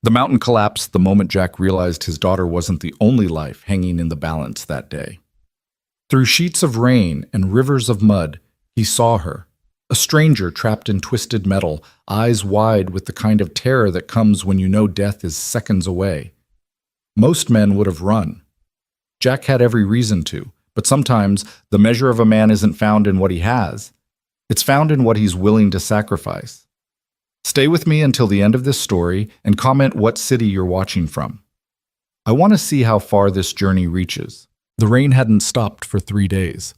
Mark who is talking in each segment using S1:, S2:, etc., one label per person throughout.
S1: The mountain collapsed the moment Jack realized his daughter wasn't the only life hanging in the balance that day. Through sheets of rain and rivers of mud, he saw her, a stranger trapped in twisted metal, eyes wide with the kind of terror that comes when you know death is seconds away. Most men would have run. Jack had every reason to, but sometimes the measure of a man isn't found in what he has. It's found in what he's willing to sacrifice. Stay with me until the end of this story and comment what city you're watching from. I want to see how far this journey reaches. The rain hadn't stopped for 3 days.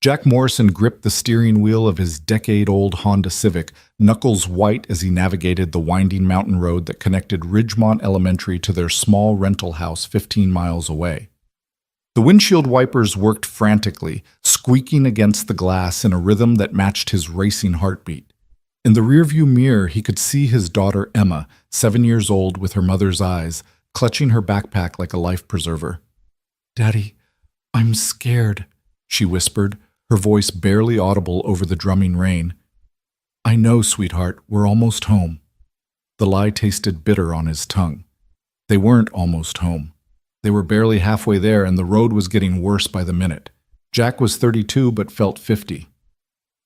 S1: Jack Morrison gripped the steering wheel of his decade-old Honda Civic, knuckles white as he navigated the winding mountain road that connected Ridgemont Elementary to their small rental house 15 miles away. The windshield wipers worked frantically, squeaking against the glass in a rhythm that matched his racing heartbeat. In the rearview mirror, he could see his daughter Emma, 7 years old with her mother's eyes, clutching her backpack like a life preserver. "Daddy, I'm scared," she whispered, her voice barely audible over the drumming rain. "I know, sweetheart, we're almost home." The lie tasted bitter on his tongue. They weren't almost home. They were barely halfway there, and the road was getting worse by the minute. Jack was 32 but felt 50.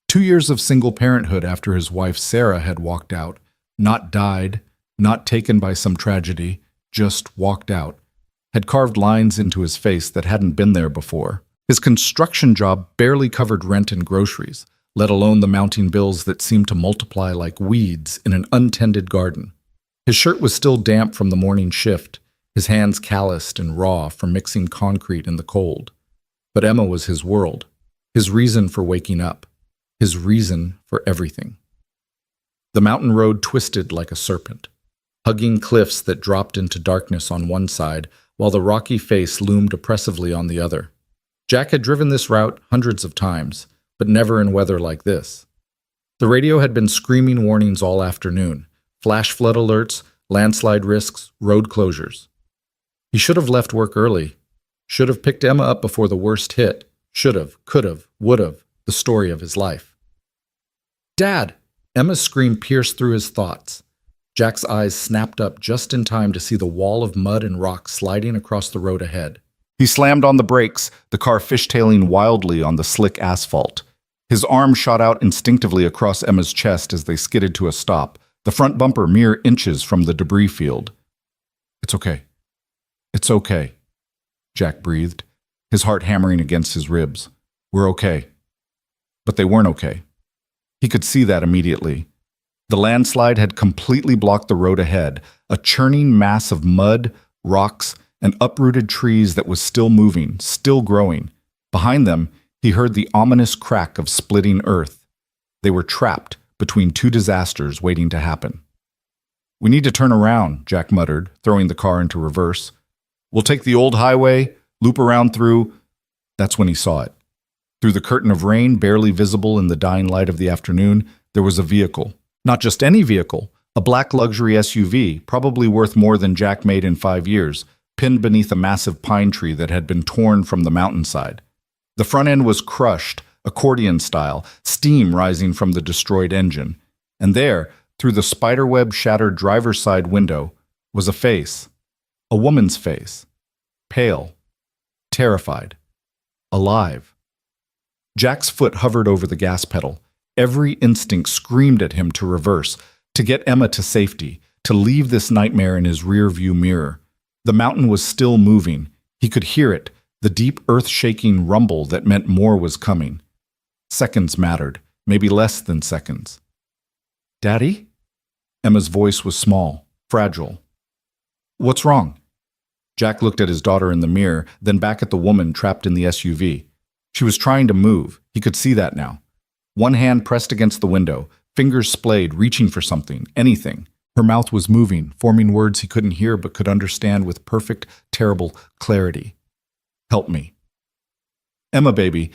S1: 2 years of single parenthood after his wife Sarah had walked out, not died, not taken by some tragedy, just walked out, had carved lines into his face that hadn't been there before. His construction job barely covered rent and groceries, let alone the mounting bills that seemed to multiply like weeds in an untended garden. His shirt was still damp from the morning shift, his hands calloused and raw from mixing concrete in the cold. But Emma was his world, his reason for waking up, his reason for everything. The mountain road twisted like a serpent, hugging cliffs that dropped into darkness on one side, while the rocky face loomed oppressively on the other. Jack had driven this route hundreds of times, but never in weather like this. The radio had been screaming warnings all afternoon, flash flood alerts, landslide risks, road closures. He should have left work early, should have picked Emma up before the worst hit, should have, could have, would have, the story of his life. "Dad!" Emma's scream pierced through his thoughts. Jack's eyes snapped up just in time to see the wall of mud and rock sliding across the road ahead. He slammed on the brakes, the car fishtailing wildly on the slick asphalt. His arm shot out instinctively across Emma's chest as they skidded to a stop, the front bumper mere inches from the debris field. "It's okay. It's okay," Jack breathed, his heart hammering against his ribs. "We're okay." But they weren't okay. He could see that immediately. The landslide had completely blocked the road ahead, a churning mass of mud, rocks, and uprooted trees that was still moving, still growing. Behind them, he heard the ominous crack of splitting earth. They were trapped between two disasters waiting to happen. "We need to turn around," Jack muttered, throwing the car into reverse. "We'll take the old highway, loop around through—" That's when he saw it. Through the curtain of rain, barely visible in the dying light of the afternoon, there was a vehicle. Not just any vehicle, a black luxury SUV, probably worth more than Jack made in 5 years, pinned beneath a massive pine tree that had been torn from the mountainside. The front end was crushed, accordion style, steam rising from the destroyed engine. And there, through the spiderweb-shattered driver's side window, was a face. A woman's face. Pale. Terrified. Alive. Jack's foot hovered over the gas pedal. Every instinct screamed at him to reverse, to get Emma to safety, to leave this nightmare in his rear-view mirror. The mountain was still moving. He could hear it, the deep earth-shaking rumble that meant more was coming. Seconds mattered, maybe less than seconds. "Daddy?" Emma's voice was small, fragile. "What's wrong?" Jack looked at his daughter in the mirror, then back at the woman trapped in the SUV. She was trying to move. He could see that now. One hand pressed against the window, fingers splayed, reaching for something, anything. Her mouth was moving, forming words he couldn't hear but could understand with perfect, terrible clarity. "Help me." "Emma, baby,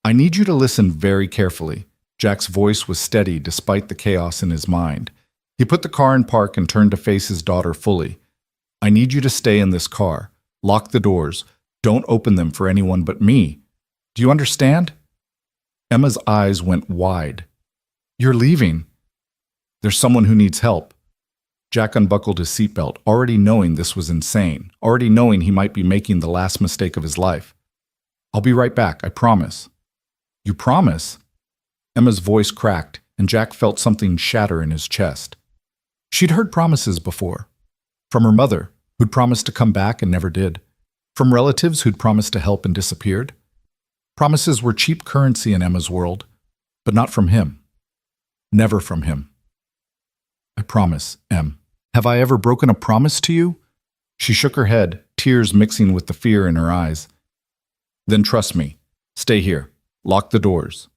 S1: I need you to listen very carefully." Jack's voice was steady despite the chaos in his mind. He put the car in park and turned to face his daughter fully. "I need you to stay in this car. Lock the doors. Don't open them for anyone but me. Do you understand?" Emma's eyes went wide. "You're leaving." "There's someone who needs help." Jack unbuckled his seatbelt, already knowing this was insane, already knowing he might be making the last mistake of his life. "I'll be right back, I promise." "You promise?" Emma's voice cracked, and Jack felt something shatter in his chest. She'd heard promises before. From her mother, who'd promised to come back and never did. From relatives who'd promised to help and disappeared. Promises were cheap currency in Emma's world, but not from him. Never from him. "I promise, Em. Have I ever broken a promise to you?" She shook her head, tears mixing with the fear in her eyes. "Then trust me. Stay here. Lock the doors."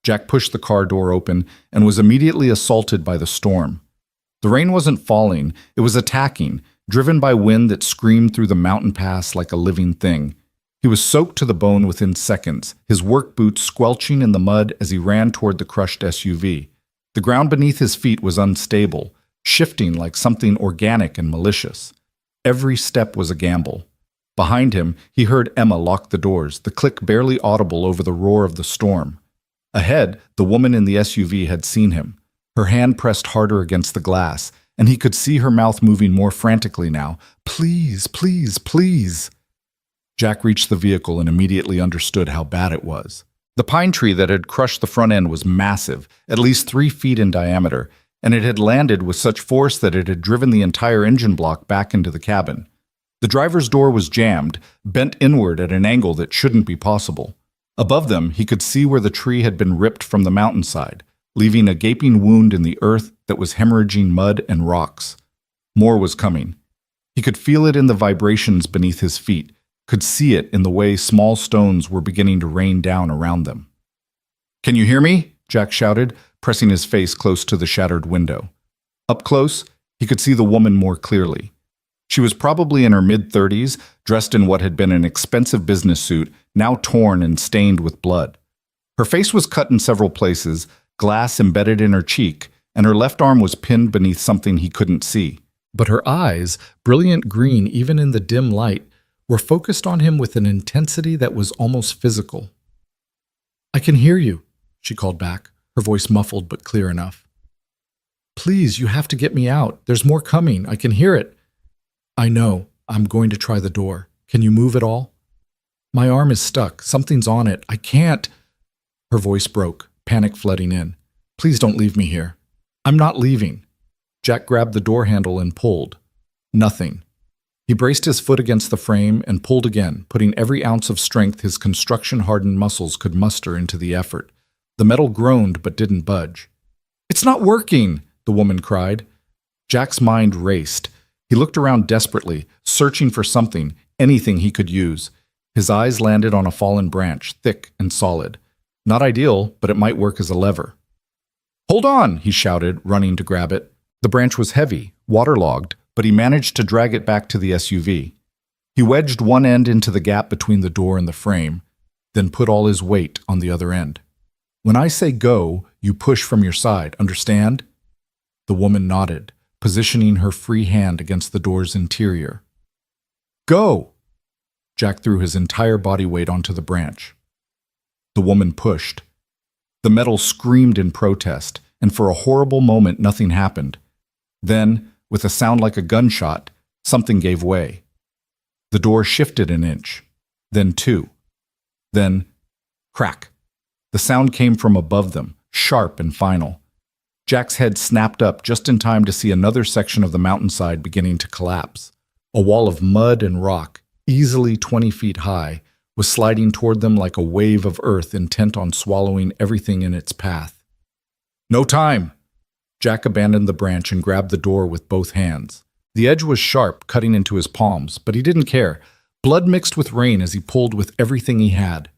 S1: Jack pushed the car door open and was immediately assaulted by the storm. The rain wasn't falling, it was attacking, driven by wind that screamed through the mountain pass like a living thing. He was soaked to the bone within seconds, his work boots squelching in the mud as he ran toward the crushed SUV. The ground beneath his feet was unstable, shifting like something organic and malicious. Every step was a gamble. Behind him, he heard Emma lock the doors, the click barely audible over the roar of the storm. Ahead, the woman in the SUV had seen him. Her hand pressed harder against the glass, and he could see her mouth moving more frantically now. "Please, please, please." Jack reached the vehicle and immediately understood how bad it was. The pine tree that had crushed the front end was massive, at least 3 feet in diameter, and it had landed with such force that it had driven the entire engine block back into the cabin. The driver's door was jammed, bent inward at an angle that shouldn't be possible. Above them, he could see where the tree had been ripped from the mountainside, leaving a gaping wound in the earth that was hemorrhaging mud and rocks. More was coming. He could feel it in the vibrations beneath his feet, could see it in the way small stones were beginning to rain down around them. "Can you hear me?" Jack shouted, pressing his face close to the shattered window. Up close, he could see the woman more clearly. She was probably in her mid-30s, dressed in what had been an expensive business suit, now torn and stained with blood. Her face was cut in several places, glass embedded in her cheek, and her left arm was pinned beneath something he couldn't see. But her eyes, brilliant green even in the dim light, were focused on him with an intensity that was almost physical. "I can hear you," she called back, her voice muffled but clear enough. "Please, you have to get me out. There's more coming. I can hear it." "I know. I'm going to try the door. Can you move at all?" "My arm is stuck. Something's on it. I can't." Her voice broke, panic flooding in. "Please don't leave me here." "I'm not leaving." Jack grabbed the door handle and pulled. Nothing. He braced his foot against the frame and pulled again, putting every ounce of strength his construction-hardened muscles could muster into the effort. The metal groaned but didn't budge. "It's not working!" the woman cried. Jack's mind raced. He looked around desperately, searching for something, anything he could use. His eyes landed on a fallen branch, thick and solid. Not ideal, but it might work as a lever. "Hold on!" he shouted, running to grab it. The branch was heavy, waterlogged, but he managed to drag it back to the SUV. He wedged one end into the gap between the door and the frame, then put all his weight on the other end. "When I say go, you push from your side, understand?" The woman nodded, positioning her free hand against the door's interior. "Go!" Jack threw his entire body weight onto the branch. The woman pushed. The metal screamed in protest, and for a horrible moment nothing happened. Then, with a sound like a gunshot, something gave way. The door shifted an inch, then 2. Then, crack. The sound came from above them, sharp and final. Jack's head snapped up just in time to see another section of the mountainside beginning to collapse. A wall of mud and rock, easily 20 feet high, was sliding toward them like a wave of earth intent on swallowing everything in its path. "No time!" Jack abandoned the branch and grabbed the door with both hands. The edge was sharp, cutting into his palms, but he didn't care. Blood mixed with rain as he pulled with everything he had.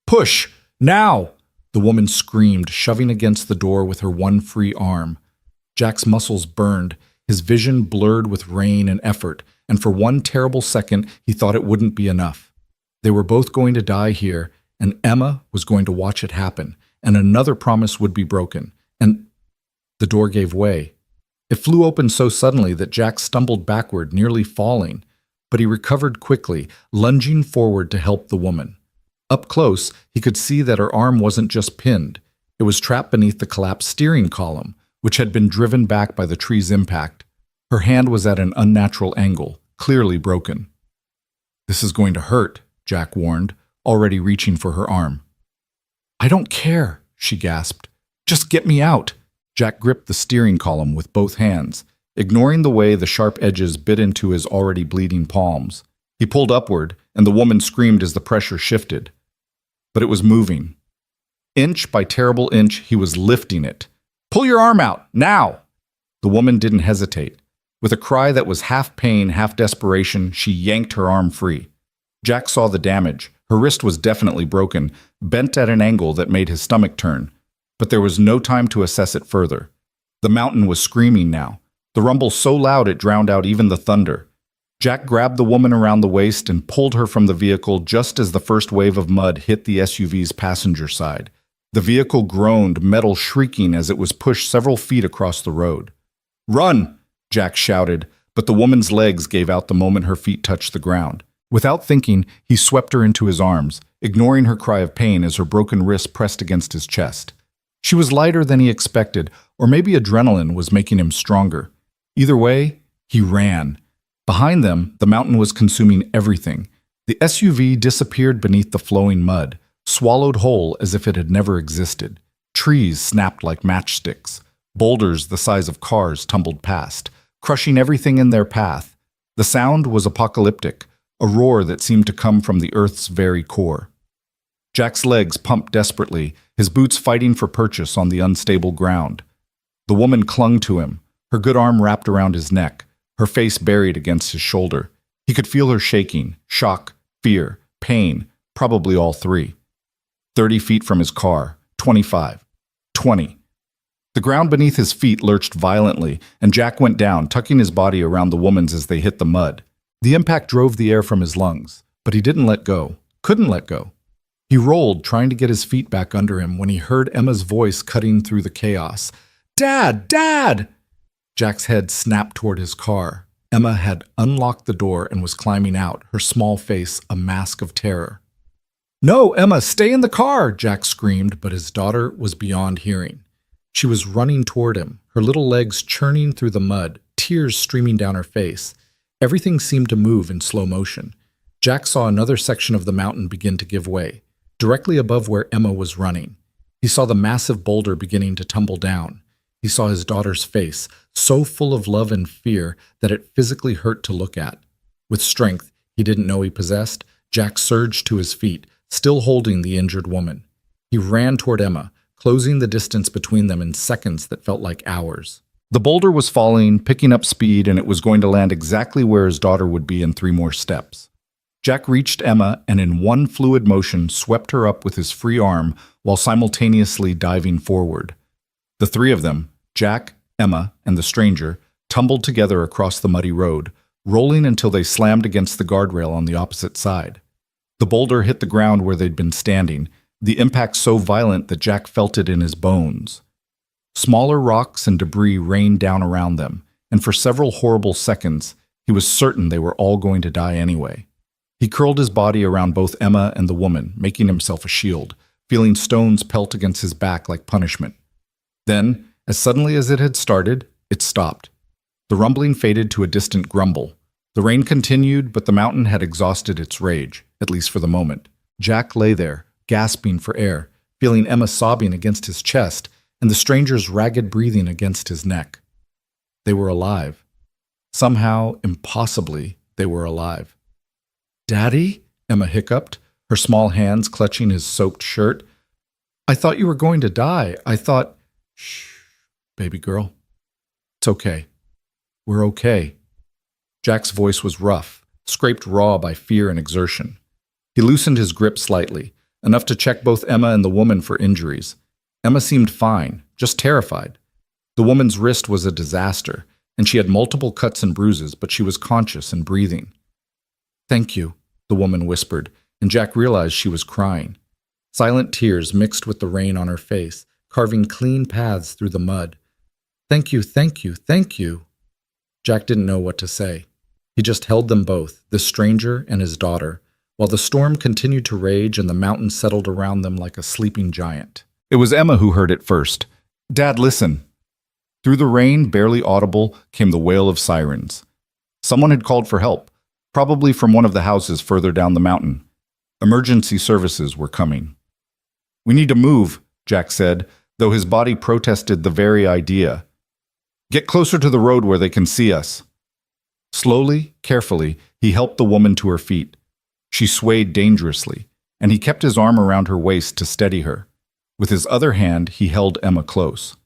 S1: "Push! Now!" the woman screamed, shoving against the door with her one free arm. Jack's muscles burned, his vision blurred with rain and effort, and for one terrible second he thought it wouldn't be enough. They were both going to die here, and Emma was going to watch it happen, and another promise would be broken, and the door gave way. It flew open so suddenly that Jack stumbled backward, nearly falling, but he recovered quickly, lunging forward to help the woman. Up close, he could see that her arm wasn't just pinned. It was trapped beneath the collapsed steering column, which had been driven back by the tree's impact, Her hand was at an unnatural angle, clearly broken. "This is going to hurt," Jack warned, already reaching for her arm. "I don't care," she gasped. "Just get me out." Jack gripped the steering column with both hands, ignoring the way the sharp edges bit into his already bleeding palms. He pulled upward, and the woman screamed as the pressure shifted. But it was moving. Inch by terrible inch, he was lifting it. "Pull your arm out, now!" The woman didn't hesitate. With a cry that was half pain, half desperation, she yanked her arm free. Jack saw the damage. Her wrist was definitely broken, bent at an angle that made his stomach turn. But there was no time to assess it further. The mountain was screaming now, the rumble so loud it drowned out even the thunder. Jack grabbed the woman around the waist and pulled her from the vehicle just as the first wave of mud hit the SUV's passenger side. The vehicle groaned, metal shrieking as it was pushed several feet across the road. "Run!" Jack shouted, but the woman's legs gave out the moment her feet touched the ground. Without thinking, he swept her into his arms, ignoring her cry of pain as her broken wrist pressed against his chest. She was lighter than he expected, or maybe adrenaline was making him stronger. Either way, he ran. Behind them, the mountain was consuming everything. The SUV disappeared beneath the flowing mud, swallowed whole as if it had never existed. Trees snapped like matchsticks. Boulders the size of cars tumbled past, crushing everything in their path. The sound was apocalyptic, a roar that seemed to come from the earth's very core. Jack's legs pumped desperately, his boots fighting for purchase on the unstable ground. The woman clung to him, her good arm wrapped around his neck, her face buried against his shoulder. He could feel her shaking, shock, fear, pain, probably all three. 30 feet from his car, 25, 20. The ground beneath his feet lurched violently, and Jack went down, tucking his body around the woman's as they hit the mud. The impact drove the air from his lungs, but he didn't let go, couldn't let go. He rolled, trying to get his feet back under him, when he heard Emma's voice cutting through the chaos. "Dad! Dad!" Jack's head snapped toward his car. Emma had unlocked the door and was climbing out, her small face a mask of terror. "No, Emma, stay in the car!" Jack screamed, but his daughter was beyond hearing. She was running toward him, her little legs churning through the mud, tears streaming down her face. Everything seemed to move in slow motion. Jack saw another section of the mountain begin to give way, directly above where Emma was running. He saw the massive boulder beginning to tumble down. He saw his daughter's face, so full of love and fear that it physically hurt to look at. With strength he didn't know he possessed, Jack surged to his feet, still holding the injured woman. He ran toward Emma, closing the distance between them in seconds that felt like hours. The boulder was falling, picking up speed, and it was going to land exactly where his daughter would be in 3 more steps. Jack reached Emma and in one fluid motion swept her up with his free arm while simultaneously diving forward. The 3 of them, Jack, Emma, and the stranger, tumbled together across the muddy road, rolling until they slammed against the guardrail on the opposite side. The boulder hit the ground where they'd been standing, the impact so violent that Jack felt it in his bones. Smaller rocks and debris rained down around them, and for several horrible seconds, he was certain they were all going to die anyway. He curled his body around both Emma and the woman, making himself a shield, feeling stones pelt against his back like punishment. Then, as suddenly as it had started, it stopped. The rumbling faded to a distant grumble. The rain continued, but the mountain had exhausted its rage, at least for the moment. Jack lay there, gasping for air, feeling Emma sobbing against his chest and the stranger's ragged breathing against his neck. They were alive. Somehow, impossibly, they were alive. "Daddy?" Emma hiccuped, her small hands clutching his soaked shirt. "I thought you were going to die. I thought—" "Shh, baby girl. It's okay. We're okay." Jack's voice was rough, scraped raw by fear and exertion. He loosened his grip slightly, enough to check both Emma and the woman for injuries. Emma seemed fine, just terrified. The woman's wrist was a disaster, and she had multiple cuts and bruises, but she was conscious and breathing. "Thank you," the woman whispered, and Jack realized she was crying. Silent tears mixed with the rain on her face, carving clean paths through the mud. "Thank you, thank you, thank you." Jack didn't know what to say. He just held them both, this stranger and his daughter, while the storm continued to rage and the mountain settled around them like a sleeping giant. It was Emma who heard it first. "Dad, listen." Through the rain, barely audible, came the wail of sirens. Someone had called for help, probably from one of the houses further down the mountain. Emergency services were coming. "We need to move," Jack said, though his body protested the very idea. "Get closer to the road where they can see us." Slowly, carefully, he helped the woman to her feet. She swayed dangerously, and he kept his arm around her waist to steady her. With his other hand, he held Emma close.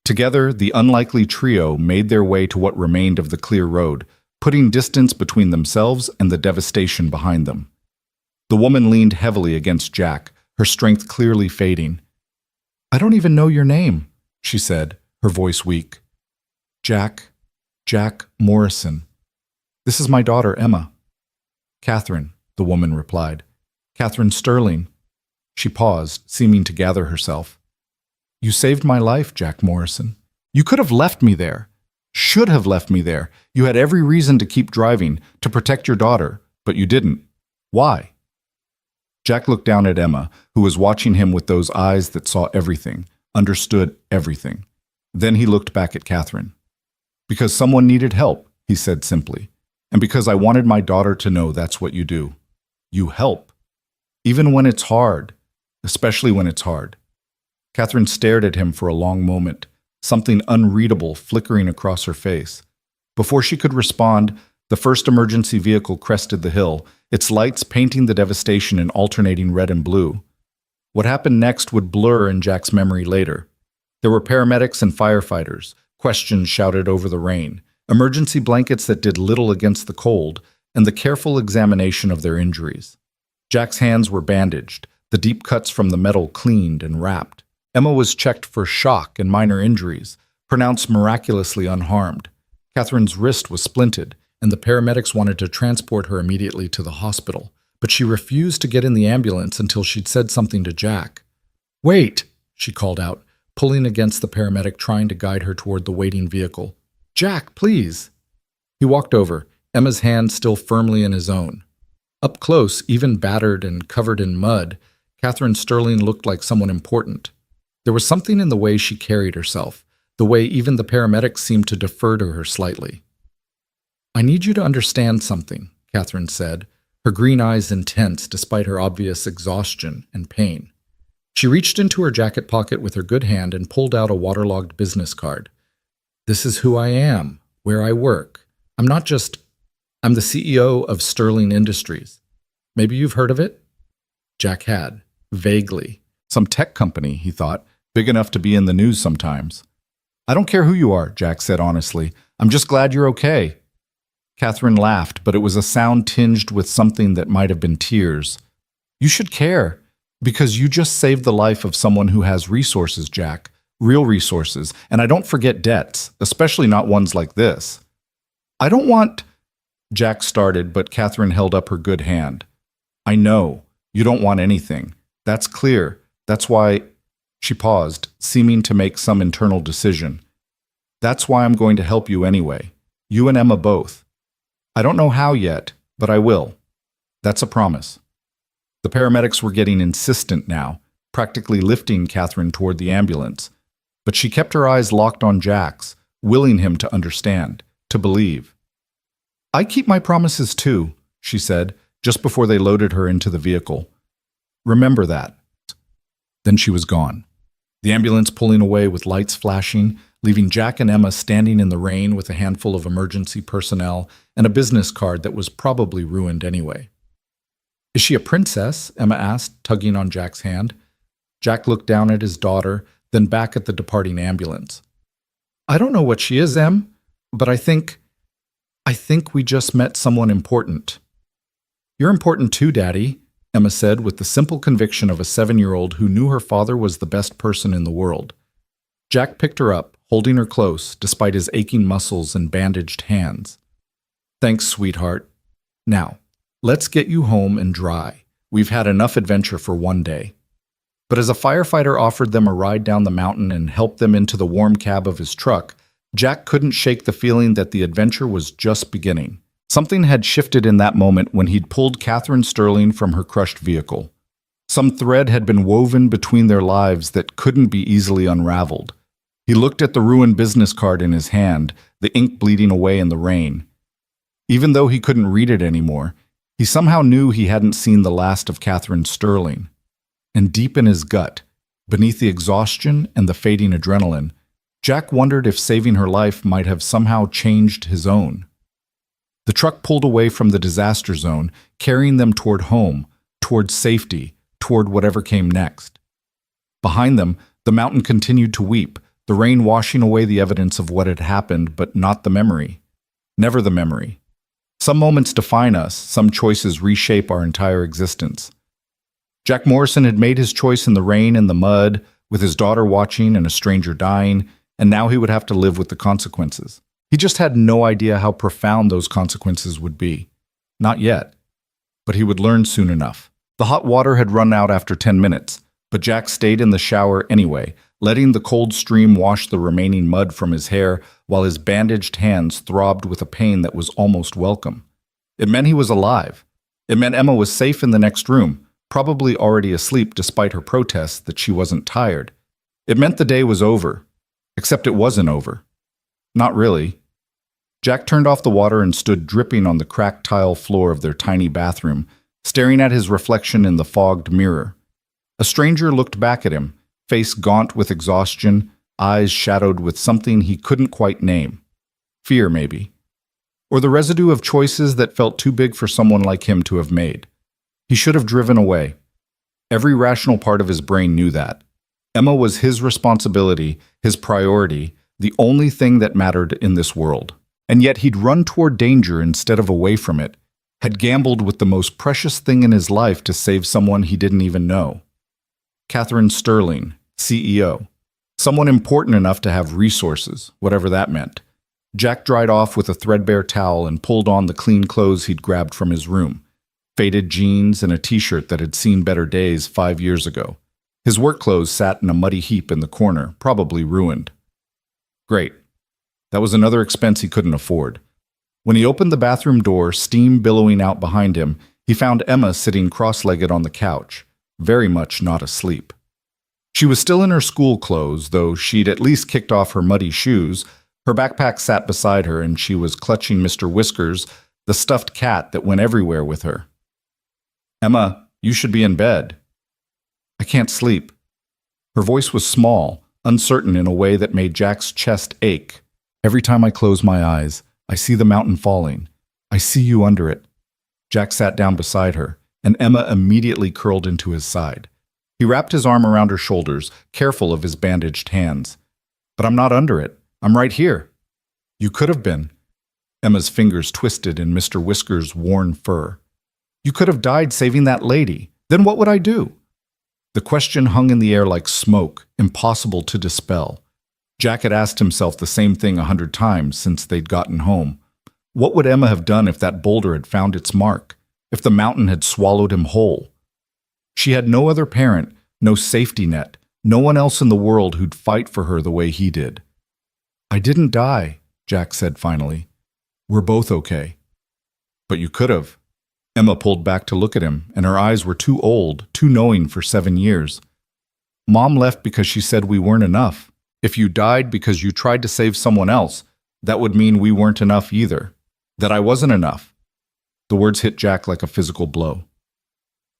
S1: Together, the unlikely trio made their way to what remained of the clear road, putting distance between themselves and the devastation behind them. The woman leaned heavily against Jack, her strength clearly fading. "I don't even know your name," she said, her voice weak. Jack Morrison. This is my daughter, Emma." "Catherine," the woman replied. "Catherine Sterling." She paused, seeming to gather herself. "You saved my life, Jack Morrison. You could have left me there. Should have left me there. You had every reason to keep driving, to protect your daughter, but you didn't. Why?" Jack looked down at Emma, who was watching him with those eyes that saw everything, understood everything. Then he looked back at Catherine. "Because someone needed help," he said simply, "and because I wanted my daughter to know that's what you do. You help. Even when it's hard, especially when it's hard." Catherine stared at him for a long moment, something unreadable flickering across her face. Before she could respond, the first emergency vehicle crested the hill, its lights painting the devastation in alternating red and blue. What happened next would blur in Jack's memory later. There were paramedics and firefighters, questions shouted over the rain, emergency blankets that did little against the cold, and the careful examination of their injuries. Jack's hands were bandaged, the deep cuts from the metal cleaned and wrapped. Emma was checked for shock and minor injuries, pronounced miraculously unharmed. Catherine's wrist was splinted, and the paramedics wanted to transport her immediately to the hospital, but she refused to get in the ambulance until she'd said something to Jack. "Wait," she called out, pulling against the paramedic trying to guide her toward the waiting vehicle. "Jack, please." He walked over, Emma's hand still firmly in his own. Up close, even battered and covered in mud, Catherine Sterling looked like someone important. There was something in the way she carried herself, the way even the paramedics seemed to defer to her slightly. "I need you to understand something," Catherine said, her green eyes intense despite her obvious exhaustion and pain. She reached into her jacket pocket with her good hand and pulled out a waterlogged business card. "This is who I am, where I work. I'm the CEO of Sterling Industries. Maybe you've heard of it?" Jack had, vaguely. Some tech company, he thought, big enough to be in the news sometimes. "I don't care who you are," Jack said honestly. "I'm just glad you're okay." Catherine laughed, but it was a sound tinged with something that might have been tears. "You should care, because you just saved the life of someone who has resources, Jack. Real resources. And I don't forget debts, especially not ones like this." "I don't want—" Jack started, but Catherine held up her good hand. "I know. You don't want anything. That's clear. That's why—" She paused, seeming to make some internal decision. "That's why I'm going to help you anyway. You and Emma both. I don't know how yet, but I will. That's a promise." The paramedics were getting insistent now, practically lifting Catherine toward the ambulance. But she kept her eyes locked on Jack's, willing him to understand, to believe. "I keep my promises too," she said, just before they loaded her into the vehicle. "Remember that." Then she was gone. The ambulance pulling away with lights flashing, leaving Jack and Emma standing in the rain with a handful of emergency personnel and a business card that was probably ruined anyway. "Is she a princess?" Emma asked, tugging on Jack's hand. Jack looked down at his daughter, then back at the departing ambulance. "I don't know what she is, Em, but I think we just met someone important." "You're important too, Daddy," Emma said with the simple conviction of a 7-year-old who knew her father was the best person in the world. Jack picked her up, holding her close despite his aching muscles and bandaged hands. "Thanks, sweetheart. Now, let's get you home and dry. We've had enough adventure for one day." But as a firefighter offered them a ride down the mountain and helped them into the warm cab of his truck, Jack couldn't shake the feeling that the adventure was just beginning. Something had shifted in that moment when he'd pulled Catherine Sterling from her crushed vehicle. Some thread had been woven between their lives that couldn't be easily unraveled. He looked at the ruined business card in his hand, the ink bleeding away in the rain. Even though he couldn't read it anymore, he somehow knew he hadn't seen the last of Catherine Sterling. And deep in his gut, beneath the exhaustion and the fading adrenaline, Jack wondered if saving her life might have somehow changed his own. The truck pulled away from the disaster zone, carrying them toward home, toward safety, toward whatever came next. Behind them, the mountain continued to weep, the rain washing away the evidence of what had happened, but not the memory. Never the memory. Some moments define us, some choices reshape our entire existence. Jack Morrison had made his choice in the rain and the mud, with his daughter watching and a stranger dying, and now he would have to live with the consequences. He just had no idea how profound those consequences would be. Not yet. But he would learn soon enough. The hot water had run out after 10 minutes, but Jack stayed in the shower anyway, letting the cold stream wash the remaining mud from his hair while his bandaged hands throbbed with a pain that was almost welcome. It meant he was alive. It meant Emma was safe in the next room, probably already asleep despite her protests that she wasn't tired. It meant the day was over. Except it wasn't over. Not really. Jack turned off the water and stood dripping on the cracked tile floor of their tiny bathroom, staring at his reflection in the fogged mirror. A stranger looked back at him, face gaunt with exhaustion, eyes shadowed with something he couldn't quite name. Fear, maybe. Or the residue of choices that felt too big for someone like him to have made. He should have driven away. Every rational part of his brain knew that. Emma was his responsibility, his priority, the only thing that mattered in this world. And yet he'd run toward danger instead of away from it, had gambled with the most precious thing in his life to save someone he didn't even know. Catherine Sterling, CEO. Someone important enough to have resources, whatever that meant. Jack dried off with a threadbare towel and pulled on the clean clothes he'd grabbed from his room. Faded jeans and a t-shirt that had seen better days 5 years ago. His work clothes sat in a muddy heap in the corner, probably ruined. Great. That was another expense he couldn't afford. When he opened the bathroom door, steam billowing out behind him, he found Emma sitting cross-legged on the couch, very much not asleep. She was still in her school clothes, though she'd at least kicked off her muddy shoes. Her backpack sat beside her, and she was clutching Mr. Whiskers, the stuffed cat that went everywhere with her. Emma, you should be in bed. I can't sleep. Her voice was small, uncertain in a way that made Jack's chest ache. Every time I close my eyes, I see the mountain falling. I see you under it. Jack sat down beside her, and Emma immediately curled into his side. He wrapped his arm around her shoulders, careful of his bandaged hands. But I'm not under it. I'm right here. You could have been. Emma's fingers twisted in Mr. Whisker's worn fur. You could have died saving that lady. Then what would I do? The question hung in the air like smoke, impossible to dispel. Jack had asked himself the same thing 100 times since they'd gotten home. What would Emma have done if that boulder had found its mark? If the mountain had swallowed him whole? She had no other parent, no safety net, no one else in the world who'd fight for her the way he did. I didn't die, Jack said finally. We're both okay. But you could have. Emma pulled back to look at him, and her eyes were too old, too knowing for 7 years. Mom left because she said we weren't enough. If you died because you tried to save someone else, that would mean we weren't enough either. That I wasn't enough. The words hit Jack like a physical blow.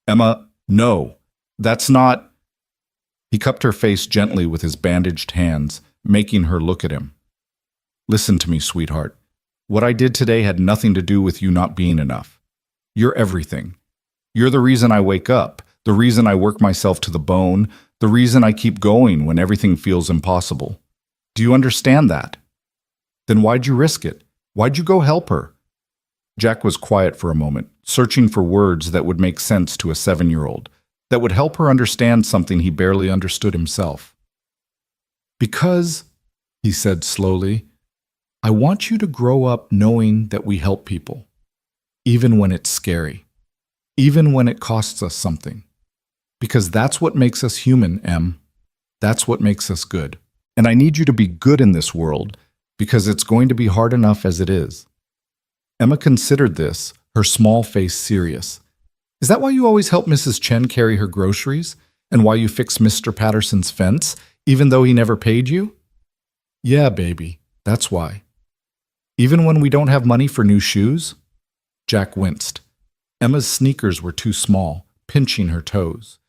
S1: Emma, no, that's not... He cupped her face gently with his bandaged hands, making her look at him. Listen to me, sweetheart. What I did today had nothing to do with you not being enough. You're everything. You're the reason I wake up, the reason I work myself to the bone, the reason I keep going when everything feels impossible. Do you understand that? Then why'd you risk it? Why'd you go help her? Jack was quiet for a moment, searching for words that would make sense to a 7-year-old, that would help her understand something he barely understood himself. Because, he said slowly, I want you to grow up knowing that we help people. Even when it's scary. Even when it costs us something. Because that's what makes us human, Em. That's what makes us good. And I need you to be good in this world, because it's going to be hard enough as it is. Emma considered this, her small face serious. Is that why you always help Mrs. Chen carry her groceries? And why you fix Mr. Patterson's fence, even though he never paid you? Yeah, baby, that's why. Even when we don't have money for new shoes? Jack winced. Emma's sneakers were too small, pinching her toes.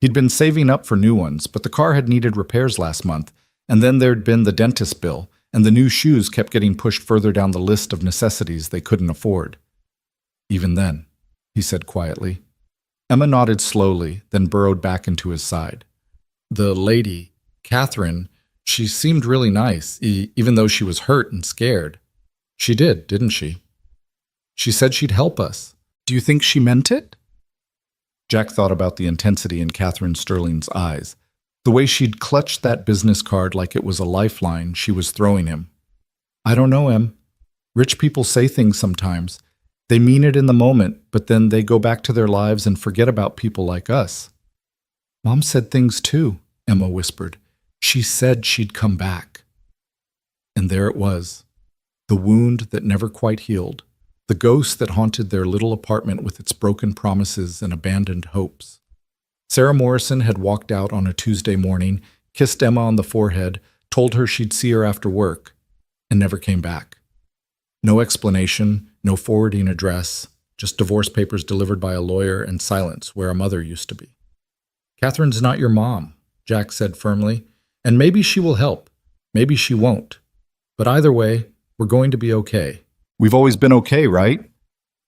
S1: He'd been saving up for new ones, but the car had needed repairs last month, and then there'd been the dentist bill, and the new shoes kept getting pushed further down the list of necessities they couldn't afford. Even then, he said quietly. Emma nodded slowly, then burrowed back into his side. The lady, Catherine, she seemed really nice, even though she was hurt and scared. She did, didn't she? She said she'd help us. Do you think she meant it? Jack thought about the intensity in Catherine Sterling's eyes, the way she'd clutched that business card like it was a lifeline she was throwing him. I don't know, Em. Rich people say things sometimes. They mean it in the moment, but then they go back to their lives and forget about people like us. Mom said things too, Emma whispered. She said she'd come back. And there it was, the wound that never quite healed, the ghost that haunted their little apartment with its broken promises and abandoned hopes. Sarah Morrison had walked out on a Tuesday morning, kissed Emma on the forehead, told her she'd see her after work, and never came back. No explanation, no forwarding address, just divorce papers delivered by a lawyer and silence where a mother used to be. Catherine's not your mom, Jack said firmly, and maybe she will help, maybe she won't. But either way, we're going to be okay. We've always been okay, right?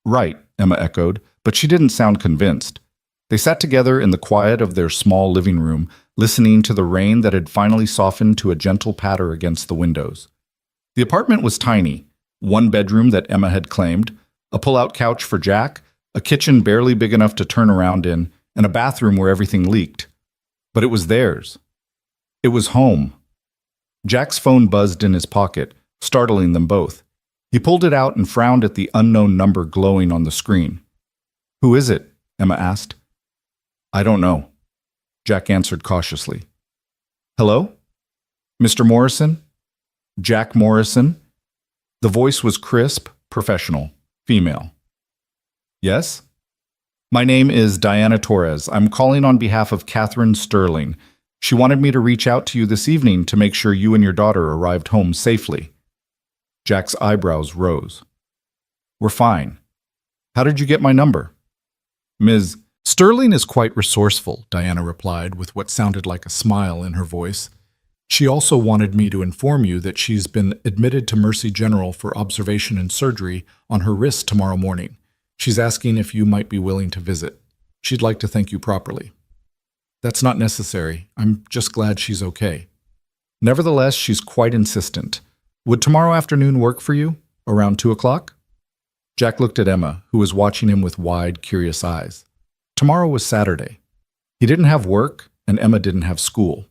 S1: Right, Emma echoed, but she didn't sound convinced. They sat together in the quiet of their small living room, listening to the rain that had finally softened to a gentle patter against the windows. The apartment was tiny, one bedroom that Emma had claimed, a pull-out couch for Jack, a kitchen barely big enough to turn around in, and a bathroom where everything leaked. But it was theirs. It was home. Jack's phone buzzed in his pocket, startling them both. He pulled it out and frowned at the unknown number glowing on the screen. Who is it? Emma asked. I don't know, Jack answered cautiously. Hello? Mr. Morrison? Jack Morrison? The voice was crisp, professional, female. Yes? My name is Diana Torres. I'm calling on behalf of Catherine Sterling. She wanted me to reach out to you this evening to make sure you and your daughter arrived home safely. Jack's eyebrows rose. We're fine. How did you get my number? Ms. Sterling is quite resourceful, Diana replied with what sounded like a smile in her voice. She also wanted me to inform you that she's been admitted to Mercy General for observation and surgery on her wrist tomorrow morning. She's asking if you might be willing to visit. She'd like to thank you properly. That's not necessary. I'm just glad she's okay. Nevertheless, she's quite insistent. Would tomorrow afternoon work for you? Around 2 o'clock? Jack looked at Emma, who was watching him with wide, curious eyes. Tomorrow was Saturday. He didn't have work, and Emma didn't have school.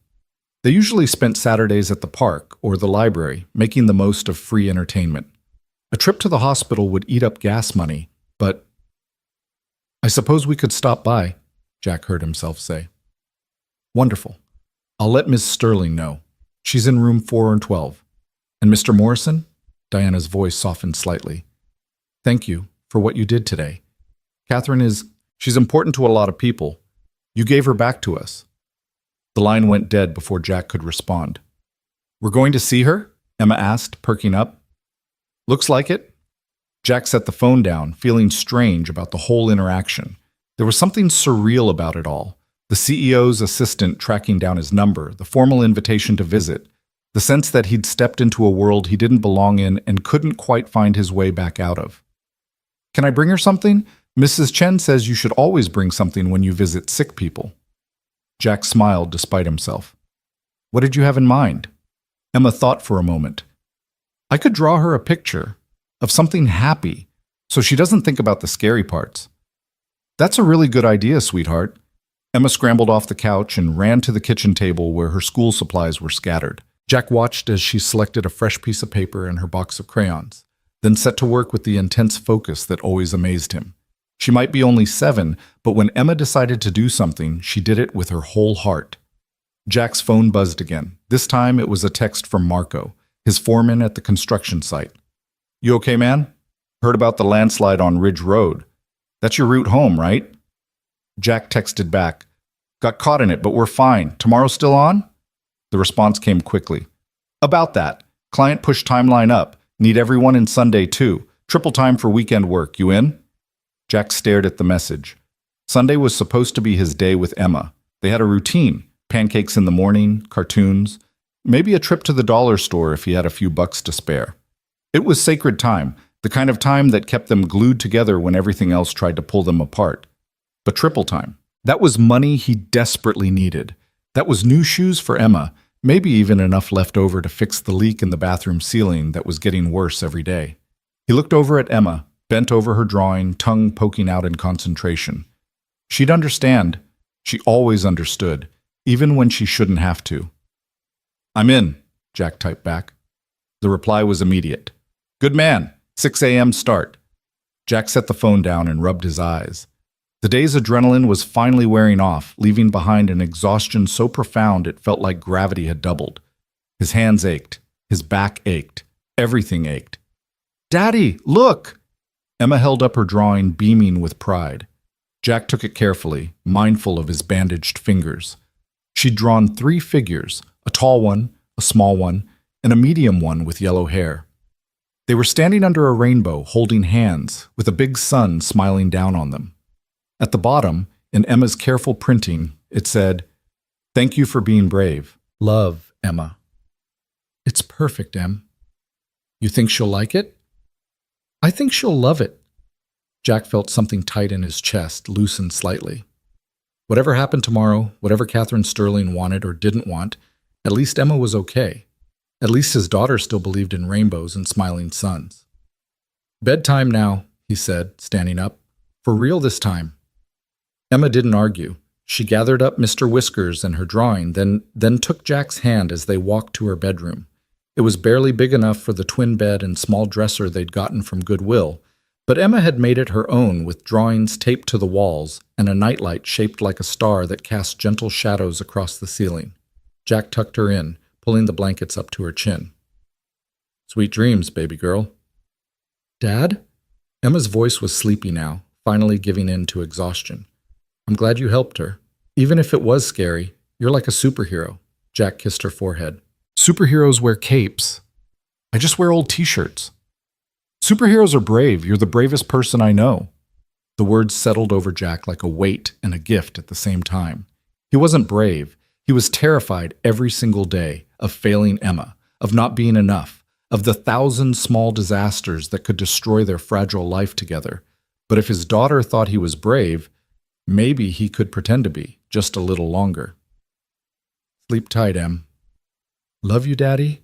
S1: They usually spent Saturdays at the park or the library, making the most of free entertainment. A trip to the hospital would eat up gas money, but I suppose we could stop by, Jack heard himself say. Wonderful. I'll let Miss Sterling know. She's in room 412. And Mr. Morrison? Diana's voice softened slightly. Thank you for what you did today. She's important to a lot of people. You gave her back to us. The line went dead before Jack could respond. We're going to see her? Emma asked, perking up. Looks like it. Jack set the phone down, feeling strange about the whole interaction. There was something surreal about it all. The CEO's assistant tracking down his number, the formal invitation to visit, the sense that he'd stepped into a world he didn't belong in and couldn't quite find his way back out of. Can I bring her something? Mrs. Chen says you should always bring something when you visit sick people. Jack smiled despite himself. What did you have in mind? Emma thought for a moment. I could draw her a picture of something happy so she doesn't think about the scary parts. That's a really good idea, sweetheart. Emma scrambled off the couch and ran to the kitchen table where her school supplies were scattered. Jack watched as she selected a fresh piece of paper and her box of crayons, then set to work with the intense focus that always amazed him. She might be only 7, but when Emma decided to do something, she did it with her whole heart. Jack's phone buzzed again. This time it was a text from Marco, his foreman at the construction site. You okay, man? Heard about the landslide on Ridge Road. That's your route home, right? Jack texted back. Got caught in it, but we're fine. Tomorrow still on? The response came quickly. About that. Client push timeline up. Need everyone in Sunday too. Triple time for weekend work. You in? Jack stared at the message. Sunday was supposed to be his day with Emma. They had a routine. Pancakes in the morning, cartoons, maybe a trip to the dollar store if he had a few bucks to spare. It was sacred time, the kind of time that kept them glued together when everything else tried to pull them apart. But triple time. That was money he desperately needed. That was new shoes for Emma, maybe even enough left over to fix the leak in the bathroom ceiling that was getting worse every day. He looked over at Emma, bent over her drawing, tongue poking out in concentration. She'd understand. She always understood, even when she shouldn't have to. I'm in, Jack typed back. The reply was immediate. Good man, 6 a.m. start. Jack set the phone down and rubbed his eyes. The day's adrenaline was finally wearing off, leaving behind an exhaustion so profound it felt like gravity had doubled. His hands ached. His back ached. Everything ached. Daddy, look! Emma held up her drawing, beaming with pride. Jack took it carefully, mindful of his bandaged fingers. She'd drawn 3 figures, a tall one, a small one, and a medium one with yellow hair. They were standing under a rainbow, holding hands, with a big sun smiling down on them. At the bottom, in Emma's careful printing, it said, "Thank you for being brave. Love, Emma." It's perfect, Em. You think she'll like it? I think she'll love it. Jack felt something tight in his chest, loosened slightly. Whatever happened tomorrow, whatever Catherine Sterling wanted or didn't want, at least Emma was okay. At least his daughter still believed in rainbows and smiling suns. Bedtime now, he said, standing up. For real this time. Emma didn't argue. She gathered up Mr. Whiskers and her drawing, then took Jack's hand as they walked to her bedroom. It was barely big enough for the twin bed and small dresser they'd gotten from Goodwill, but Emma had made it her own with drawings taped to the walls and a nightlight shaped like a star that cast gentle shadows across the ceiling. Jack tucked her in, pulling the blankets up to her chin. Sweet dreams, baby girl. Dad? Emma's voice was sleepy now, finally giving in to exhaustion. I'm glad you helped her. Even if it was scary, you're like a superhero. Jack kissed her forehead. Superheroes wear capes. I just wear old t-shirts. Superheroes are brave. You're the bravest person I know. The words settled over Jack like a weight and a gift at the same time. He wasn't brave. He was terrified every single day of failing Emma, of not being enough, of the 1,000 small disasters that could destroy their fragile life together. But if his daughter thought he was brave, maybe he could pretend to be, just a little longer. Sleep tight, Em. Love you, Daddy.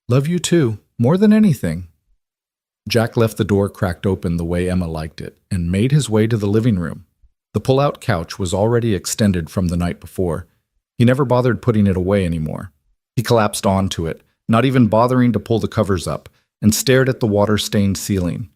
S1: Love you too, more than anything. Jack left the door cracked open the way Emma liked it and made his way to the living room. The pull-out couch was already extended from the night before. He never bothered putting it away anymore. He collapsed onto it, not even bothering to pull the covers up, and stared at the water-stained ceiling.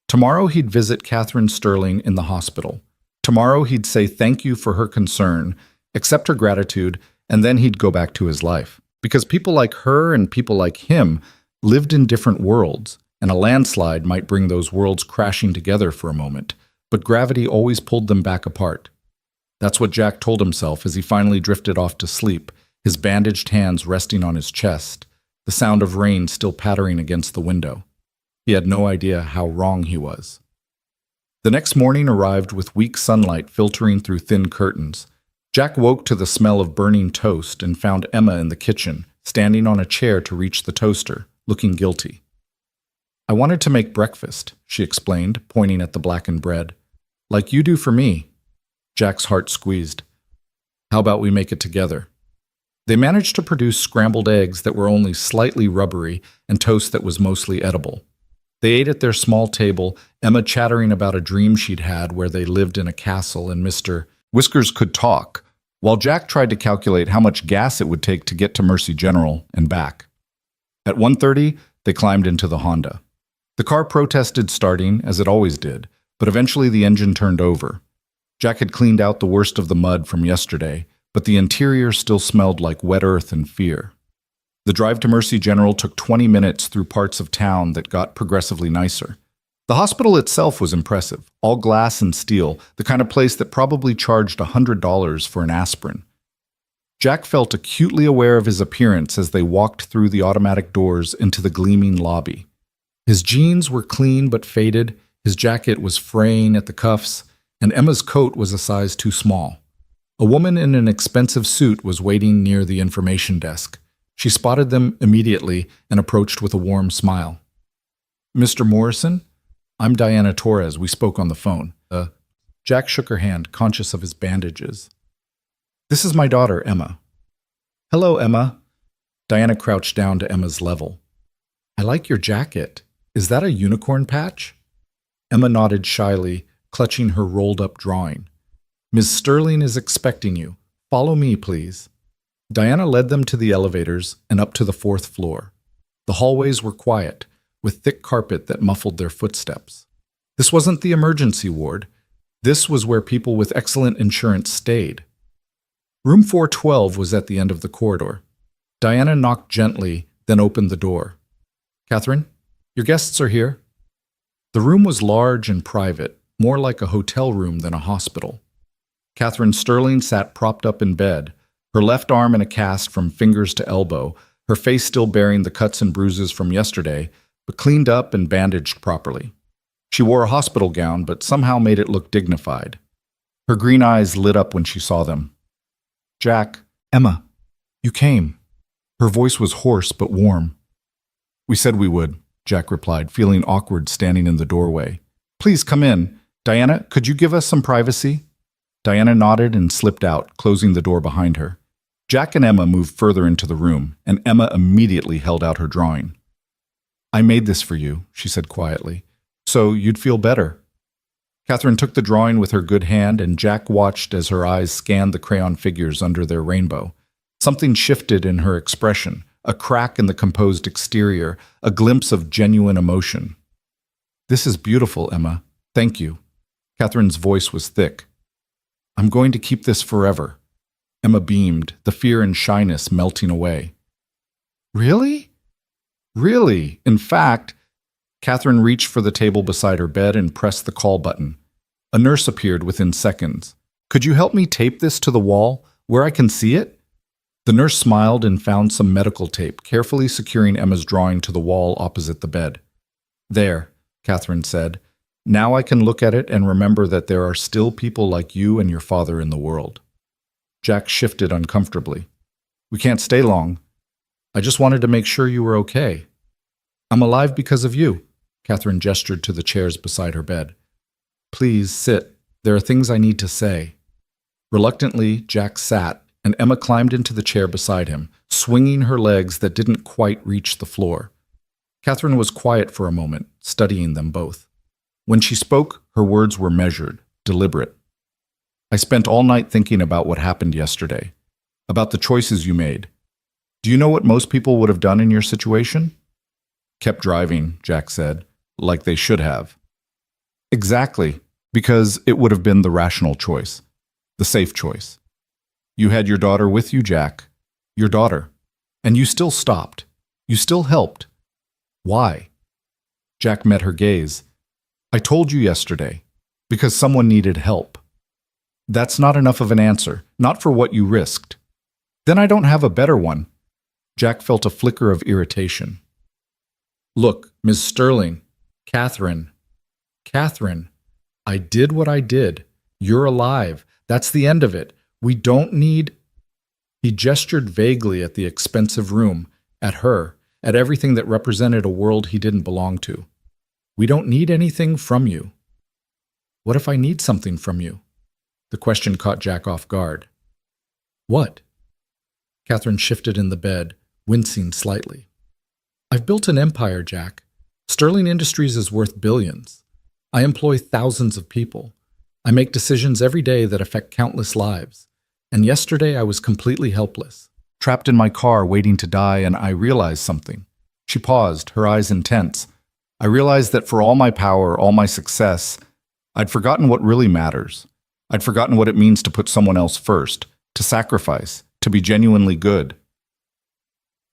S1: Tomorrow he'd visit Catherine Sterling in the hospital. Tomorrow he'd say thank you for her concern, accept her gratitude, and then he'd go back to his life. Because people like her and people like him lived in different worlds, and a landslide might bring those worlds crashing together for a moment, but gravity always pulled them back apart. That's what Jack told himself as he finally drifted off to sleep, his bandaged hands resting on his chest, the sound of rain still pattering against the window. He had no idea how wrong he was. The next morning arrived with weak sunlight filtering through thin curtains. Jack woke to the smell of burning toast and found Emma in the kitchen, standing on a chair to reach the toaster, looking guilty. I wanted to make breakfast, she explained, pointing at the blackened bread. Like you do for me. Jack's heart squeezed. How about we make it together? They managed to produce scrambled eggs that were only slightly rubbery and toast that was mostly edible. They ate at their small table, Emma chattering about a dream she'd had where they lived in a castle and Mr. Whiskers could talk, while Jack tried to calculate how much gas it would take to get to Mercy General and back. At 1:30, they climbed into the Honda. The car protested starting, as it always did, but eventually the engine turned over. Jack had cleaned out the worst of the mud from yesterday, but the interior still smelled like wet earth and fear. The drive to Mercy General took 20 minutes through parts of town that got progressively nicer. The hospital itself was impressive, all glass and steel, the kind of place that probably charged $100 for an aspirin. Jack felt acutely aware of his appearance as they walked through the automatic doors into the gleaming lobby. His jeans were clean but faded, his jacket was fraying at the cuffs, and Emma's coat was a size too small. A woman in an expensive suit was waiting near the information desk. She spotted them immediately and approached with a warm smile. "Mr. Morrison? I'm Diana Torres. We spoke on the phone." Jack shook her hand, conscious of his bandages. "This is my daughter, Emma." "Hello, Emma." Diana crouched down to Emma's level. "I like your jacket. Is that a unicorn patch?" Emma nodded shyly, clutching her rolled-up drawing. "Ms. Sterling is expecting you. Follow me, please." Diana led them to the elevators and up to the 4th floor. The hallways were quiet, with thick carpet that muffled their footsteps. This wasn't the emergency ward. This was where people with excellent insurance stayed. Room 412 was at the end of the corridor. Diana knocked gently, then opened the door. "Catherine, your guests are here." The room was large and private, more like a hotel room than a hospital. Catherine Sterling sat propped up in bed, her left arm in a cast from fingers to elbow, her face still bearing the cuts and bruises from yesterday, but cleaned up and bandaged properly. She wore a hospital gown, but somehow made it look dignified. Her green eyes lit up when she saw them. "Jack, Emma, you came." Her voice was hoarse but warm. "We said we would," Jack replied, feeling awkward standing in the doorway. "Please come in. Diana, could you give us some privacy?" Diana nodded and slipped out, closing the door behind her. Jack and Emma moved further into the room, and Emma immediately held out her drawing. "I made this for you," she said quietly, "so you'd feel better." Catherine took the drawing with her good hand, and Jack watched as her eyes scanned the crayon figures under their rainbow. Something shifted in her expression, a crack in the composed exterior, a glimpse of genuine emotion. "This is beautiful, Emma. Thank you." Catherine's voice was thick. "I'm going to keep this forever." Emma beamed, the fear and shyness melting away. "Really? Really? In fact..." Catherine reached for the table beside her bed and pressed the call button. A nurse appeared within seconds. "Could you help me tape this to the wall, where I can see it?" The nurse smiled and found some medical tape, carefully securing Emma's drawing to the wall opposite the bed. "There," Catherine said. "Now I can look at it and remember that there are still people like you and your father in the world." Jack shifted uncomfortably. "We can't stay long. I just wanted to make sure you were okay." "I'm alive because of you." Catherine gestured to the chairs beside her bed. "Please sit. There are things I need to say." Reluctantly, Jack sat, and Emma climbed into the chair beside him, swinging her legs that didn't quite reach the floor. Catherine was quiet for a moment, studying them both. When she spoke, her words were measured, deliberate. "I spent all night thinking about what happened yesterday, about the choices you made. Do you know what most people would have done in your situation?" "Kept driving," Jack said, "like they should have." "Exactly, because it would have been the rational choice, the safe choice. You had your daughter with you, Jack, your daughter, and you still stopped. You still helped. Why?" Jack met her gaze. "I told you yesterday, because someone needed help." "That's not enough of an answer, not for what you risked." "Then I don't have a better one." Jack felt a flicker of irritation. "Look, Miss Sterling, Catherine, I did what I did. You're alive. That's the end of it. We don't need..." He gestured vaguely at the expensive room, at her, at everything that represented a world he didn't belong to. "We don't need anything from you." "What if I need something from you?" The question caught Jack off guard. "What?" Catherine shifted in the bed, wincing slightly. "I've built an empire, Jack. Sterling Industries is worth billions. I employ thousands of people. I make decisions every day that affect countless lives. And yesterday I was completely helpless, trapped in my car waiting to die, and I realized something." She paused, her eyes intense. "I realized that for all my power, all my success, I'd forgotten what really matters. I'd forgotten what it means to put someone else first, to sacrifice, to be genuinely good."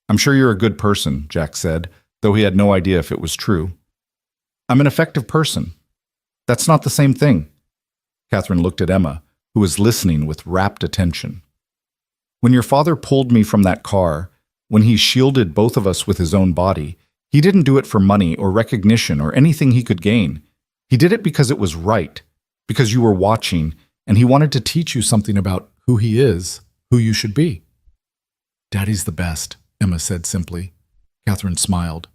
S1: "I'm sure you're a good person," Jack said, though he had no idea if it was true. "I'm an effective person." "That's not the same thing." Catherine looked at Emma, who was listening with rapt attention. When your father pulled me from that car, when he shielded both of us with his own body, he didn't do it for money or recognition or anything he could gain. He did it because it was right, because you were watching, and he wanted to teach you something about who he is, who you should be. Daddy's the best, Emma said simply. Catherine smiled.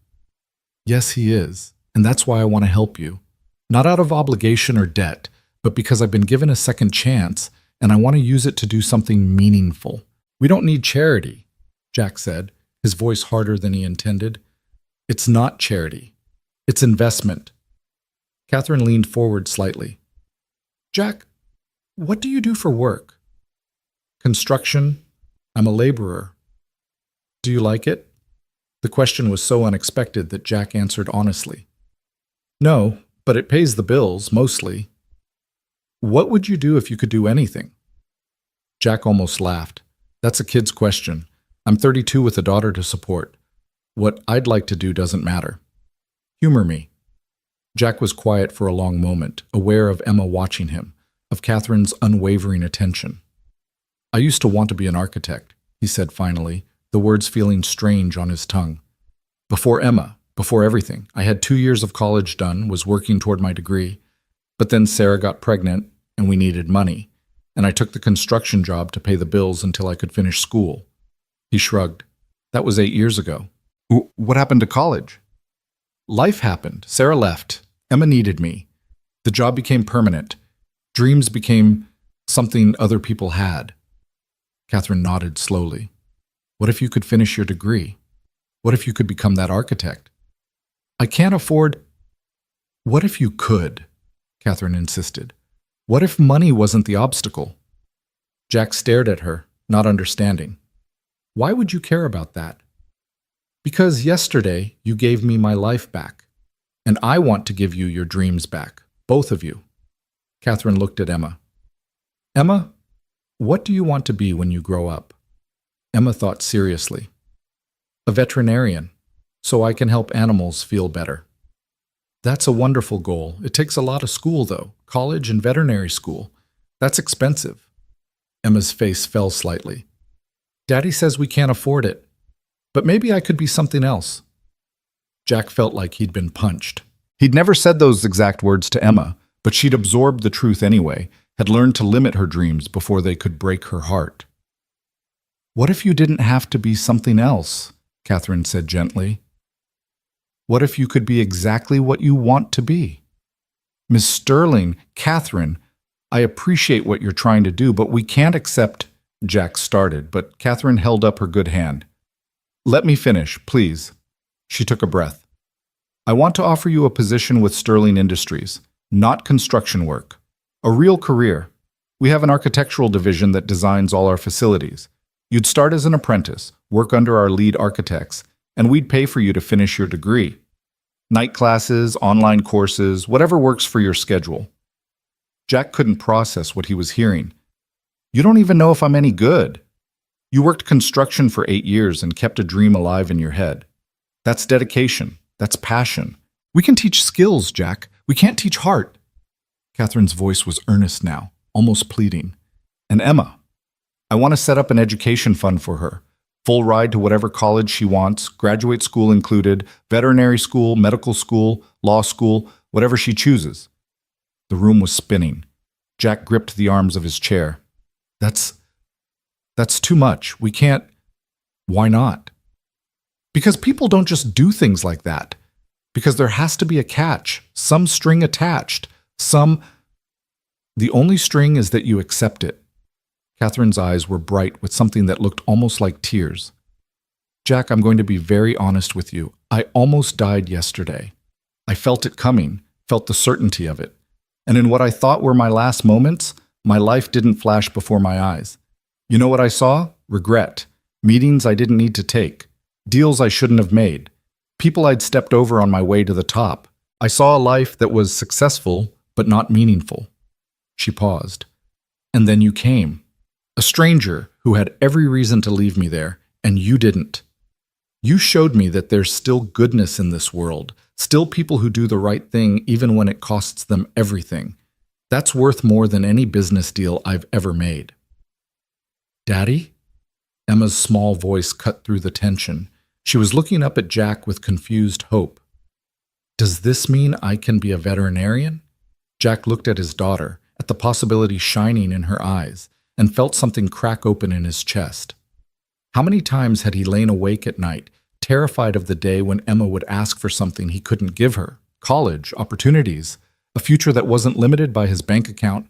S1: Yes, he is, and that's why I want to help you. Not out of obligation or debt, but because I've been given a second chance, and I want to use it to do something meaningful. We don't need charity, Jack said, his voice harder than he intended. It's not charity. It's investment. Catherine leaned forward slightly. Jack, what do you do for work? Construction. I'm a laborer. Do you like it? The question was so unexpected that Jack answered honestly. No, but it pays the bills, mostly. What would you do if you could do anything? Jack almost laughed. That's a kid's question. I'm 32 with a daughter to support. What I'd like to do doesn't matter. Humor me. Jack was quiet for a long moment, aware of Emma watching him, of Catherine's unwavering attention. I used to want to be an architect, he said finally, the words feeling strange on his tongue. Before Emma, before everything, I had 2 years of college done, was working toward my degree. But then Sarah got pregnant, and we needed money, and I took the construction job to pay the bills until I could finish school. He shrugged. That was 8 years ago. What happened to college? Life happened. Sarah left. Emma needed me. The job became permanent. Dreams became something other people had. Catherine nodded slowly. What if you could finish your degree? What if you could become that architect? I can't afford... What if you could? Catherine insisted. What if money wasn't the obstacle? Jack stared at her, not understanding. Why would you care about that? Because yesterday you gave me my life back, and I want to give you your dreams back, both of you. Catherine looked at Emma. Emma, what do you want to be when you grow up? Emma thought seriously. A veterinarian, so I can help animals feel better. That's a wonderful goal. It takes a lot of school, though, college and veterinary school. That's expensive. Emma's face fell slightly. Daddy says we can't afford it, but maybe I could be something else. Jack felt like he'd been punched. He'd never said those exact words to Emma, but she'd absorbed the truth anyway, had learned to limit her dreams before they could break her heart. What if you didn't have to be something else? Catherine said gently. What if you could be exactly what you want to be? Miss Sterling, Catherine, I appreciate what you're trying to do, but we can't accept... Jack started, but Catherine held up her good hand. Let me finish, please. She took a breath. I want to offer you a position with Sterling Industries, not construction work. A real career. We have an architectural division that designs all our facilities. You'd start as an apprentice, work under our lead architects, and we'd pay for you to finish your degree. Night classes, online courses, whatever works for your schedule. Jack couldn't process what he was hearing. You don't even know if I'm any good. You worked construction for 8 years and kept a dream alive in your head. That's dedication. That's passion. We can teach skills, Jack. We can't teach heart. Catherine's voice was earnest now, almost pleading. And Emma, I want to set up an education fund for her. Full ride to whatever college she wants, graduate school included, veterinary school, medical school, law school, whatever she chooses. The room was spinning. Jack gripped the arms of his chair. That's too much. We can't... Why not? Because people don't just do things like that. Because there has to be a catch, some string attached, The only string is that you accept it. Catherine's eyes were bright with something that looked almost like tears. Jack, I'm going to be very honest with you. I almost died yesterday. I felt it coming, felt the certainty of it. And in what I thought were my last moments, my life didn't flash before my eyes. You know what I saw? Regret. Meetings I didn't need to take. Deals I shouldn't have made. People I'd stepped over on my way to the top. I saw a life that was successful, but not meaningful. She paused. And then you came. A stranger who had every reason to leave me there, and you didn't. You showed me that there's still goodness in this world, still people who do the right thing even when it costs them everything. That's worth more than any business deal I've ever made. Daddy? Emma's small voice cut through the tension. She was looking up at Jack with confused hope. Does this mean I can be a veterinarian? Jack looked at his daughter, at the possibility shining in her eyes, and felt something crack open in his chest. How many times had he lain awake at night, terrified of the day when Emma would ask for something he couldn't give her? College, opportunities, a future that wasn't limited by his bank account.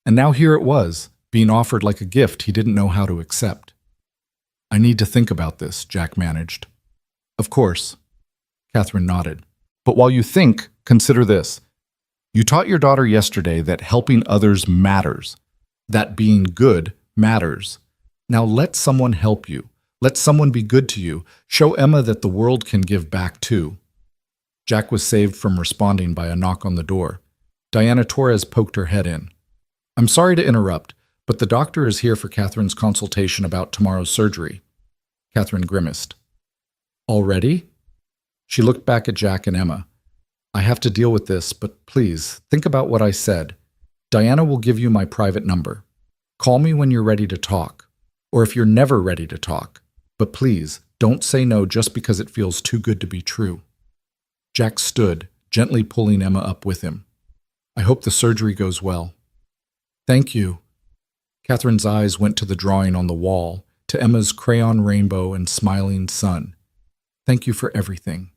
S1: And now here it was, being offered like a gift he didn't know how to accept. I need to think about this, Jack managed. Of course. Catherine nodded. But while you think, consider this. You taught your daughter yesterday that helping others matters, that being good matters. Now let someone help you. Let someone be good to you. Show Emma that the world can give back too. Jack was saved from responding by a knock on the door. Diana Torres poked her head in. I'm sorry to interrupt, but the doctor is here for Catherine's consultation about tomorrow's surgery. Catherine grimaced. Already? She looked back at Jack and Emma. I have to deal with this, but please, think about what I said. Diana will give you my private number. Call me when you're ready to talk, or if you're never ready to talk. But please, don't say no just because it feels too good to be true. Jack stood, gently pulling Emma up with him. I hope the surgery goes well. Thank you. Catherine's eyes went to the drawing on the wall, to Emma's crayon rainbow and smiling sun. Thank you for everything.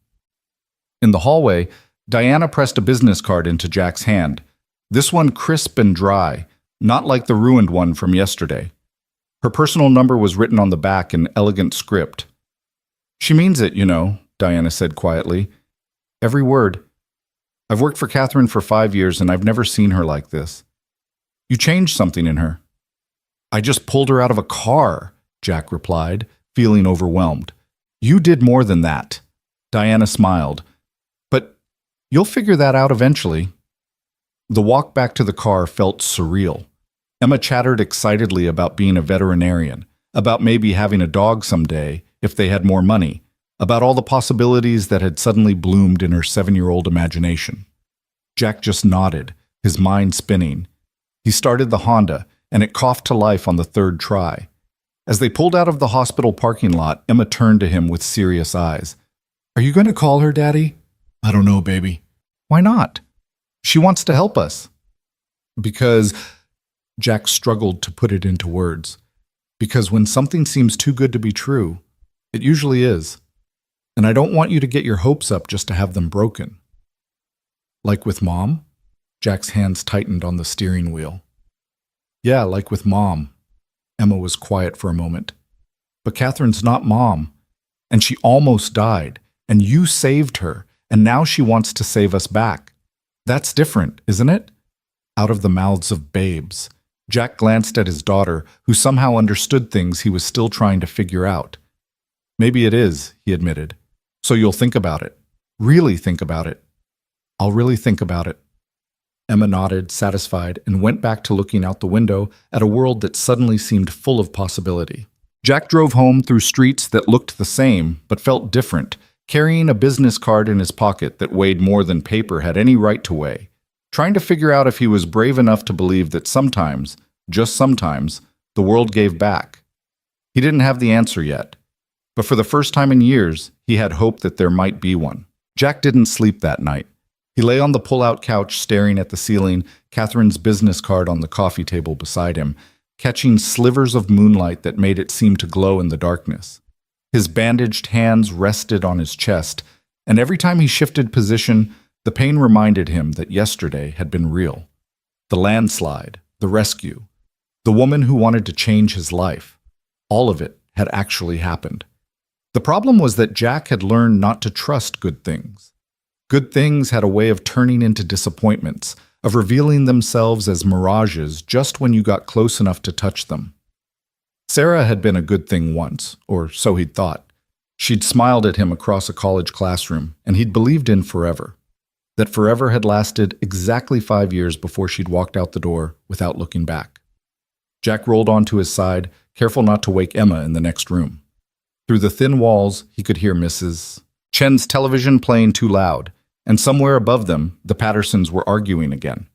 S1: In the hallway, Diana pressed a business card into Jack's hand. This one crisp and dry, not like the ruined one from yesterday. Her personal number was written on the back in elegant script. She means it, you know, Diana said quietly. Every word. I've worked for Catherine for 5 years and I've never seen her like this. You changed something in her. I just pulled her out of a car, Jack replied, feeling overwhelmed. You did more than that. Diana smiled. But you'll figure that out eventually. The walk back to the car felt surreal. Emma chattered excitedly about being a veterinarian, about maybe having a dog someday if they had more money, about all the possibilities that had suddenly bloomed in her 7-year-old imagination. Jack just nodded, his mind spinning. He started the Honda, and it coughed to life on the 3rd try. As they pulled out of the hospital parking lot, Emma turned to him with serious eyes. Are you going to call her, Daddy? I don't know, baby. Why not? She wants to help us. Because... Jack struggled to put it into words. Because when something seems too good to be true, it usually is. And I don't want you to get your hopes up just to have them broken. Like with Mom? Jack's hands tightened on the steering wheel. Yeah, like with Mom. Emma was quiet for a moment. But Catherine's not Mom. And she almost died. And you saved her. And now she wants to save us back. That's different, isn't it? Out of the mouths of babes. Jack glanced at his daughter, who somehow understood things he was still trying to figure out. Maybe it is, he admitted. So you'll think about it. Really think about it. I'll really think about it. Emma nodded, satisfied, and went back to looking out the window at a world that suddenly seemed full of possibility. Jack drove home through streets that looked the same, but felt different, carrying a business card in his pocket that weighed more than paper had any right to weigh, trying to figure out if he was brave enough to believe that sometimes, just sometimes, the world gave back. He didn't have the answer yet, but for the first time in years, he had hope that there might be one. Jack didn't sleep that night. He lay on the pull-out couch staring at the ceiling, Catherine's business card on the coffee table beside him, catching slivers of moonlight that made it seem to glow in the darkness. His bandaged hands rested on his chest, and every time he shifted position, the pain reminded him that yesterday had been real. The landslide, the rescue, the woman who wanted to change his life. All of it had actually happened. The problem was that Jack had learned not to trust good things. Good things had a way of turning into disappointments, of revealing themselves as mirages just when you got close enough to touch them. Sarah had been a good thing once, or so he'd thought. She'd smiled at him across a college classroom, and he'd believed in forever. That forever had lasted exactly 5 years before she'd walked out the door without looking back. Jack rolled onto his side, careful not to wake Emma in the next room. Through the thin walls, he could hear Mrs. Chen's television playing too loud, and somewhere above them, the Pattersons were arguing again.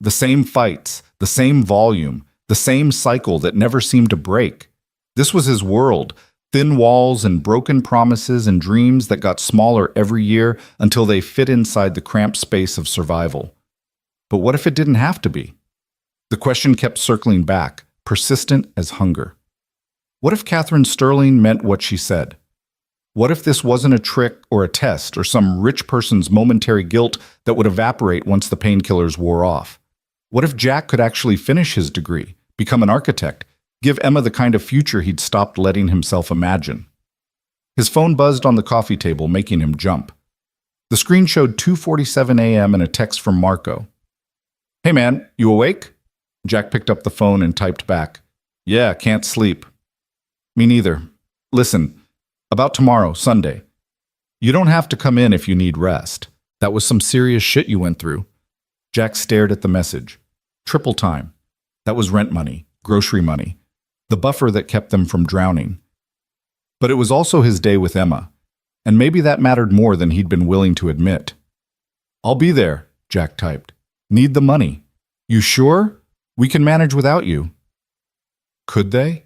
S1: The same fights, the same volume, the same cycle that never seemed to break. This was his world, thin walls and broken promises and dreams that got smaller every year until they fit inside the cramped space of survival. But what if it didn't have to be? The question kept circling back, persistent as hunger. What if Catherine Sterling meant what she said? What if this wasn't a trick or a test or some rich person's momentary guilt that would evaporate once the painkillers wore off? What if Jack could actually finish his degree, become an architect, give Emma the kind of future he'd stopped letting himself imagine? His phone buzzed on the coffee table, making him jump. The screen showed 2:47 a.m. and a text from Marco. "Hey man, you awake?" Jack picked up the phone and typed back, "Yeah, can't sleep." "Me neither. Listen, about tomorrow, Sunday. You don't have to come in if you need rest. That was some serious shit you went through." Jack stared at the message. Triple time. That was rent money, grocery money, the buffer that kept them from drowning. But it was also his day with Emma, and maybe that mattered more than he'd been willing to admit. "I'll be there," Jack typed. "Need the money. You sure? We can manage without you." Could they?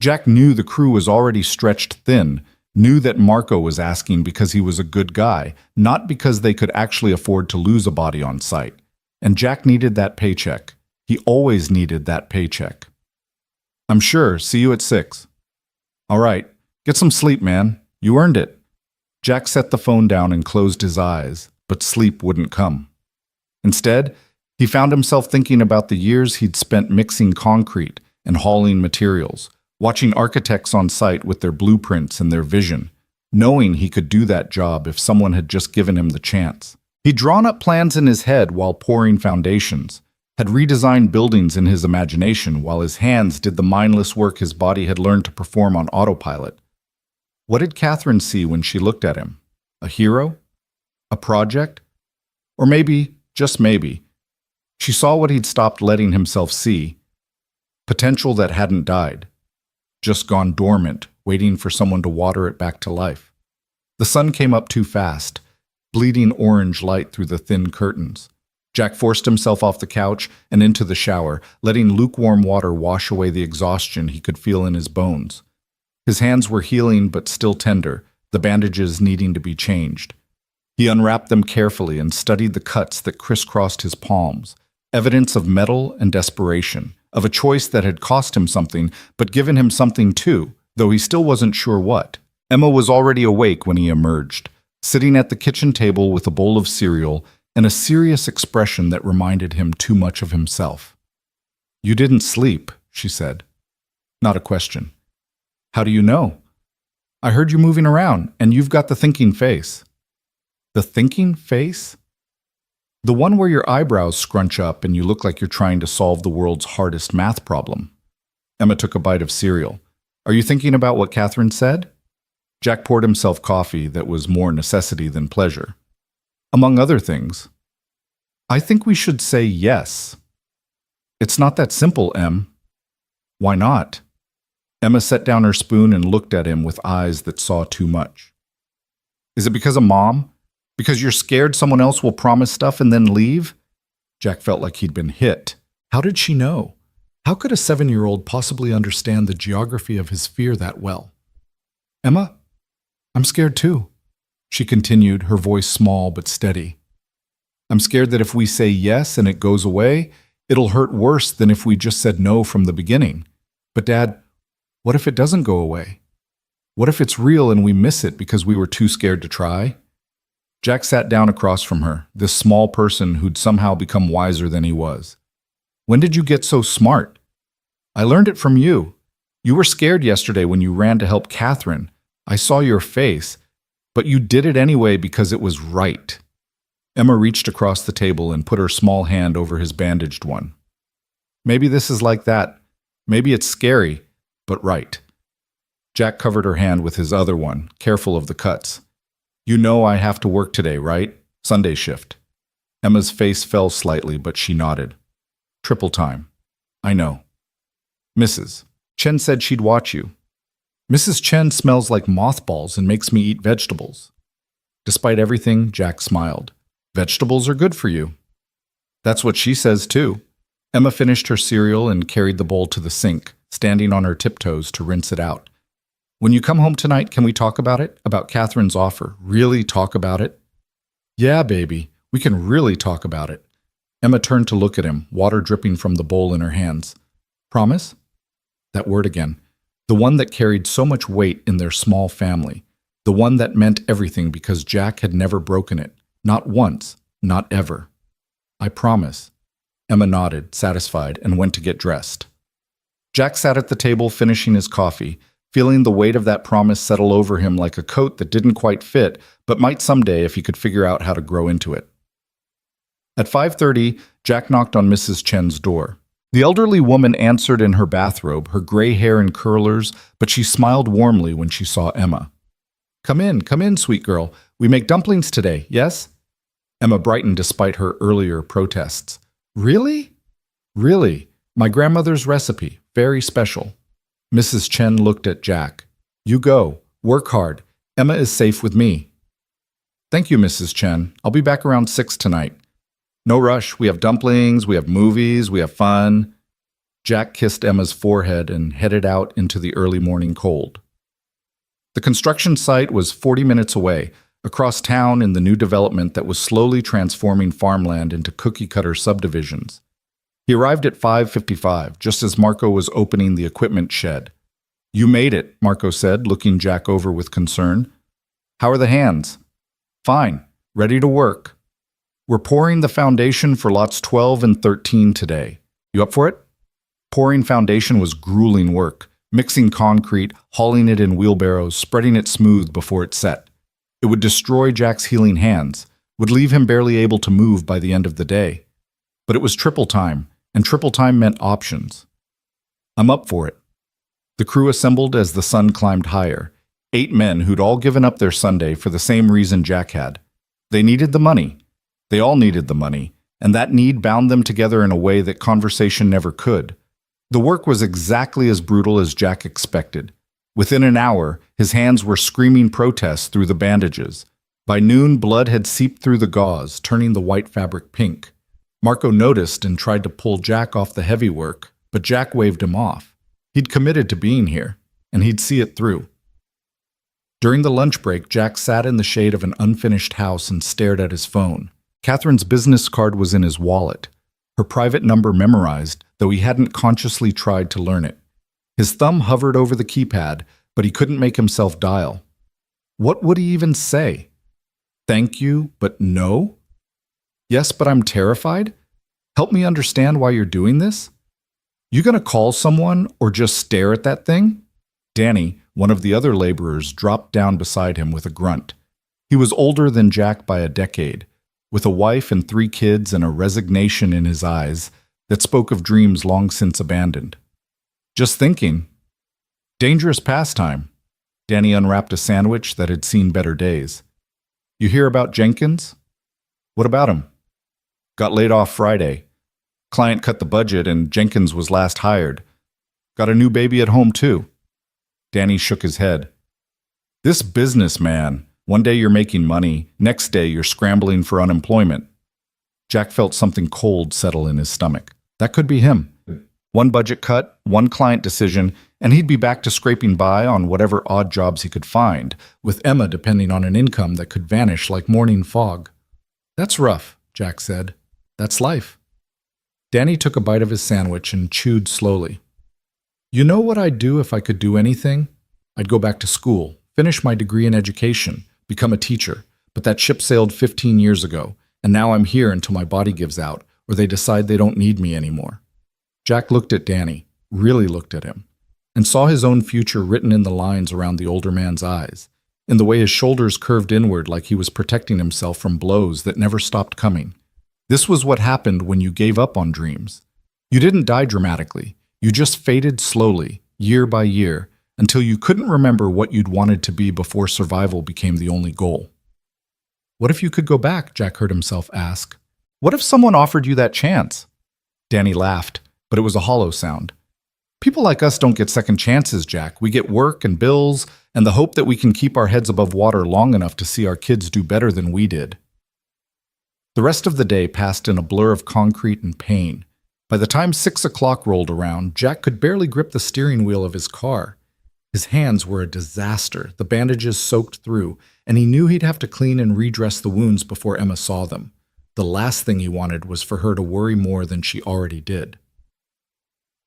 S1: Jack knew the crew was already stretched thin, knew that Marco was asking because he was a good guy, not because they could actually afford to lose a body on site. And Jack needed that paycheck. He always needed that paycheck. "I'm sure. See you at 6. "All right. Get some sleep, man. You earned it." Jack set the phone down and closed his eyes, but sleep wouldn't come. Instead, he found himself thinking about the years he'd spent mixing concrete and hauling materials, watching architects on site with their blueprints and their vision, knowing he could do that job if someone had just given him the chance. He'd drawn up plans in his head while pouring foundations, had redesigned buildings in his imagination while his hands did the mindless work his body had learned to perform on autopilot. What did Catherine see when she looked at him? A hero? A project? Or maybe, just maybe, she saw what he'd stopped letting himself see, potential that hadn't died, just gone dormant, waiting for someone to water it back to life. The sun came up too fast, bleeding orange light through the thin curtains. Jack forced himself off the couch and into the shower, letting lukewarm water wash away the exhaustion he could feel in his bones. His hands were healing but still tender, the bandages needing to be changed. He unwrapped them carefully and studied the cuts that crisscrossed his palms, evidence of metal and desperation, of a choice that had cost him something but given him something too, though he still wasn't sure what. Emma was already awake when he emerged, sitting at the kitchen table with a bowl of cereal and a serious expression that reminded him too much of himself. "You didn't sleep," she said. Not a question. "How do you know?" "I heard you moving around, and you've got the thinking face." "The thinking face?" "The one where your eyebrows scrunch up and you look like you're trying to solve the world's hardest math problem." Emma took a bite of cereal. "Are you thinking about what Catherine said?" Jack poured himself coffee that was more necessity than pleasure. "Among other things, I think we should say yes." "It's not that simple, Em." "Why not?" Emma set down her spoon and looked at him with eyes that saw too much. "Is it because of Mom? Because you're scared someone else will promise stuff and then leave?" Jack felt like he'd been hit. How did she know? How could a 7-year-old possibly understand the geography of his fear that well? "Emma, I'm scared too," she continued, her voice small but steady. "I'm scared that if we say yes and it goes away, it'll hurt worse than if we just said no from the beginning. But Dad, what if it doesn't go away? What if it's real and we miss it because we were too scared to try?" Jack sat down across from her, this small person who'd somehow become wiser than he was. "When did you get so smart?" "I learned it from you. You were scared yesterday when you ran to help Catherine. I saw your face, but you did it anyway because it was right." Emma reached across the table and put her small hand over his bandaged one. "Maybe this is like that. Maybe it's scary, but right." Jack covered her hand with his other one, careful of the cuts. "You know I have to work today, right? Sunday shift." Emma's face fell slightly, but she nodded. "Triple time. I know." "Mrs. Chen said she'd watch you." "Mrs. Chen smells like mothballs and makes me eat vegetables." Despite everything, Jack smiled. "Vegetables are good for you." "That's what she says too." Emma finished her cereal and carried the bowl to the sink, standing on her tiptoes to rinse it out. When you come home tonight, can we talk about it? About Catherine's offer? Really talk about it? Yeah, baby, we can really talk about it. Emma turned to look at him, water dripping from the bowl in her hands. Promise? That word again. The one that carried so much weight in their small family. The one that meant everything because Jack had never broken it. Not once. Not ever. I promise. Emma nodded, satisfied, and went to get dressed. Jack sat at the table finishing his coffee, feeling the weight of that promise settle over him like a coat that didn't quite fit, but might someday if he could figure out how to grow into it. At 5:30, Jack knocked on Mrs. Chen's door. The elderly woman answered in her bathrobe, her gray hair in curlers, but she smiled warmly when she saw Emma. Come in, sweet girl. We make dumplings today, yes? Emma brightened despite her earlier protests. Really? Really. My grandmother's recipe. Very special. Mrs. Chen looked at Jack. You go. Work hard. Emma is safe with me. Thank you, Mrs. Chen. I'll be back around 6 tonight. No rush. We have dumplings, we have movies, we have fun. Jack kissed Emma's forehead and headed out into the early morning cold. The construction site was 40 minutes away, across town in the new development that was slowly transforming farmland into cookie-cutter subdivisions. He arrived at 5:55, just as Marco was opening the equipment shed. You made it, Marco said, looking Jack over with concern. How are the hands? Fine. Ready to work. We're pouring the foundation for lots 12 and 13 today. You up for it? Pouring foundation was grueling work, mixing concrete, hauling it in wheelbarrows, spreading it smooth before it set. It would destroy Jack's healing hands, would leave him barely able to move by the end of the day. But it was triple time, and triple time meant options. I'm up for it. The crew assembled as the sun climbed higher. 8 men who'd all given up their Sunday for the same reason Jack had. They needed the money. They all needed the money, and that need bound them together in a way that conversation never could. The work was exactly as brutal as Jack expected. Within an hour, his hands were screaming protests through the bandages. By noon, blood had seeped through the gauze, turning the white fabric pink. Marco noticed and tried to pull Jack off the heavy work, but Jack waved him off. He'd committed to being here, and he'd see it through. During the lunch break, Jack sat in the shade of an unfinished house and stared at his phone. Catherine's business card was in his wallet, her private number memorized, though he hadn't consciously tried to learn it. His thumb hovered over the keypad, but he couldn't make himself dial. What would he even say? Thank you, but no? Yes, but I'm terrified? Help me understand why you're doing this? You gonna call someone or just stare at that thing? Danny, one of the other laborers, dropped down beside him with a grunt. He was older than Jack by a decade, with a wife and 3 kids and a resignation in his eyes that spoke of dreams long since abandoned. Just thinking. Dangerous pastime. Danny unwrapped a sandwich that had seen better days. You hear about Jenkins? What about him? Got laid off Friday. Client cut the budget and Jenkins was last hired. Got a new baby at home too. Danny shook his head. This businessman. One day you're making money, next day you're scrambling for unemployment. Jack felt something cold settle in his stomach. That could be him. One budget cut, one client decision, and he'd be back to scraping by on whatever odd jobs he could find, with Emma depending on an income that could vanish like morning fog. That's rough, Jack said. That's life. Danny took a bite of his sandwich and chewed slowly. You know what I'd do if I could do anything? I'd go back to school, finish my degree in education, become a teacher, but that ship sailed 15 years ago, and now I'm here until my body gives out, or they decide they don't need me anymore. Jack looked at Danny, really looked at him, and saw his own future written in the lines around the older man's eyes, in the way his shoulders curved inward like he was protecting himself from blows that never stopped coming. This was what happened when you gave up on dreams. You didn't die dramatically, you just faded slowly, year by year, until you couldn't remember what you'd wanted to be before survival became the only goal. What if you could go back? Jack heard himself ask. What if someone offered you that chance? Danny laughed, but it was a hollow sound. People like us don't get second chances, Jack. We get work and bills and the hope that we can keep our heads above water long enough to see our kids do better than we did. The rest of the day passed in a blur of concrete and pain. By the time 6 o'clock rolled around, Jack could barely grip the steering wheel of his car. His hands were a disaster, the bandages soaked through, and he knew he'd have to clean and redress the wounds before Emma saw them. The last thing he wanted was for her to worry more than she already did.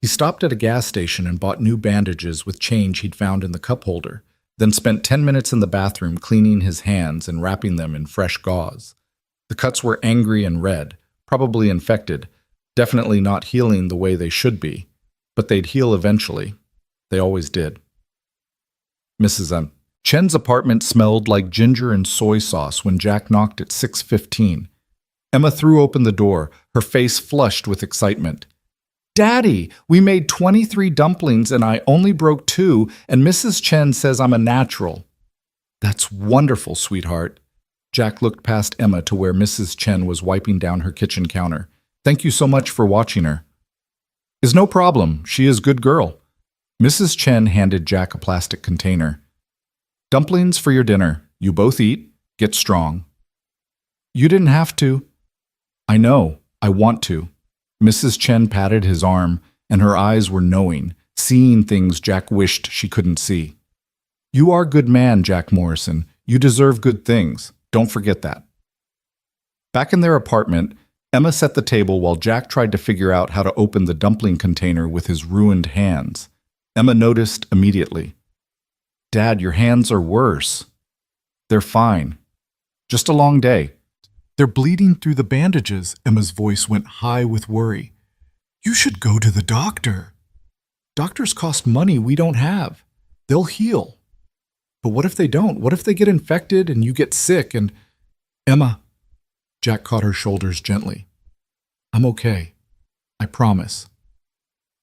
S1: He stopped at a gas station and bought new bandages with change he'd found in the cup holder, then spent 10 minutes in the bathroom cleaning his hands and wrapping them in fresh gauze. The cuts were angry and red, probably infected, definitely not healing the way they should be, but they'd heal eventually. They always did. Mrs. Chen's apartment smelled like ginger and soy sauce when Jack knocked at 6:15. Emma threw open the door, her face flushed with excitement. "Daddy, we made 23 dumplings and I only broke 2, and Mrs. Chen says I'm a natural." "That's wonderful, sweetheart." Jack looked past Emma to where Mrs. Chen was wiping down her kitchen counter. "Thank you so much for watching her." "Is no problem. She is good girl." Mrs. Chen handed Jack a plastic container. "Dumplings for your dinner. You both eat. Get strong." "You didn't have to." "I know. I want to." Mrs. Chen patted his arm, and her eyes were knowing, seeing things Jack wished she couldn't see. "You are a good man, Jack Morrison. You deserve good things. Don't forget that." Back in their apartment, Emma set the table while Jack tried to figure out how to open the dumpling container with his ruined hands. Emma noticed immediately. "Dad, your hands are worse." "They're fine. Just a long day." "They're bleeding through the bandages." Emma's voice went high with worry. "You should go to the doctor." "Doctors cost money we don't have. They'll heal." "But what if they don't? What if they get infected and you get sick and—" "Emma." Jack caught her shoulders gently. "I'm okay. I promise."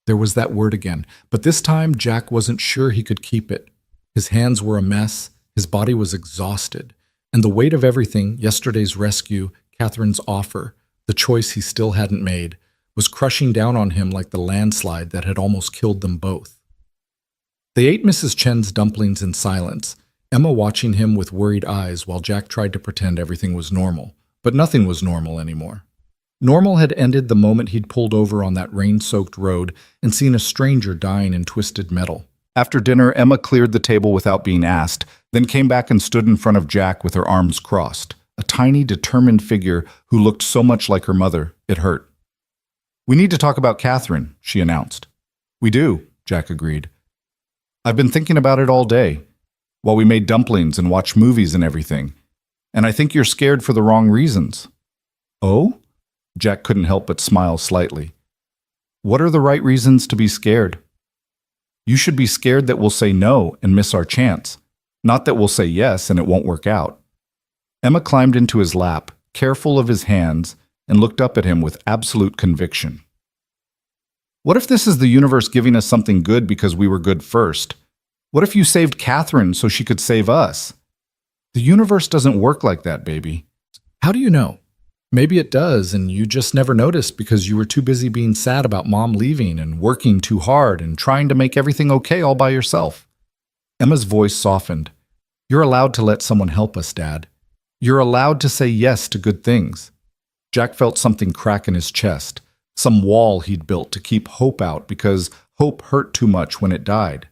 S1: There was that word again, but this time Jack wasn't sure he could keep it. His hands were a mess, his body was exhausted, and the weight of everything, yesterday's rescue, Catherine's offer, the choice he still hadn't made, was crushing down on him like the landslide that had almost killed them both. They ate Mrs. Chen's dumplings in silence, Emma watching him with worried eyes while Jack tried to pretend everything was normal. But nothing was normal anymore. Normal had ended the moment he'd pulled over on that rain-soaked road and seen a stranger dying in twisted metal. After dinner, Emma cleared the table without being asked, then came back and stood in front of Jack with her arms crossed, a tiny, determined figure who looked so much like her mother, it hurt. "We need to talk about Catherine," she announced. "We do," Jack agreed. "I've been thinking about it all day, while we made dumplings and watched movies and everything, and I think you're scared for the wrong reasons." "Oh?" Jack couldn't help but smile slightly. "What are the right reasons to be scared?" "You should be scared that we'll say no and miss our chance, not that we'll say yes and it won't work out." Emma climbed into his lap, careful of his hands, and looked up at him with absolute conviction. "What if this is the universe giving us something good because we were good first? What if you saved Catherine so she could save us?" "The universe doesn't work like that, baby." "How do you know? Maybe it does, and you just never noticed because you were too busy being sad about Mom leaving and working too hard and trying to make everything okay all by yourself." Emma's voice softened. "You're allowed to let someone help us, Dad. You're allowed to say yes to good things." Jack felt something crack in his chest, some wall he'd built to keep hope out because hope hurt too much when it died.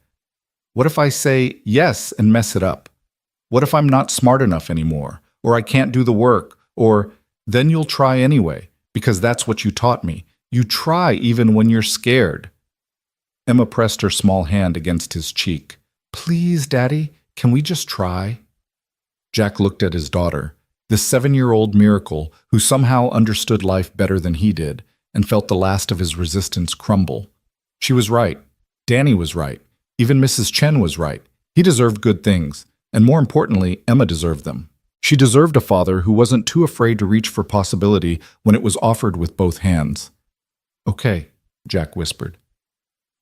S1: "What if I say yes and mess it up? What if I'm not smart enough anymore, or I can't do the work, or then you'll try anyway, because that's what you taught me. You try even when you're scared." Emma pressed her small hand against his cheek. "Please, Daddy, can we just try?" Jack looked at his daughter, this 7-year-old miracle who somehow understood life better than he did, and felt the last of his resistance crumble. She was right. Danny was right. Even Mrs. Chen was right. He deserved good things, and more importantly, Emma deserved them. She deserved a father who wasn't too afraid to reach for possibility when it was offered with both hands. "Okay," Jack whispered.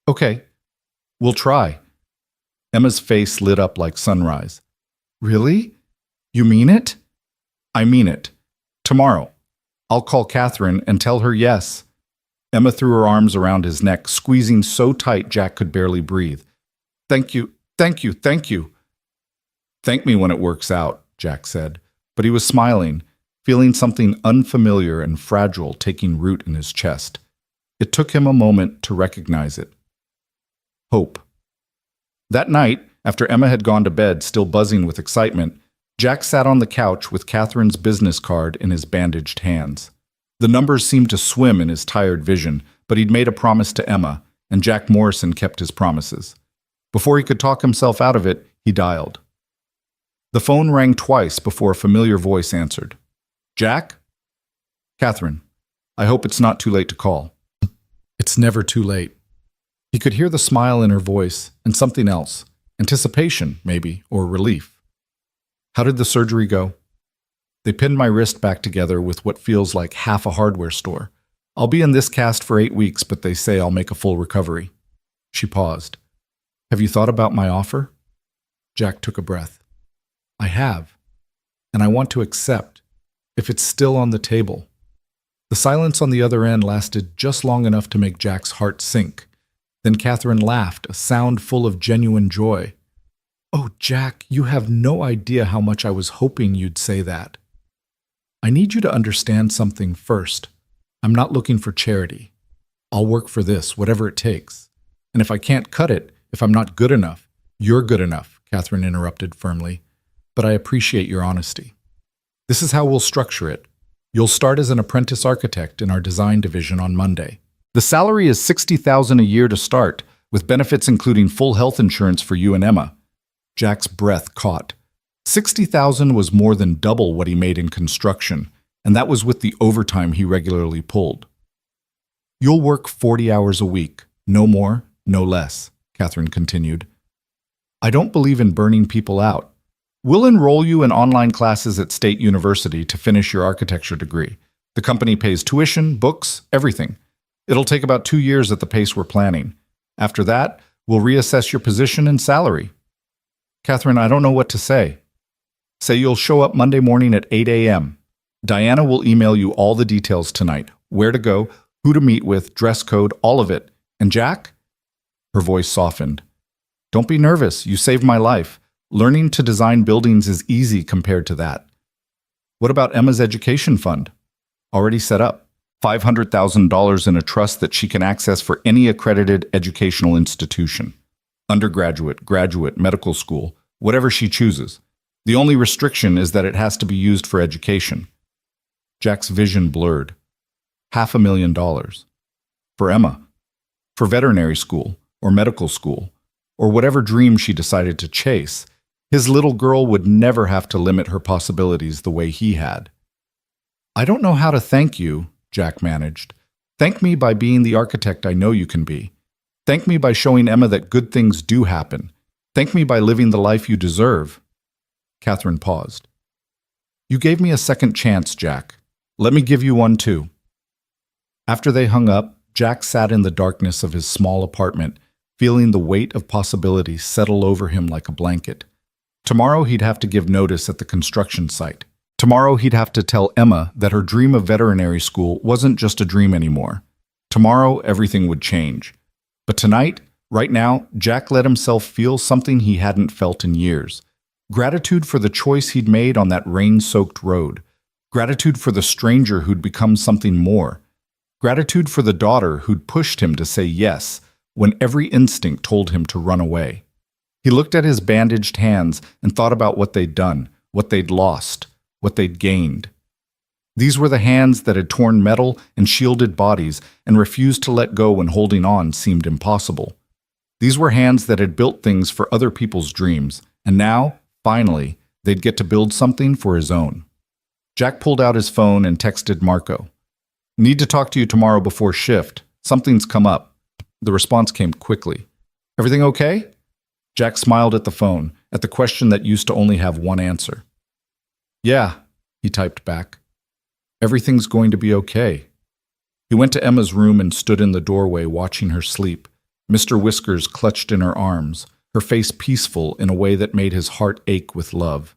S1: "Okay, we'll try." Emma's face lit up like sunrise. "Really? You mean it?" "I mean it. Tomorrow. I'll call Catherine and tell her yes." Emma threw her arms around his neck, squeezing so tight Jack could barely breathe. "Thank you, thank you, thank you." "Thank me when it works out," Jack said, but he was smiling, feeling something unfamiliar and fragile taking root in his chest. It took him a moment to recognize it. Hope. That night, after Emma had gone to bed, still buzzing with excitement, Jack sat on the couch with Catherine's business card in his bandaged hands. The numbers seemed to swim in his tired vision, but he'd made a promise to Emma, and Jack Morrison kept his promises. Before he could talk himself out of it, he dialed. The phone rang twice before a familiar voice answered. Jack? Catherine, I hope it's not too late to call. It's never too late. He could hear the smile in her voice and something else, anticipation, maybe, or relief. How did the surgery go? They pinned my wrist back together with what feels like half a hardware store. I'll be in this cast for 8 weeks, but they say I'll make a full recovery. She paused. Have you thought about my offer? Jack took a breath. I have, and I want to accept, if it's still on the table. The silence on the other end lasted just long enough to make Jack's heart sink. Then Catherine laughed, a sound full of genuine joy. Oh, Jack, you have no idea how much I was hoping you'd say that. I need you to understand something first. I'm not looking for charity. I'll work for this, whatever it takes. And if I can't cut it, if I'm not good enough, you're good enough, Catherine interrupted firmly. But I appreciate your honesty. This is how we'll structure it. You'll start as an apprentice architect in our design division on Monday. The salary is $60,000 a year to start, with benefits including full health insurance for you and Emma. Jack's breath caught. $60,000 was more than double what he made in construction, and that was with the overtime he regularly pulled. You'll work 40 hours a week, no more, no less, Catherine continued. I don't believe in burning people out. We'll enroll you in online classes at State University to finish your architecture degree. The company pays tuition, books, everything. It'll take about 2 years at the pace we're planning. After that, we'll reassess your position and salary. Catherine, I don't know what to say. Say you'll show up Monday morning at 8 a.m. Diana will email you all the details tonight. Where to go, who to meet with, dress code, all of it. And Jack? Her voice softened. Don't be nervous. You saved my life. Learning to design buildings is easy compared to that. What about Emma's education fund? Already set up. $500,000 in a trust that she can access for any accredited educational institution. Undergraduate, graduate, medical school, whatever she chooses. The only restriction is that it has to be used for education. Jack's vision blurred. $500,000. For Emma. For veterinary school, or medical school, or whatever dream she decided to chase. His little girl would never have to limit her possibilities the way he had. I don't know how to thank you, Jack managed. Thank me by being the architect I know you can be. Thank me by showing Emma that good things do happen. Thank me by living the life you deserve. Catherine paused. You gave me a second chance, Jack. Let me give you one too. After they hung up, Jack sat in the darkness of his small apartment, feeling the weight of possibility settle over him like a blanket. Tomorrow he'd have to give notice at the construction site. Tomorrow he'd have to tell Emma that her dream of veterinary school wasn't just a dream anymore. Tomorrow everything would change. But tonight, right now, Jack let himself feel something he hadn't felt in years. Gratitude for the choice he'd made on that rain-soaked road. Gratitude for the stranger who'd become something more. Gratitude for the daughter who'd pushed him to say yes when every instinct told him to run away. He looked at his bandaged hands and thought about what they'd done, what they'd lost, what they'd gained. These were the hands that had torn metal and shielded bodies and refused to let go when holding on seemed impossible. These were hands that had built things for other people's dreams, and now, finally, they'd get to build something for his own. Jack pulled out his phone and texted Marco. Need to talk to you tomorrow before shift. Something's come up. The response came quickly. Everything okay? Jack smiled at the phone, at the question that used to only have one answer. Yeah, he typed back. Everything's going to be okay. He went to Emma's room and stood in the doorway watching her sleep, Mr. Whiskers clutched in her arms, her face peaceful in a way that made his heart ache with love.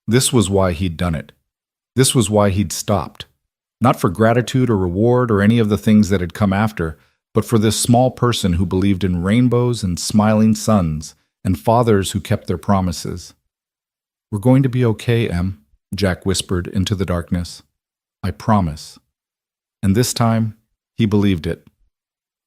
S1: This was why he'd done it. This was why he'd stopped. Not for gratitude or reward or any of the things that had come after, but for this small person who believed in rainbows and smiling suns and fathers who kept their promises. We're going to be okay, Em, Jack whispered into the darkness. I promise. And this time, He believed it.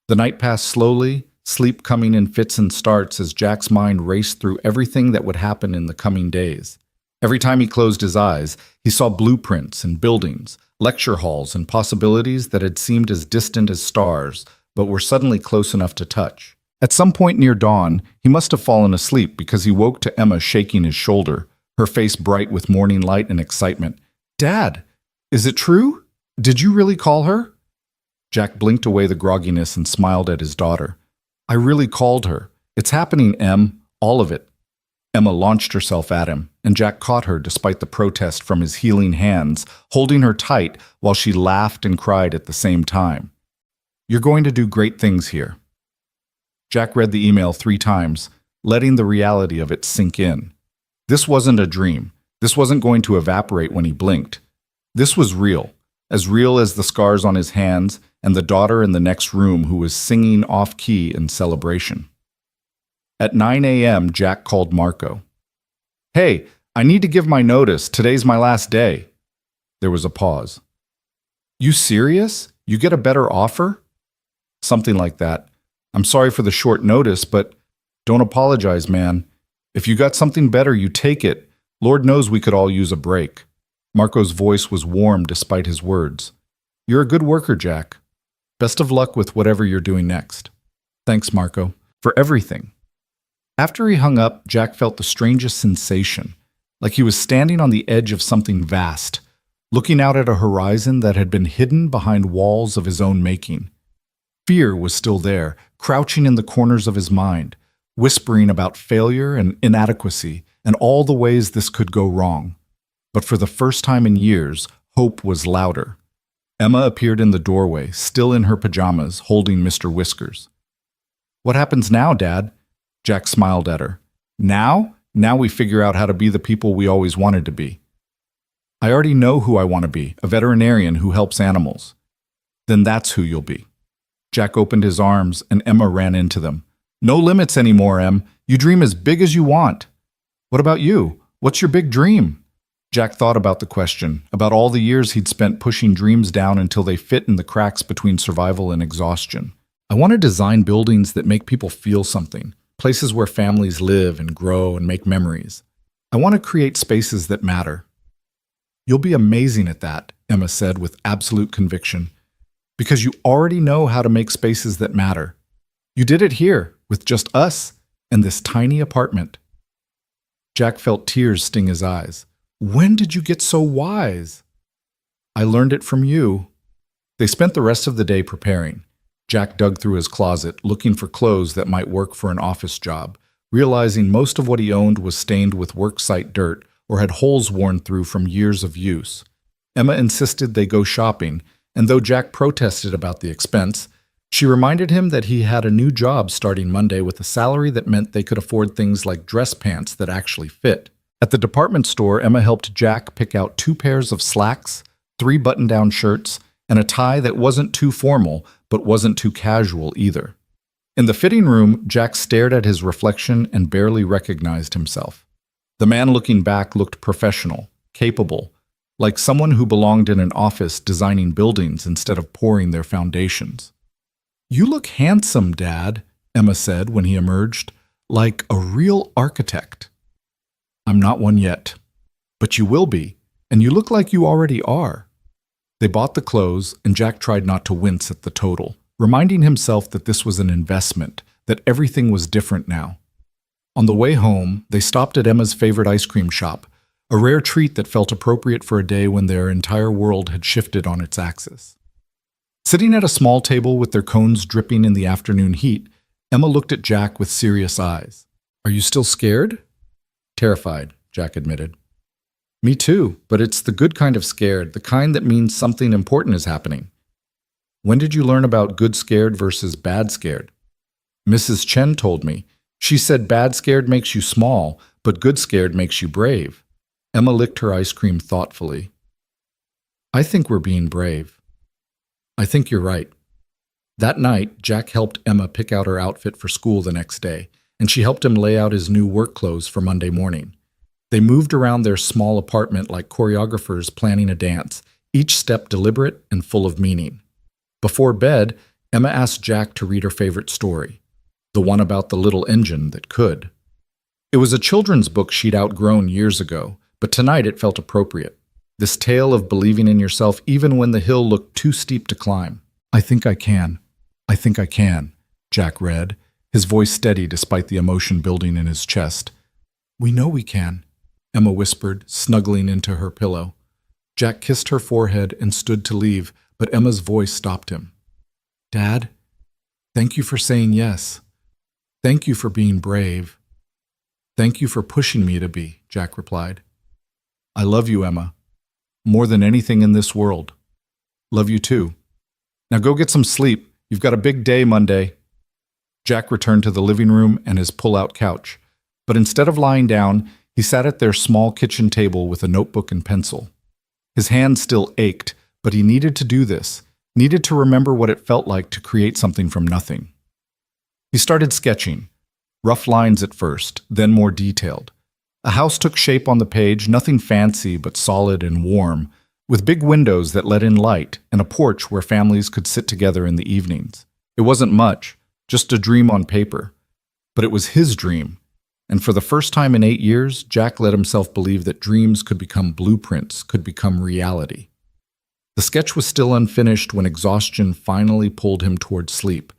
S1: The night passed slowly, sleep coming in fits and starts as Jack's mind raced through everything that would happen in the coming days. Every time he closed his eyes, he saw blueprints and buildings, lecture halls and possibilities that had seemed as distant as stars, but were suddenly close enough to touch. At some point near dawn, he must have fallen asleep because he woke to Emma shaking his shoulder, her face bright with morning light and excitement. "Dad, is it true? Did you really call her?" Jack blinked away the grogginess and smiled at his daughter. "I really called her. It's happening, Em. All of it." Emma launched herself at him, and Jack caught her despite the protest from his healing hands, holding her tight while she laughed and cried at the same time. "You're going to do great things here." Jack read the email 3 times, letting the reality of it sink in. This wasn't a dream. This wasn't going to evaporate when he blinked. This was real as the scars on his hands and the daughter in the next room who was singing off-key in celebration. At 9 a.m., Jack called Marco. "Hey, I need to give my notice. Today's my last day." There was a pause. "You serious? You get a better offer?" "Something like that. I'm sorry for the short notice, but don't apologize, man. If you got something better, you take it. Lord knows we could all use a break." Marco's voice was warm despite his words. "You're a good worker, Jack. Best of luck with whatever you're doing next." "Thanks, Marco, for everything." After he hung up, Jack felt the strangest sensation, like he was standing on the edge of something vast, looking out at a horizon that had been hidden behind walls of his own making. Fear was still there, crouching in the corners of his mind, whispering about failure and inadequacy and all the ways this could go wrong. But for the first time in years, hope was louder. Emma appeared in the doorway, still in her pajamas, holding Mr. Whiskers. "What happens now, Dad?" Jack smiled at her. Now we figure out how to be the people we always wanted to be." "I already know who I want to be, a veterinarian who helps animals." "Then that's who you'll be." Jack opened his arms, and Emma ran into them. "No limits anymore, Em. You dream as big as you want." "What about you? What's your big dream?" Jack thought about the question, about all the years he'd spent pushing dreams down until they fit in the cracks between survival and exhaustion. "I want to design buildings that make people feel something, places where families live and grow and make memories. I want to create spaces that matter." "You'll be amazing at that," Emma said with absolute conviction, "because you already know how to make spaces that matter. You did it here, with just us and this tiny apartment." Jack felt tears sting his eyes. "When did you get so wise?" "I learned it from you." They spent the rest of the day preparing. Jack dug through his closet, looking for clothes that might work for an office job, realizing most of what he owned was stained with worksite dirt or had holes worn through from years of use. Emma insisted they go shopping, and though Jack protested about the expense, she reminded him that he had a new job starting Monday with a salary that meant they could afford things like dress pants that actually fit. At the department store, Emma helped Jack pick out 2 pairs of slacks, 3 button-down shirts, and a tie that wasn't too formal, but wasn't too casual either. In the fitting room, Jack stared at his reflection and barely recognized himself. The man looking back looked professional, capable, like someone who belonged in an office designing buildings instead of pouring their foundations. "You look handsome, Dad," Emma said when he emerged, "like a real architect." "I'm not one yet. But you will be, and you look like you already are." They bought the clothes, and Jack tried not to wince at the total, reminding himself that this was an investment, that everything was different now. On the way home, they stopped at Emma's favorite ice cream shop, a rare treat that felt appropriate for a day when their entire world had shifted on its axis. Sitting at a small table with their cones dripping in the afternoon heat, Emma looked at Jack with serious eyes. "Are you still scared?" "Terrified," Jack admitted. "Me too, but it's the good kind of scared, the kind that means something important is happening." "When did you learn about good scared versus bad scared?" "Mrs. Chen told me. She said bad scared makes you small, but good scared makes you brave." Emma licked her ice cream thoughtfully. "I think we're being brave." "I think you're right." That night, Jack helped Emma pick out her outfit for school the next day, and she helped him lay out his new work clothes for Monday morning. They moved around their small apartment like choreographers planning a dance, each step deliberate and full of meaning. Before bed, Emma asked Jack to read her favorite story, the one about the little engine that could. It was a children's book she'd outgrown years ago, but tonight it felt appropriate. This tale of believing in yourself even when the hill looked too steep to climb. I think I can. I think I can, Jack read, his voice steady despite the emotion building in his chest. We know we can, Emma whispered, snuggling into her pillow. Jack kissed her forehead and stood to leave, but Emma's voice stopped him. Dad, thank you for saying yes. Thank you for being brave. Thank you for pushing me to be, Jack replied. I love you, Emma. More than anything in this world. Love you too. Now go get some sleep. You've got a big day Monday. Jack returned to the living room and his pull-out couch, but instead of lying down, he sat at their small kitchen table with a notebook and pencil. His hands still ached, but he needed to do this, needed to remember what it felt like to create something from nothing. He started sketching, rough lines at first, then more detailed. A house took shape on the page, nothing fancy but solid and warm, with big windows that let in light and a porch where families could sit together in the evenings. It wasn't much, just a dream on paper. But it was his dream, and for the first time in 8 years, Jack let himself believe that dreams could become blueprints, could become reality. The sketch was still unfinished when exhaustion finally pulled him toward sleep,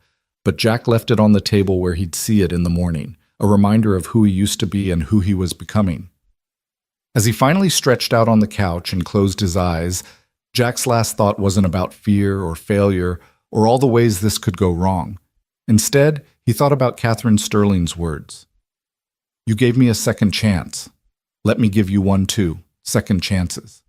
S1: but Jack left it on the table where he'd see it in the morning, a reminder of who he used to be and who he was becoming. As he finally stretched out on the couch and closed his eyes, Jack's last thought wasn't about fear or failure or all the ways this could go wrong. Instead, he thought about Catherine Sterling's words. You gave me a second chance. Let me give you one too, second chances.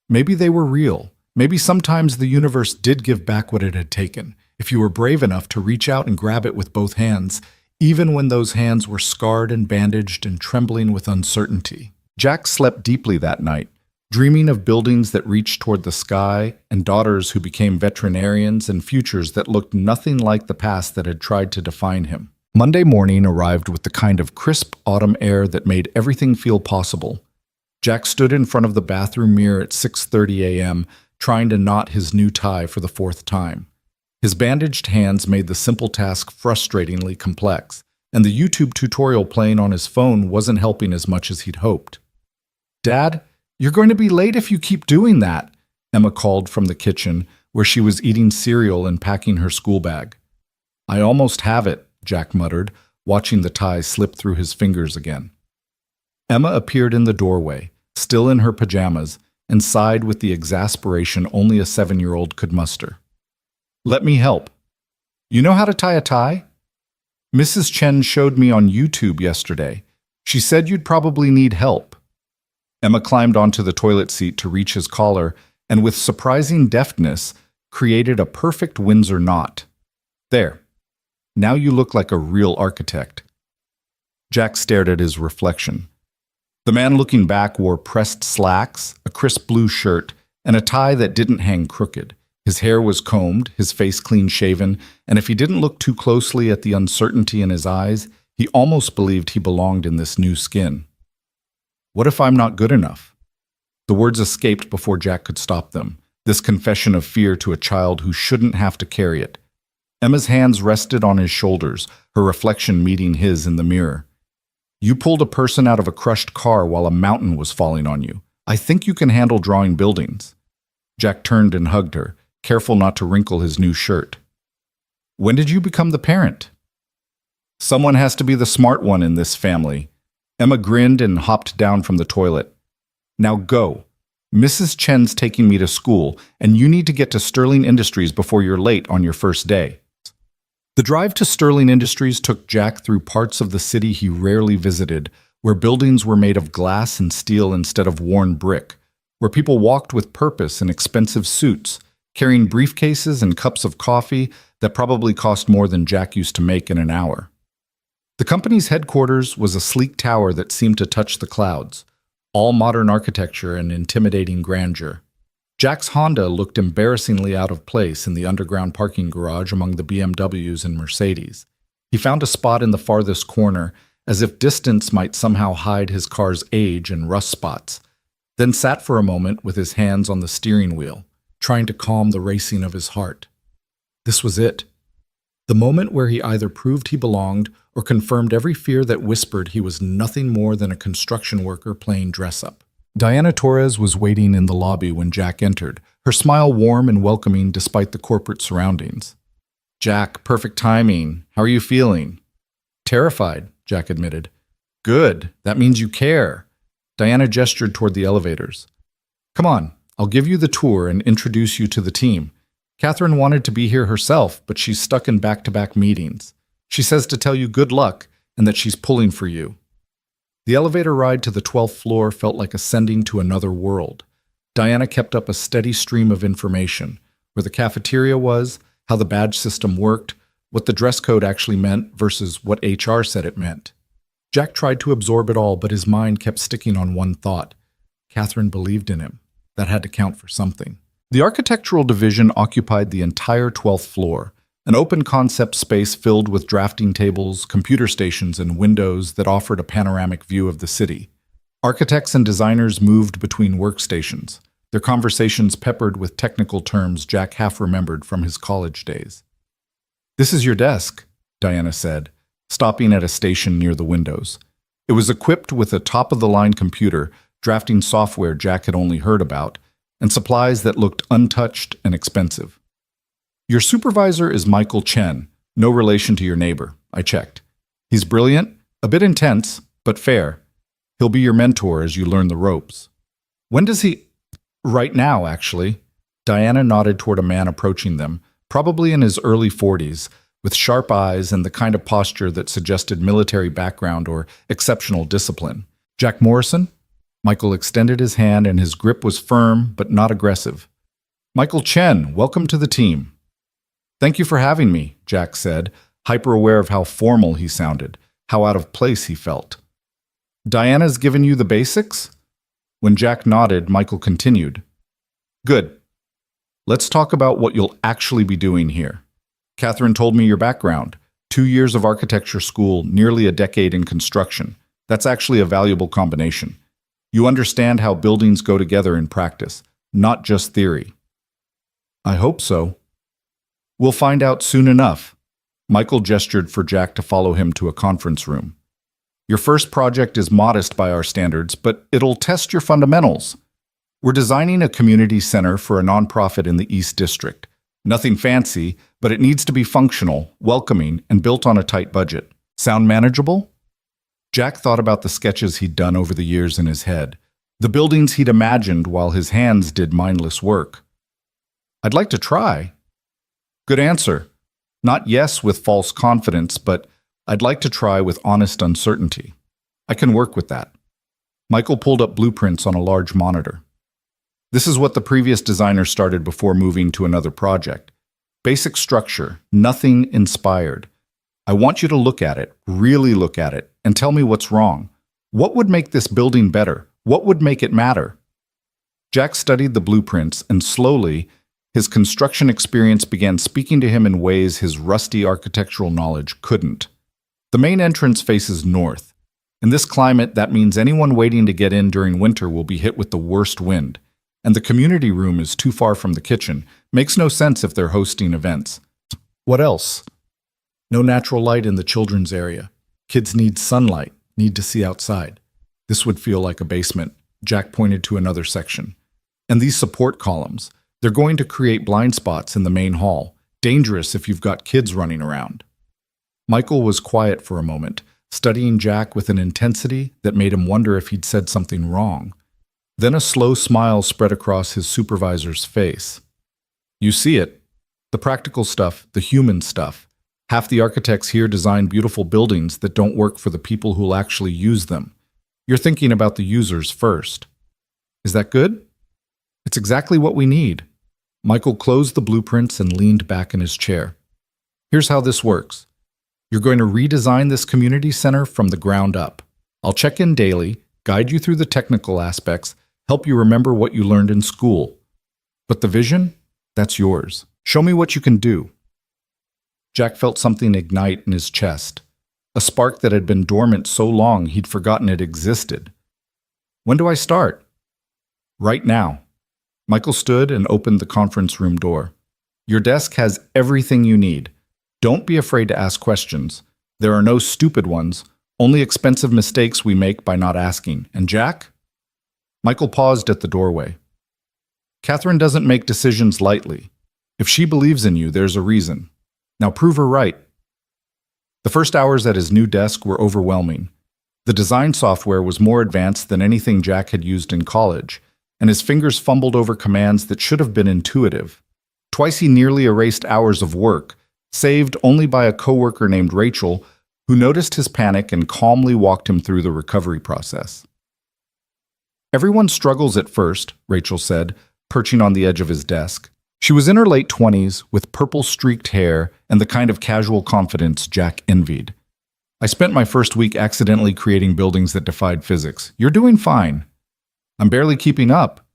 S1: Maybe they were real. Maybe sometimes the universe did give back what it had taken, if you were brave enough to reach out and grab it with both hands, even when those hands were scarred and bandaged and trembling with uncertainty. Jack slept deeply that night, dreaming of buildings that reached toward the sky and daughters who became veterinarians and futures that looked nothing like the past that had tried to define him. Monday morning arrived with the kind of crisp autumn air that made everything feel possible. Jack stood in front of the bathroom mirror at 6:30 a.m., trying to knot his new tie for the 4th time. His bandaged hands made the simple task frustratingly complex, and the YouTube tutorial playing on his phone wasn't helping as much as he'd hoped. Dad, you're going to be late if you keep doing that, Emma called from the kitchen, where she was eating cereal and packing her school bag. I almost have it, Jack muttered, watching the tie slip through his fingers again. Emma appeared in the doorway, still in her pajamas, and sighed with the exasperation only a 7-year-old could muster. Let me help. You know how to tie a tie? Mrs. Chen showed me on YouTube yesterday. She said you'd probably need help. Emma climbed onto the toilet seat to reach his collar and with surprising deftness created a perfect Windsor knot. There. Now you look like a real architect. Jack stared at his reflection. The man looking back wore pressed slacks, a crisp blue shirt, and a tie that didn't hang crooked. His hair was combed, his face clean-shaven, and if he didn't look too closely at the uncertainty in his eyes, he almost believed he belonged in this new skin. What if I'm not good enough? The words escaped before Jack could stop them, this confession of fear to a child who shouldn't have to carry it. Emma's hands rested on his shoulders, her reflection meeting his in the mirror. You pulled a person out of a crushed car while a mountain was falling on you. I think you can handle drawing buildings. Jack turned and hugged her, careful not to wrinkle his new shirt. When did you become the parent? Someone has to be the smart one in this family. Emma grinned and hopped down from the toilet. Now go. Mrs. Chen's taking me to school, and you need to get to Sterling Industries before you're late on your first day. The drive to Sterling Industries took Jack through parts of the city he rarely visited, where buildings were made of glass and steel instead of worn brick, where people walked with purpose in expensive suits, carrying briefcases and cups of coffee that probably cost more than Jack used to make in an hour. The company's headquarters was a sleek tower that seemed to touch the clouds, all modern architecture and intimidating grandeur. Jack's Honda looked embarrassingly out of place in the underground parking garage among the BMWs and Mercedes. He found a spot in the farthest corner, as if distance might somehow hide his car's age and rust spots, then sat for a moment with his hands on the steering wheel, trying to calm the racing of his heart. This was it. The moment where he either proved he belonged or confirmed every fear that whispered he was nothing more than a construction worker playing dress-up. Diana Torres was waiting in the lobby when Jack entered, her smile warm and welcoming despite the corporate surroundings. "Jack, perfect timing. How are you feeling?" "Terrified," Jack admitted. "Good. That means you care." Diana gestured toward the elevators. "Come on, I'll give you the tour and introduce you to the team. Catherine wanted to be here herself, but she's stuck in back-to-back meetings. She says to tell you good luck and that she's pulling for you." The elevator ride to the 12th floor felt like ascending to another world. Diana kept up a steady stream of information, where the cafeteria was, how the badge system worked, what the dress code actually meant versus what HR said it meant. Jack tried to absorb it all, but his mind kept sticking on one thought. Catherine believed in him. That had to count for something. The architectural division occupied the entire 12th floor, an open concept space filled with drafting tables, computer stations, and windows that offered a panoramic view of the city. Architects and designers moved between workstations, their conversations peppered with technical terms Jack half remembered from his college days. "This is your desk," Diana said, stopping at a station near the windows. It was equipped with a top-of-the-line computer, drafting software Jack had only heard about, and supplies that looked untouched and expensive. "Your supervisor is Michael Chen, no relation to your neighbor," I checked. "He's brilliant, a bit intense, but fair. He'll be your mentor as you learn the ropes." "When does he—" "Right now, actually." Diana nodded toward a man approaching them, probably in his early 40s, with sharp eyes and the kind of posture that suggested military background or exceptional discipline. "Jack Morrison?" Michael extended his hand and his grip was firm but not aggressive. "Michael Chen, welcome to the team." "Thank you for having me," Jack said, hyper-aware of how formal he sounded, how out of place he felt. "Diana's given you the basics?" When Jack nodded, Michael continued. "Good. Let's talk about what you'll actually be doing here. Catherine told me your background. 2 years of architecture school, nearly a decade in construction. That's actually a valuable combination. You understand how buildings go together in practice, not just theory." "I hope so." "We'll find out soon enough." Michael gestured for Jack to follow him to a conference room. "Your first project is modest by our standards, but it'll test your fundamentals. We're designing a community center for a nonprofit in the East District. Nothing fancy, but it needs to be functional, welcoming, and built on a tight budget. Sound manageable?" Jack thought about the sketches he'd done over the years in his head, the buildings he'd imagined while his hands did mindless work. "I'd like to try." "Good answer. Not yes with false confidence, but I'd like to try with honest uncertainty. I can work with that." Michael pulled up blueprints on a large monitor. "This is what the previous designer started before moving to another project. Basic structure, nothing inspired. I want you to look at it, really look at it, and tell me what's wrong. What would make this building better? What would make it matter?" Jack studied the blueprints, and slowly, his construction experience began speaking to him in ways his rusty architectural knowledge couldn't. The main entrance faces north. In this climate, that means anyone waiting to get in during winter will be hit with the worst wind. And the community room is too far from the kitchen. Makes no sense if they're hosting events. What else? No natural light in the children's area. Kids need sunlight, need to see outside. This would feel like a basement. Jack pointed to another section. And these support columns. They're going to create blind spots in the main hall. Dangerous if you've got kids running around. Michael was quiet for a moment, studying Jack with an intensity that made him wonder if he'd said something wrong. Then a slow smile spread across his supervisor's face. "You see it. The practical stuff, the human stuff. Half the architects here design beautiful buildings that don't work for the people who'll actually use them. You're thinking about the users first. Is that good?" "It's exactly what we need." Michael closed the blueprints and leaned back in his chair. "Here's how this works. You're going to redesign this community center from the ground up. I'll check in daily, guide you through the technical aspects, help you remember what you learned in school. But the vision? That's yours. Show me what you can do." Jack felt something ignite in his chest, a spark that had been dormant so long he'd forgotten it existed. "When do I start?" "Right now." Michael stood and opened the conference room door. Your desk has everything you need. Don't be afraid to ask questions. There are no stupid ones, only expensive mistakes we make by not asking. And Jack? Michael paused at the doorway. Catherine doesn't make decisions lightly. If she believes in you, there's a reason. Now prove her right. The first hours at his new desk were overwhelming. The design software was more advanced than anything Jack had used in college, and his fingers fumbled over commands that should have been intuitive. Twice he nearly erased hours of work, saved only by a coworker named Rachel, who noticed his panic and calmly walked him through the recovery process. Everyone struggles at first, Rachel said, perching on the edge of his desk. She was in her late 20s, with purple-streaked hair and the kind of casual confidence Jack envied. I spent my first week accidentally creating buildings that defied physics. You're doing fine. I'm barely keeping up.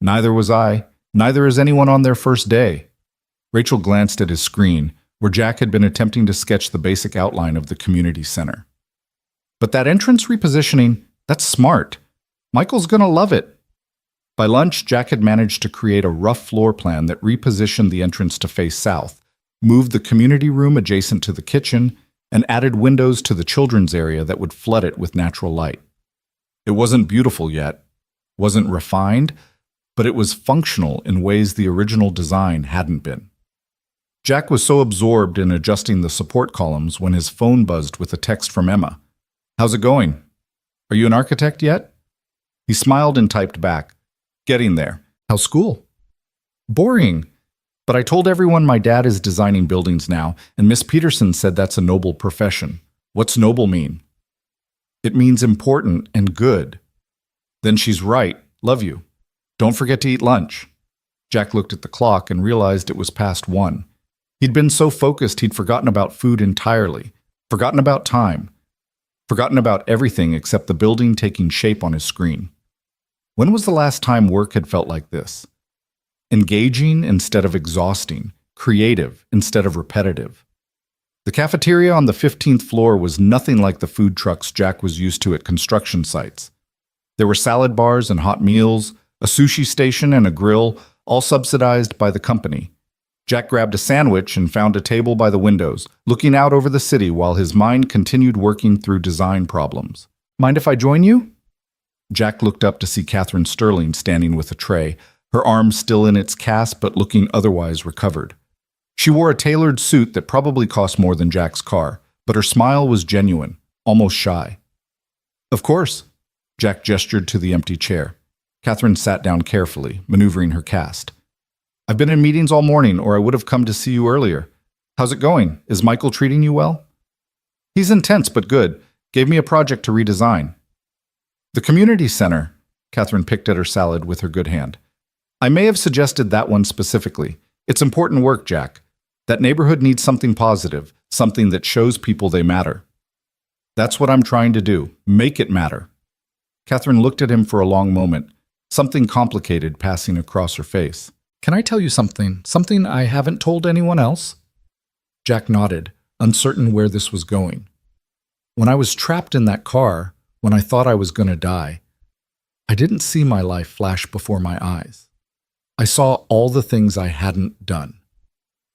S1: Neither was I. Neither is anyone on their first day. Rachel glanced at his screen, where Jack had been attempting to sketch the basic outline of the community center. But that entrance repositioning, that's smart. Michael's gonna love it. By lunch, Jack had managed to create a rough floor plan that repositioned the entrance to face south, moved the community room adjacent to the kitchen, and added windows to the children's area that would flood it with natural light. It wasn't beautiful yet, wasn't refined, but it was functional in ways the original design hadn't been. Jack was so absorbed in adjusting the support columns when his phone buzzed with a text from Emma. "How's it going? Are you an architect yet?" He smiled and typed back, "Getting there. How's school?" "Boring. But I told everyone my dad is designing buildings now, and Miss Peterson said that's a noble profession." "What's noble mean?" "It means important and good." "Then she's right. Love you. Don't forget to eat lunch." Jack looked at the clock and realized it was past 1. He'd been so focused he'd forgotten about food entirely, forgotten about time, forgotten about everything except the building taking shape on his screen. When was the last time work had felt like this? Engaging instead of exhausting, creative instead of repetitive. The cafeteria on the 15th floor was nothing like the food trucks Jack was used to at construction sites. There were salad bars and hot meals, a sushi station and a grill, all subsidized by the company. Jack grabbed a sandwich and found a table by the windows, looking out over the city while his mind continued working through design problems. "Mind if I join you?" Jack looked up to see Catherine Sterling standing with a tray, her arm still in its cast but looking otherwise recovered. She wore a tailored suit that probably cost more than Jack's car, but her smile was genuine, almost shy. "Of course." Jack gestured to the empty chair. Catherine sat down carefully, maneuvering her cast. "I've been in meetings all morning, or I would have come to see you earlier. How's it going? Is Michael treating you well?" "He's intense but good. Gave me a project to redesign." "The community center." Catherine picked at her salad with her good hand. "I may have suggested that one specifically. It's important work, Jack. That neighborhood needs something positive, something that shows people they matter." "That's what I'm trying to do. Make it matter." Catherine looked at him for a long moment, something complicated passing across her face. "Can I tell you something? Something I haven't told anyone else?" Jack nodded, uncertain where this was going. "When I was trapped in that car, when I thought I was going to die, I didn't see my life flash before my eyes. I saw all the things I hadn't done,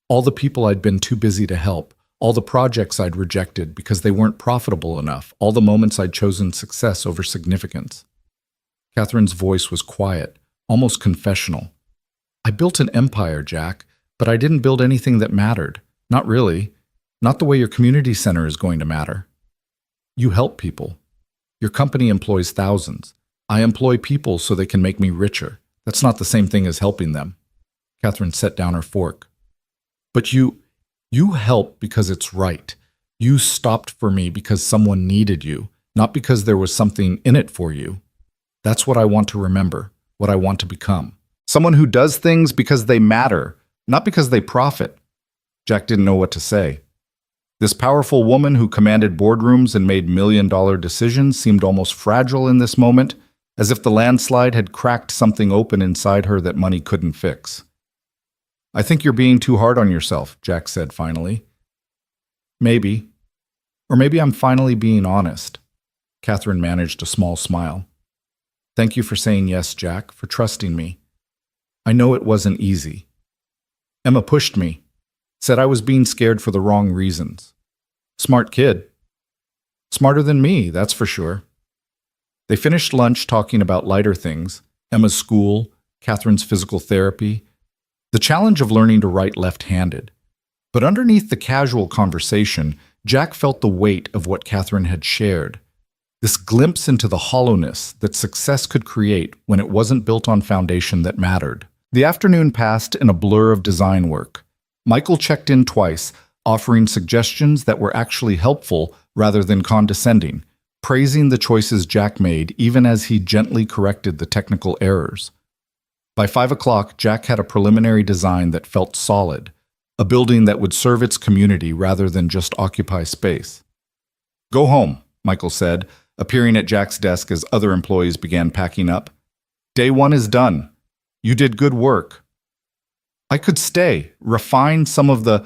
S1: all the people I'd been too busy to help, all the projects I'd rejected because they weren't profitable enough, all the moments I'd chosen success over significance." Catherine's voice was quiet, almost confessional. "I built an empire, Jack, but I didn't build anything that mattered. Not really. Not the way your community center is going to matter. You help people. Your company employs thousands. I employ people so they can make me richer. That's not the same thing as helping them." Catherine set down her fork. "But you help because it's right. You stopped for me because someone needed you, not because there was something in it for you. That's what I want to remember, what I want to become. Someone who does things because they matter, not because they profit." Jack didn't know what to say. This powerful woman who commanded boardrooms and made million-dollar decisions seemed almost fragile in this moment, as if the landslide had cracked something open inside her that money couldn't fix. "I think you're being too hard on yourself," Jack said finally. "Maybe. Or maybe I'm finally being honest." Catherine managed a small smile. "Thank you for saying yes, Jack, for trusting me. I know it wasn't easy." Emma pushed me, said I was being scared for the wrong reasons. Smart kid. Smarter than me, that's for sure. They finished lunch talking about lighter things, Emma's school, Catherine's physical therapy, the challenge of learning to write left-handed. But underneath the casual conversation, Jack felt the weight of what Catherine had shared. This glimpse into the hollowness that success could create when it wasn't built on foundation that mattered. The afternoon passed in a blur of design work. Michael checked in twice, offering suggestions that were actually helpful rather than condescending, praising the choices Jack made even as he gently corrected the technical errors. By 5 o'clock, Jack had a preliminary design that felt solid, a building that would serve its community rather than just occupy space. "Go home," Michael said, appearing at Jack's desk as other employees began packing up. "Day one is done. You did good work." "I could stay, refine some of the—"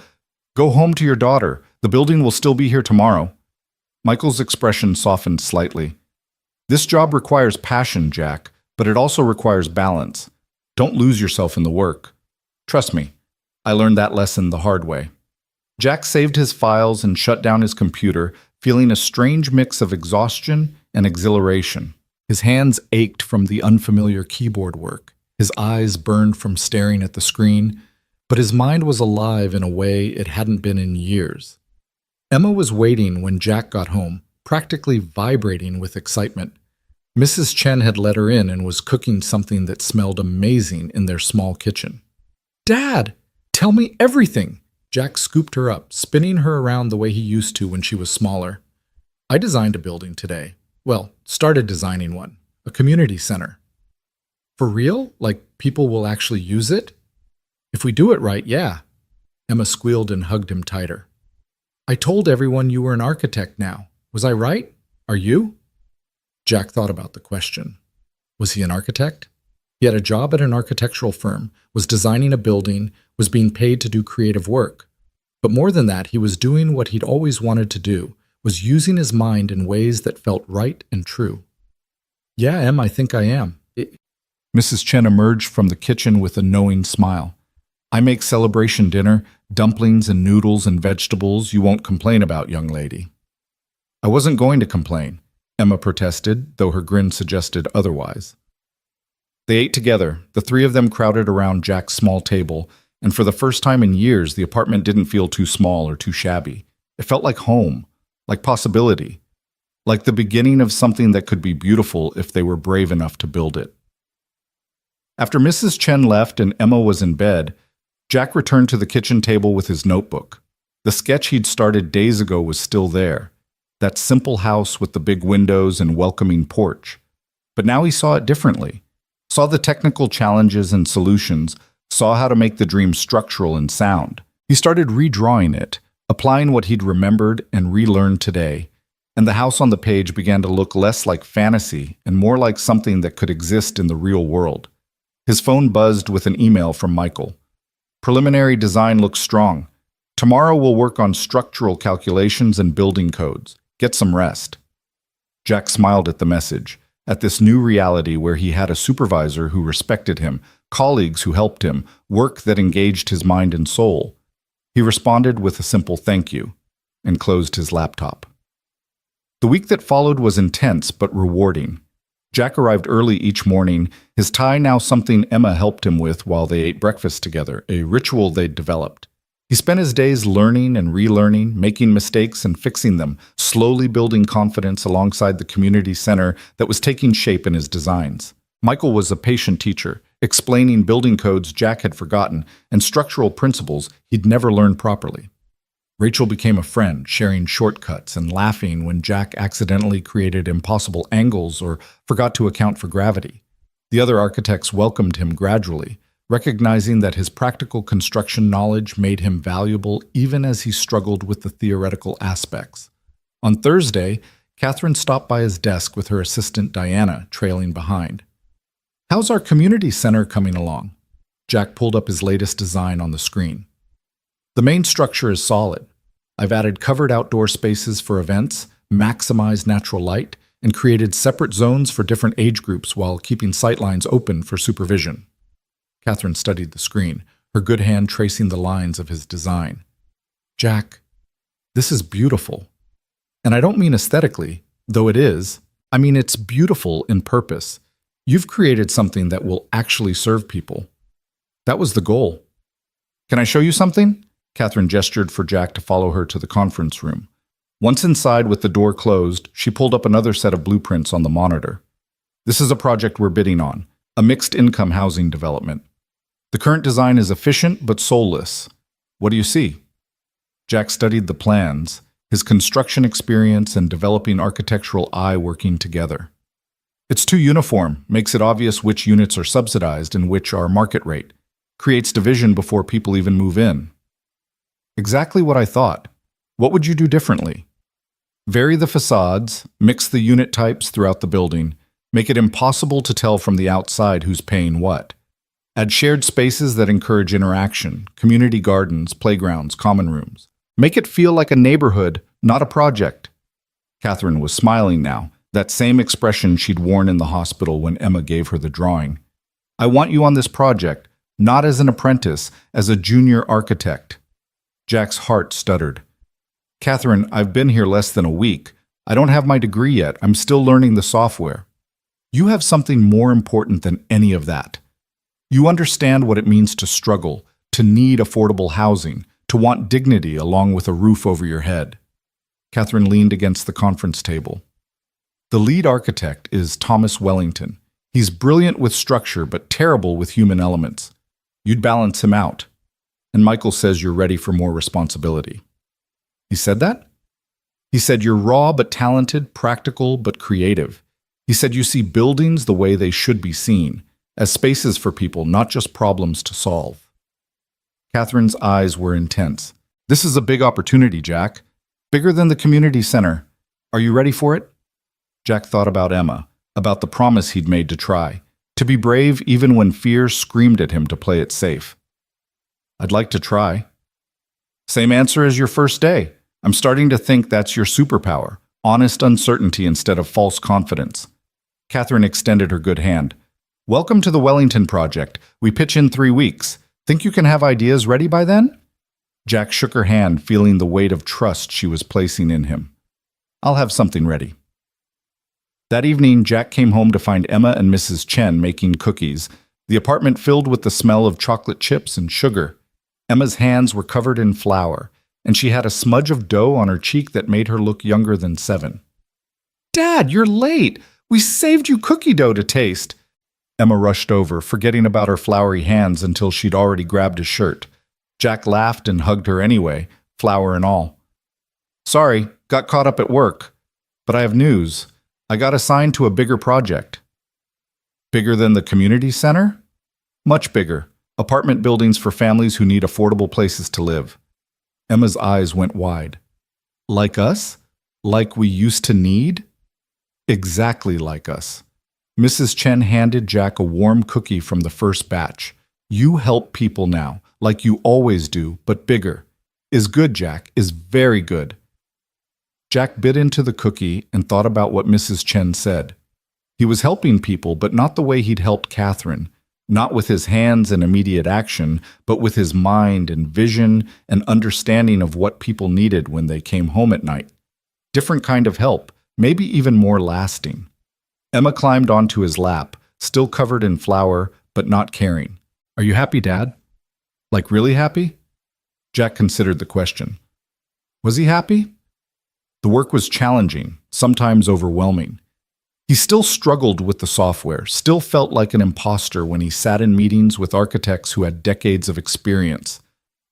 S1: "Go home to your daughter. The building will still be here tomorrow." Michael's expression softened slightly. "This job requires passion, Jack, but it also requires balance. Don't lose yourself in the work. Trust me, I learned that lesson the hard way." Jack saved his files and shut down his computer, feeling a strange mix of exhaustion and exhilaration. His hands ached from the unfamiliar keyboard work. His eyes burned from staring at the screen, but his mind was alive in a way it hadn't been in years. Emma was waiting when Jack got home, practically vibrating with excitement. Mrs. Chen had let her in and was cooking something that smelled amazing in their small kitchen. "Dad, tell me everything!" Jack scooped her up, spinning her around the way he used to when she was smaller. "I designed a building today. Well, started designing one. A community center." "For real? Like people will actually use it?" "If we do it right, yeah." Emma squealed and hugged him tighter. "I told everyone you were an architect now. Was I right? Are you?" Jack thought about the question. Was he an architect? He had a job at an architectural firm, was designing a building, was being paid to do creative work. But more than that, he was doing what he'd always wanted to do, was using his mind in ways that felt right and true. "Yeah, Em, I think I am." Mrs. Chen emerged from the kitchen with a knowing smile. "I make celebration dinner, dumplings and noodles and vegetables you won't complain about, young lady." "I wasn't going to complain," Emma protested, though her grin suggested otherwise. They ate together, the three of them crowded around Jack's small table, and for the first time in years, the apartment didn't feel too small or too shabby. It felt like home, like possibility, like the beginning of something that could be beautiful if they were brave enough to build it. After Mrs. Chen left and Emma was in bed, Jack returned to the kitchen table with his notebook. The sketch he'd started days ago was still there, that simple house with the big windows and welcoming porch. But now he saw it differently, saw the technical challenges and solutions, saw how to make the dream structural and sound. He started redrawing it, applying what he'd remembered and relearned today, and the house on the page began to look less like fantasy and more like something that could exist in the real world. His phone buzzed with an email from Michael. "Preliminary design looks strong. Tomorrow we'll work on structural calculations and building codes. Get some rest." Jack smiled at the message, at this new reality where he had a supervisor who respected him, colleagues who helped him, work that engaged his mind and soul. He responded with a simple thank you and closed his laptop. The week that followed was intense but rewarding. Jack arrived early each morning, his tie now something Emma helped him with while they ate breakfast together, a ritual they'd developed. He spent his days learning and relearning, making mistakes and fixing them, slowly building confidence alongside the community center that was taking shape in his designs. Michael was a patient teacher, explaining building codes Jack had forgotten and structural principles he'd never learned properly. Rachel became a friend, sharing shortcuts and laughing when Jack accidentally created impossible angles or forgot to account for gravity. The other architects welcomed him gradually, recognizing that his practical construction knowledge made him valuable even as he struggled with the theoretical aspects. On Thursday, Catherine stopped by his desk with her assistant Diana trailing behind. "How's our community center coming along?" Jack pulled up his latest design on the screen. "The main structure is solid. I've added covered outdoor spaces for events, maximized natural light, and created separate zones for different age groups while keeping sightlines open for supervision." Catherine studied the screen, her good hand tracing the lines of his design. Jack, this is beautiful. And I don't mean aesthetically, though it is. I mean it's beautiful in purpose. You've created something that will actually serve people. That was the goal. Can I show you something? Catherine gestured for Jack to follow her to the conference room. Once inside with the door closed, she pulled up another set of blueprints on the monitor. This is a project we're bidding on, a mixed-income housing development. The current design is efficient but soulless. What do you see? Jack studied the plans, his construction experience and developing architectural eye working together. It's too uniform, makes it obvious which units are subsidized and which are market rate, creates division before people even move in. Exactly what I thought. What would you do differently? Vary the facades, mix the unit types throughout the building, make it impossible to tell from the outside who's paying what. Add shared spaces that encourage interaction, community gardens, playgrounds, common rooms. Make it feel like a neighborhood, not a project. Catherine was smiling now, that same expression she'd worn in the hospital when Emma gave her the drawing. I want you on this project, not as an apprentice, as a junior architect. Jack's heart stuttered. Catherine, I've been here less than a week. I don't have my degree yet. I'm still learning the software. You have something more important than any of that. You understand what it means to struggle, to need affordable housing, to want dignity along with a roof over your head. Catherine leaned against the conference table. The lead architect is Thomas Wellington. He's brilliant with structure but terrible with human elements. You'd balance him out. And Michael says you're ready for more responsibility. He said that? He said you're raw but talented, practical but creative. He said you see buildings the way they should be seen, as spaces for people, not just problems to solve. Catherine's eyes were intense. This is a big opportunity, Jack. Bigger than the community center. Are you ready for it? Jack thought about Emma, about the promise he'd made to try, to be brave even when fear screamed at him to play it safe. I'd like to try. Same answer as your first day. I'm starting to think that's your superpower, honest uncertainty instead of false confidence. Catherine extended her good hand. Welcome to the Wellington Project. We pitch in 3 weeks. Think you can have ideas ready by then? Jack shook her hand, feeling the weight of trust she was placing in him. I'll have something ready. That evening, Jack came home to find Emma and Mrs. Chen making cookies, the apartment filled with the smell of chocolate chips and sugar. Emma's hands were covered in flour, and she had a smudge of dough on her cheek that made her look younger than 7. Dad, you're late! We saved you cookie dough to taste! Emma rushed over, forgetting about her floury hands until she'd already grabbed his shirt. Jack laughed and hugged her anyway, flour and all. Sorry, got caught up at work. But I have news. I got assigned to a bigger project. Bigger than the community center? Much bigger. Apartment buildings for families who need affordable places to live. Emma's eyes went wide. Like us? Like we used to need? Exactly like us. Mrs. Chen handed Jack a warm cookie from the first batch. You help people now, like you always do, but bigger. Is good, Jack, is very good. Jack bit into the cookie and thought about what Mrs. Chen said. He was helping people, but not the way he'd helped Catherine. Not with his hands and immediate action, but with his mind and vision and understanding of what people needed when they came home at night. Different kind of help, maybe even more lasting. Emma climbed onto his lap, still covered in flour, but not caring. Are you happy, Dad? Like really happy? Jack considered the question. Was he happy? The work was challenging, sometimes overwhelming. He still struggled with the software, still felt like an imposter when he sat in meetings with architects who had decades of experience.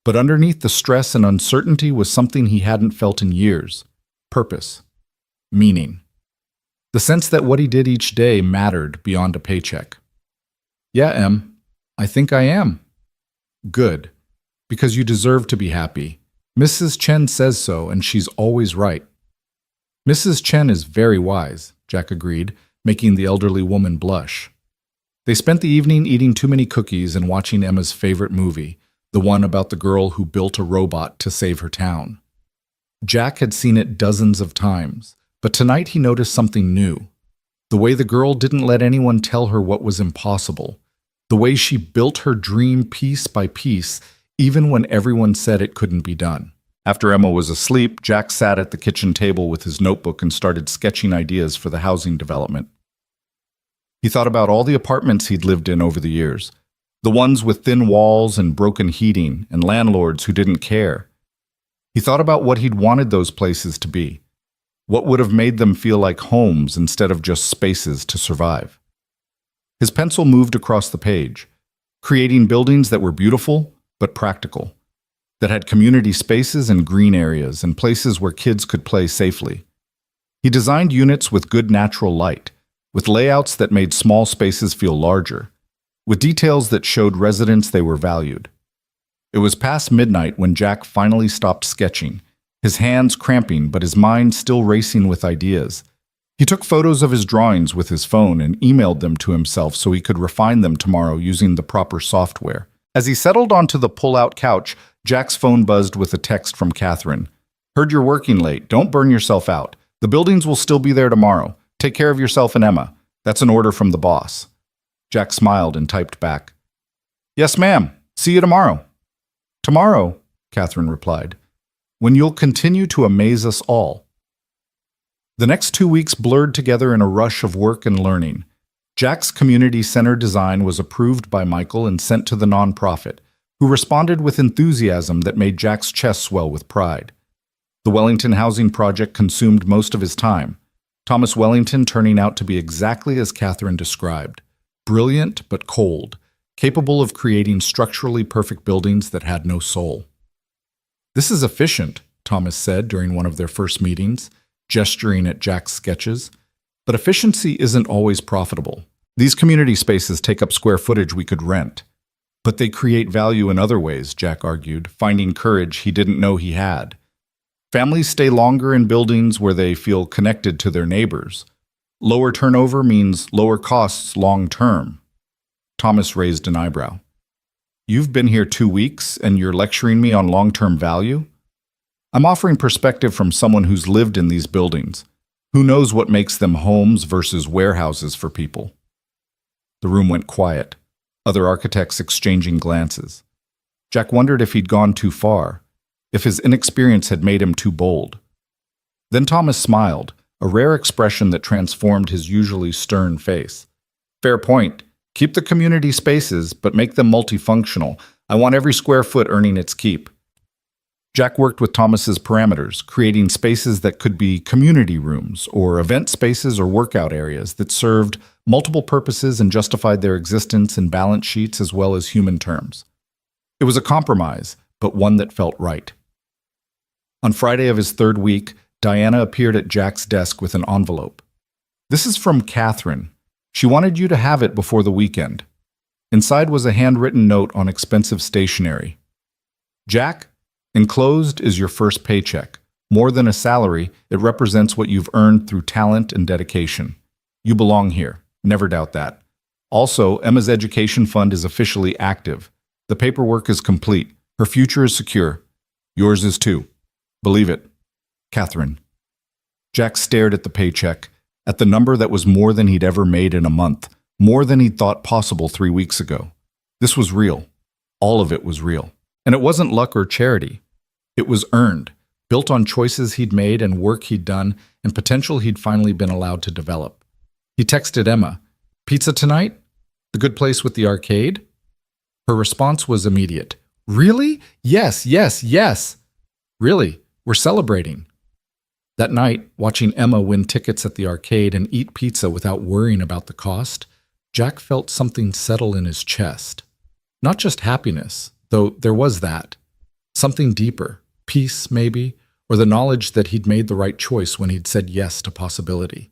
S1: But underneath the stress and uncertainty was something he hadn't felt in years. Purpose. Meaning. The sense that what he did each day mattered beyond a paycheck. Yeah, Em, I think I am. Good. Because you deserve to be happy. Mrs. Chen says so, and she's always right. Mrs. Chen is very wise, Jack agreed, making the elderly woman blush. They spent the evening eating too many cookies and watching Emma's favorite movie, the one about the girl who built a robot to save her town. Jack had seen it dozens of times, but tonight he noticed something new. The way the girl didn't let anyone tell her what was impossible. The way she built her dream piece by piece, even when everyone said it couldn't be done. After Emma was asleep, Jack sat at the kitchen table with his notebook and started sketching ideas for the housing development. He thought about all the apartments he'd lived in over the years, the ones with thin walls and broken heating and landlords who didn't care. He thought about what he'd wanted those places to be, what would have made them feel like homes instead of just spaces to survive. His pencil moved across the page, creating buildings that were beautiful but practical, that had community spaces and green areas and places where kids could play safely. He designed units with good natural light, with layouts that made small spaces feel larger, with details that showed residents they were valued. It was past midnight when Jack finally stopped sketching, his hands cramping but his mind still racing with ideas. He took photos of his drawings with his phone and emailed them to himself so he could refine them tomorrow using the proper software. As he settled onto the pull-out couch, Jack's phone buzzed with a text from Catherine. "Heard you're working late. Don't burn yourself out. The buildings will still be there tomorrow. Take care of yourself and Emma. That's an order from the boss." Jack smiled and typed back, "Yes, ma'am. See you tomorrow." "Tomorrow," Catherine replied, "when you'll continue to amaze us all." The next 2 weeks blurred together in a rush of work and learning. Jack's community center design was approved by Michael and sent to the nonprofit, who responded with enthusiasm that made Jack's chest swell with pride. The Wellington Housing Project consumed most of his time, Thomas Wellington turning out to be exactly as Catherine described, brilliant but cold, capable of creating structurally perfect buildings that had no soul. "This is efficient," Thomas said during one of their first meetings, gesturing at Jack's sketches. "But efficiency isn't always profitable. These community spaces take up square footage we could rent. But they create value in other ways," Jack argued, finding courage he didn't know he had. "Families stay longer in buildings where they feel connected to their neighbors. Lower turnover means lower costs long term." Thomas raised an eyebrow. "You've been here 2 weeks and you're lecturing me on long-term value? I'm offering perspective from someone who's lived in these buildings, who knows what makes them homes versus warehouses for people." The room went quiet, other architects exchanging glances. Jack wondered if he'd gone too far, if his inexperience had made him too bold. Then Thomas smiled, a rare expression that transformed his usually stern face. "Fair point. Keep the community spaces, but make them multifunctional. I want every square foot earning its keep." Jack worked with Thomas's parameters, creating spaces that could be community rooms or event spaces or workout areas that served multiple purposes and justified their existence in balance sheets as well as human terms. It was a compromise, but one that felt right. On Friday of his 3rd week, Diana appeared at Jack's desk with an envelope. "This is from Catherine. She wanted you to have it before the weekend." Inside was a handwritten note on expensive stationery. "Jack, enclosed is your first paycheck. More than a salary, it represents what you've earned through talent and dedication. You belong here. Never doubt that. Also, Emma's education fund is officially active. The paperwork is complete. Her future is secure. Yours is too. Believe it. Catherine." Jack stared at the paycheck, at the number that was more than he'd ever made in a month, more than he'd thought possible 3 weeks ago. This was real. All of it was real. And it wasn't luck or charity. It was earned, built on choices he'd made and work he'd done and potential he'd finally been allowed to develop. He texted Emma, "Pizza tonight? The good place with the arcade?" Her response was immediate. "Really? Yes, yes, yes. Really, we're celebrating." That night, watching Emma win tickets at the arcade and eat pizza without worrying about the cost, Jack felt something settle in his chest. Not just happiness, though there was that. Something deeper, peace maybe, or the knowledge that he'd made the right choice when he'd said yes to possibility.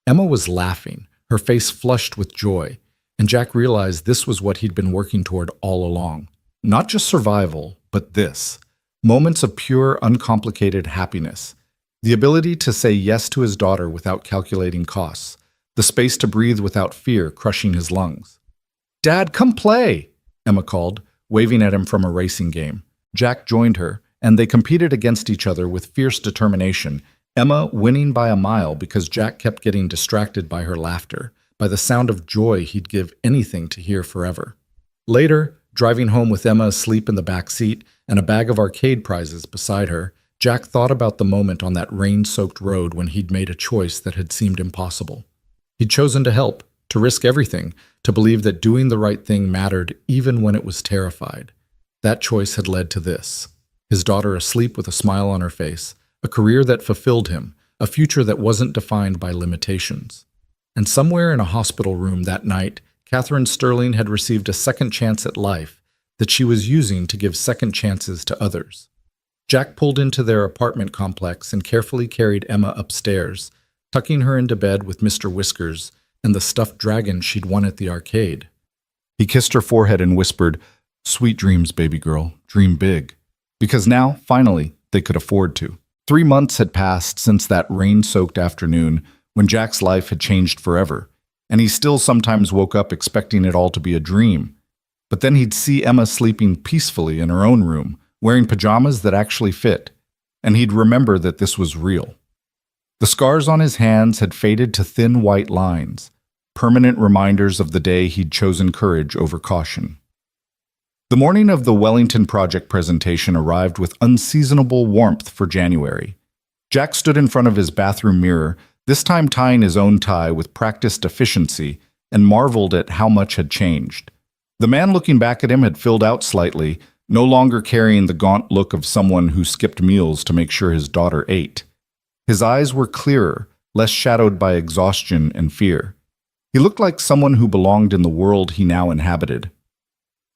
S1: Emma was laughing, her face flushed with joy, and Jack realized this was what he'd been working toward all along. Not just survival, but this. Moments of pure, uncomplicated happiness. The ability to say yes to his daughter without calculating costs. The space to breathe without fear crushing his lungs. "Dad, come play!" Emma called, waving at him from a racing game. Jack joined her, and they competed against each other with fierce determination, Emma winning by a mile because Jack kept getting distracted by her laughter, by the sound of joy he'd give anything to hear forever. Later, driving home with Emma asleep in the back seat and a bag of arcade prizes beside her, Jack thought about the moment on that rain-soaked road when he'd made a choice that had seemed impossible. He'd chosen to help, to risk everything, to believe that doing the right thing mattered even when it was terrified. That choice had led to this: his daughter asleep with a smile on her face, a career that fulfilled him, a future that wasn't defined by limitations. And somewhere in a hospital room that night, Catherine Sterling had received a second chance at life that she was using to give second chances to others. Jack pulled into their apartment complex and carefully carried Emma upstairs, tucking her into bed with Mr. Whiskers and the stuffed dragon she'd won at the arcade. He kissed her forehead and whispered, "Sweet dreams, baby girl, dream big." Because now, finally, they could afford to. 3 months had passed since that rain-soaked afternoon when Jack's life had changed forever, and he still sometimes woke up expecting it all to be a dream. But then he'd see Emma sleeping peacefully in her own room, wearing pajamas that actually fit, and he'd remember that this was real. The scars on his hands had faded to thin white lines, permanent reminders of the day he'd chosen courage over caution. The morning of the Wellington Project presentation arrived with unseasonable warmth for January. Jack stood in front of his bathroom mirror, this time tying his own tie with practiced efficiency, and marveled at how much had changed. The man looking back at him had filled out slightly, no longer carrying the gaunt look of someone who skipped meals to make sure his daughter ate. His eyes were clearer, less shadowed by exhaustion and fear. He looked like someone who belonged in the world he now inhabited.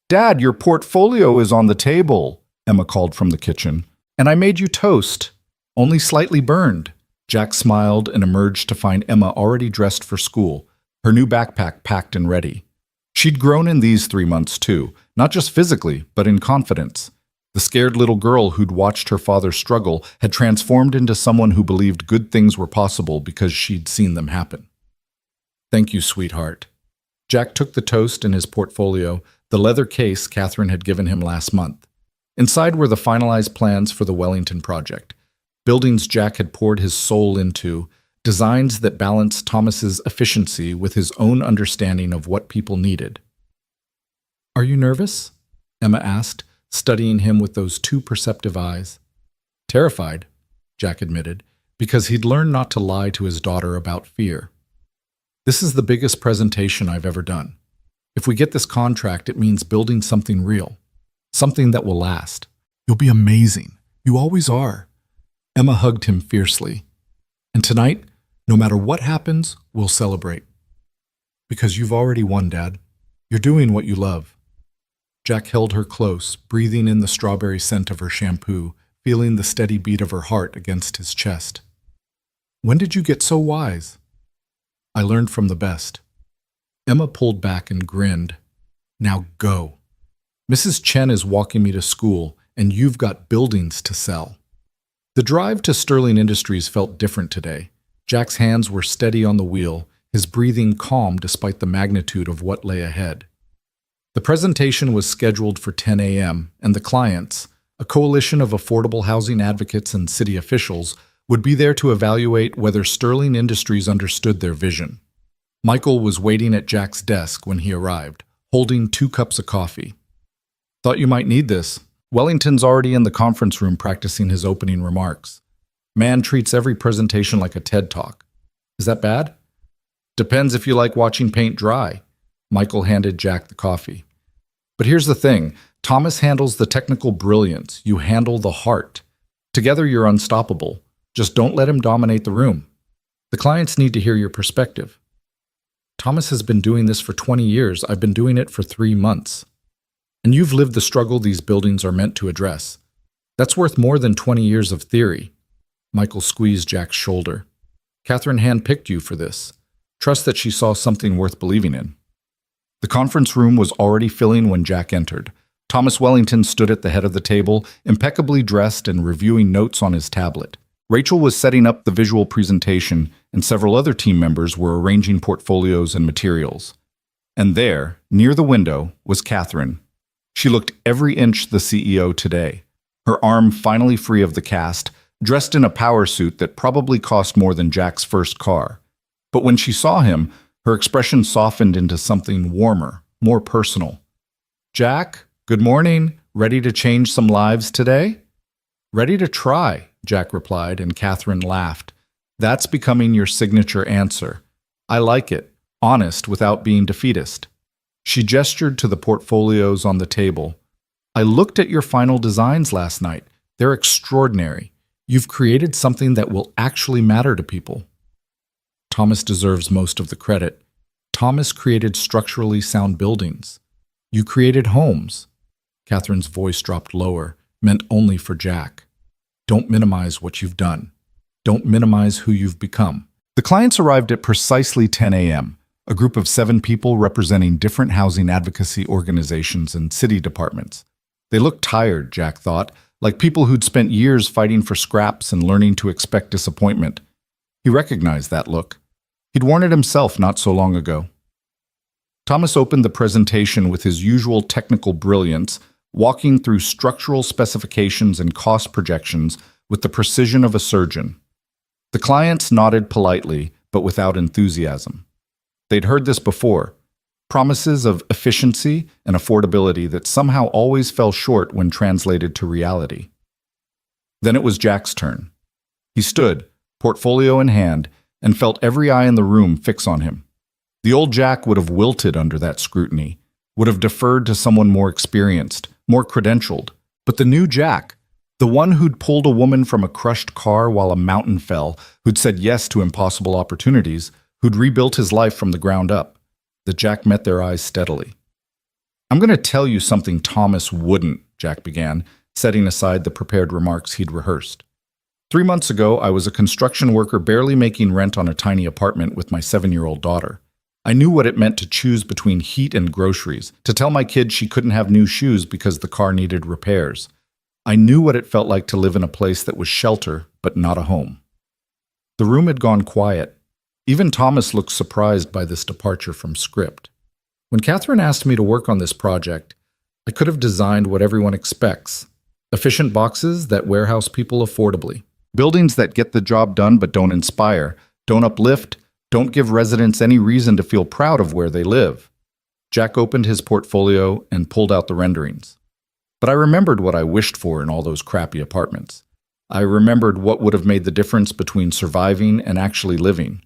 S1: "Dad, your portfolio is on the table," Emma called from the kitchen. "And I made you toast, only slightly burned." Jack smiled and emerged to find Emma already dressed for school, her new backpack packed and ready. She'd grown in these 3 months too, not just physically, but in confidence. The scared little girl who'd watched her father struggle had transformed into someone who believed good things were possible because she'd seen them happen. "Thank you, sweetheart." Jack took the toast and his portfolio, the leather case Catherine had given him last month. Inside were the finalized plans for the Wellington Project, buildings Jack had poured his soul into, designs that balanced Thomas's efficiency with his own understanding of what people needed. "Are you nervous?" Emma asked, studying him with those two perceptive eyes. "Terrified," Jack admitted, because he'd learned not to lie to his daughter about fear. "This is the biggest presentation I've ever done. If we get this contract, it means building something real, something that will last. You'll be amazing. You always are." Emma hugged him fiercely. "And tonight, no matter what happens, we'll celebrate. Because you've already won, Dad. You're doing what you love." Jack held her close, breathing in the strawberry scent of her shampoo, feeling the steady beat of her heart against his chest. "When did you get so wise?" "I learned from the best." Emma pulled back and grinned. "Now go. Mrs. Chen is walking me to school, and you've got buildings to sell." The drive to Sterling Industries felt different today. Jack's hands were steady on the wheel, his breathing calm despite the magnitude of what lay ahead. The presentation was scheduled for 10 a.m., and the clients, a coalition of affordable housing advocates and city officials, would be there to evaluate whether Sterling Industries understood their vision. Michael was waiting at Jack's desk when he arrived, holding 2 cups of coffee. "Thought you might need this. Wellington's already in the conference room practicing his opening remarks. Man treats every presentation like a TED Talk. Is that bad?" "Depends if you like watching paint dry." Michael handed Jack the coffee. "But here's the thing. Thomas handles the technical brilliance. You handle the heart. Together you're unstoppable. Just don't let him dominate the room. The clients need to hear your perspective." "Thomas has been doing this for 20 years. I've been doing it for 3 months. And you've lived the struggle these buildings are meant to address. That's worth more than 20 years of theory." Michael squeezed Jack's shoulder. "Catherine handpicked you for this. Trust that she saw something worth believing in." The conference room was already filling when Jack entered. Thomas Wellington stood at the head of the table, impeccably dressed and reviewing notes on his tablet. Rachel was setting up the visual presentation, and several other team members were arranging portfolios and materials. And there, near the window, was Catherine. She looked every inch the CEO today, her arm finally free of the cast, dressed in a power suit that probably cost more than Jack's first car. But when she saw him, Her expression softened into something warmer, more personal. "Jack, good morning. Ready to change some lives today?" "Ready to try," Jack replied, and Catherine laughed. "That's becoming your signature answer. I like it, honest without being defeatist." She gestured to the portfolios on the table. "I looked at your final designs last night. They're extraordinary. You've created something that will actually matter to people." Thomas deserves most of the credit. Thomas created structurally sound buildings. You created homes. Catherine's voice dropped lower, meant only for Jack. Don't minimize what you've done. Don't minimize who you've become. The clients arrived at precisely 10 a.m., a group of 7 people representing different housing advocacy organizations and city departments. They looked tired, Jack thought, like people who'd spent years fighting for scraps and learning to expect disappointment. He recognized that look. He'd worn it himself not so long ago. Thomas opened the presentation with his usual technical brilliance, walking through structural specifications and cost projections with the precision of a surgeon. The clients nodded politely, but without enthusiasm. They'd heard this before, promises of efficiency and affordability that somehow always fell short when translated to reality. Then it was Jack's turn. He stood, portfolio in hand, and felt every eye in the room fix on him. The old Jack would have wilted under that scrutiny, would have deferred to someone more experienced, more credentialed. But the new Jack, the one who'd pulled a woman from a crushed car while a mountain fell, who'd said yes to impossible opportunities, who'd rebuilt his life from the ground up, the Jack met their eyes steadily. "I'm going to tell you something Thomas wouldn't," Jack began, setting aside the prepared remarks he'd rehearsed. 3 months ago, I was a construction worker barely making rent on a tiny apartment with my 7-year-old daughter. I knew what it meant to choose between heat and groceries, to tell my kid she couldn't have new shoes because the car needed repairs. I knew what it felt like to live in a place that was shelter, but not a home. The room had gone quiet. Even Thomas looked surprised by this departure from script. When Catherine asked me to work on this project, I could have designed what everyone expects. Efficient boxes that warehouse people affordably. Buildings that get the job done but don't inspire, don't uplift, don't give residents any reason to feel proud of where they live. Jack opened his portfolio and pulled out the renderings. But I remembered what I wished for in all those crappy apartments. I remembered what would have made the difference between surviving and actually living.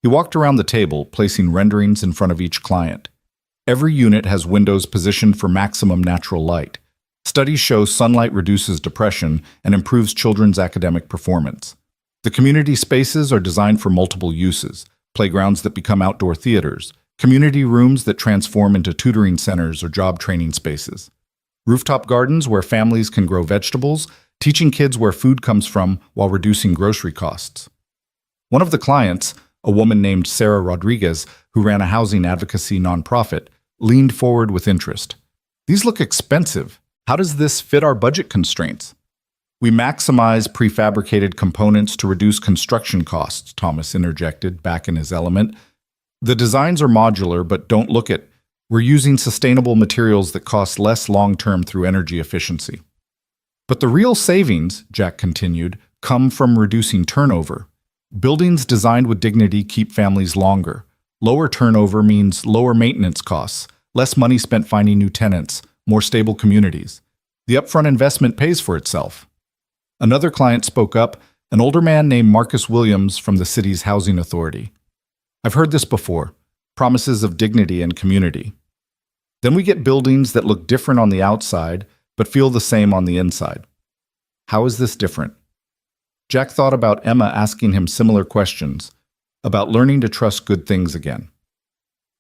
S1: He walked around the table, placing renderings in front of each client. Every unit has windows positioned for maximum natural light. Studies show sunlight reduces depression and improves children's academic performance. The community spaces are designed for multiple uses, playgrounds that become outdoor theaters, community rooms that transform into tutoring centers or job training spaces, rooftop gardens where families can grow vegetables, teaching kids where food comes from while reducing grocery costs. One of the clients, a woman named Sarah Rodriguez, who ran a housing advocacy nonprofit, leaned forward with interest. "These look expensive. How does this fit our budget constraints?" "We maximize prefabricated components to reduce construction costs," Thomas interjected, back in his element. "The designs are modular, but don't look at. We're using sustainable materials that cost less long-term through energy efficiency." "But the real savings," Jack continued, "come from reducing turnover. Buildings designed with dignity keep families longer. Lower turnover means lower maintenance costs, less money spent finding new tenants, more stable communities. The upfront investment pays for itself." Another client spoke up, an older man named Marcus Williams from the city's housing authority. "I've heard this before, promises of dignity and community. Then we get buildings that look different on the outside, but feel the same on the inside. How is this different?" Jack thought about Emma asking him similar questions, about learning to trust good things again.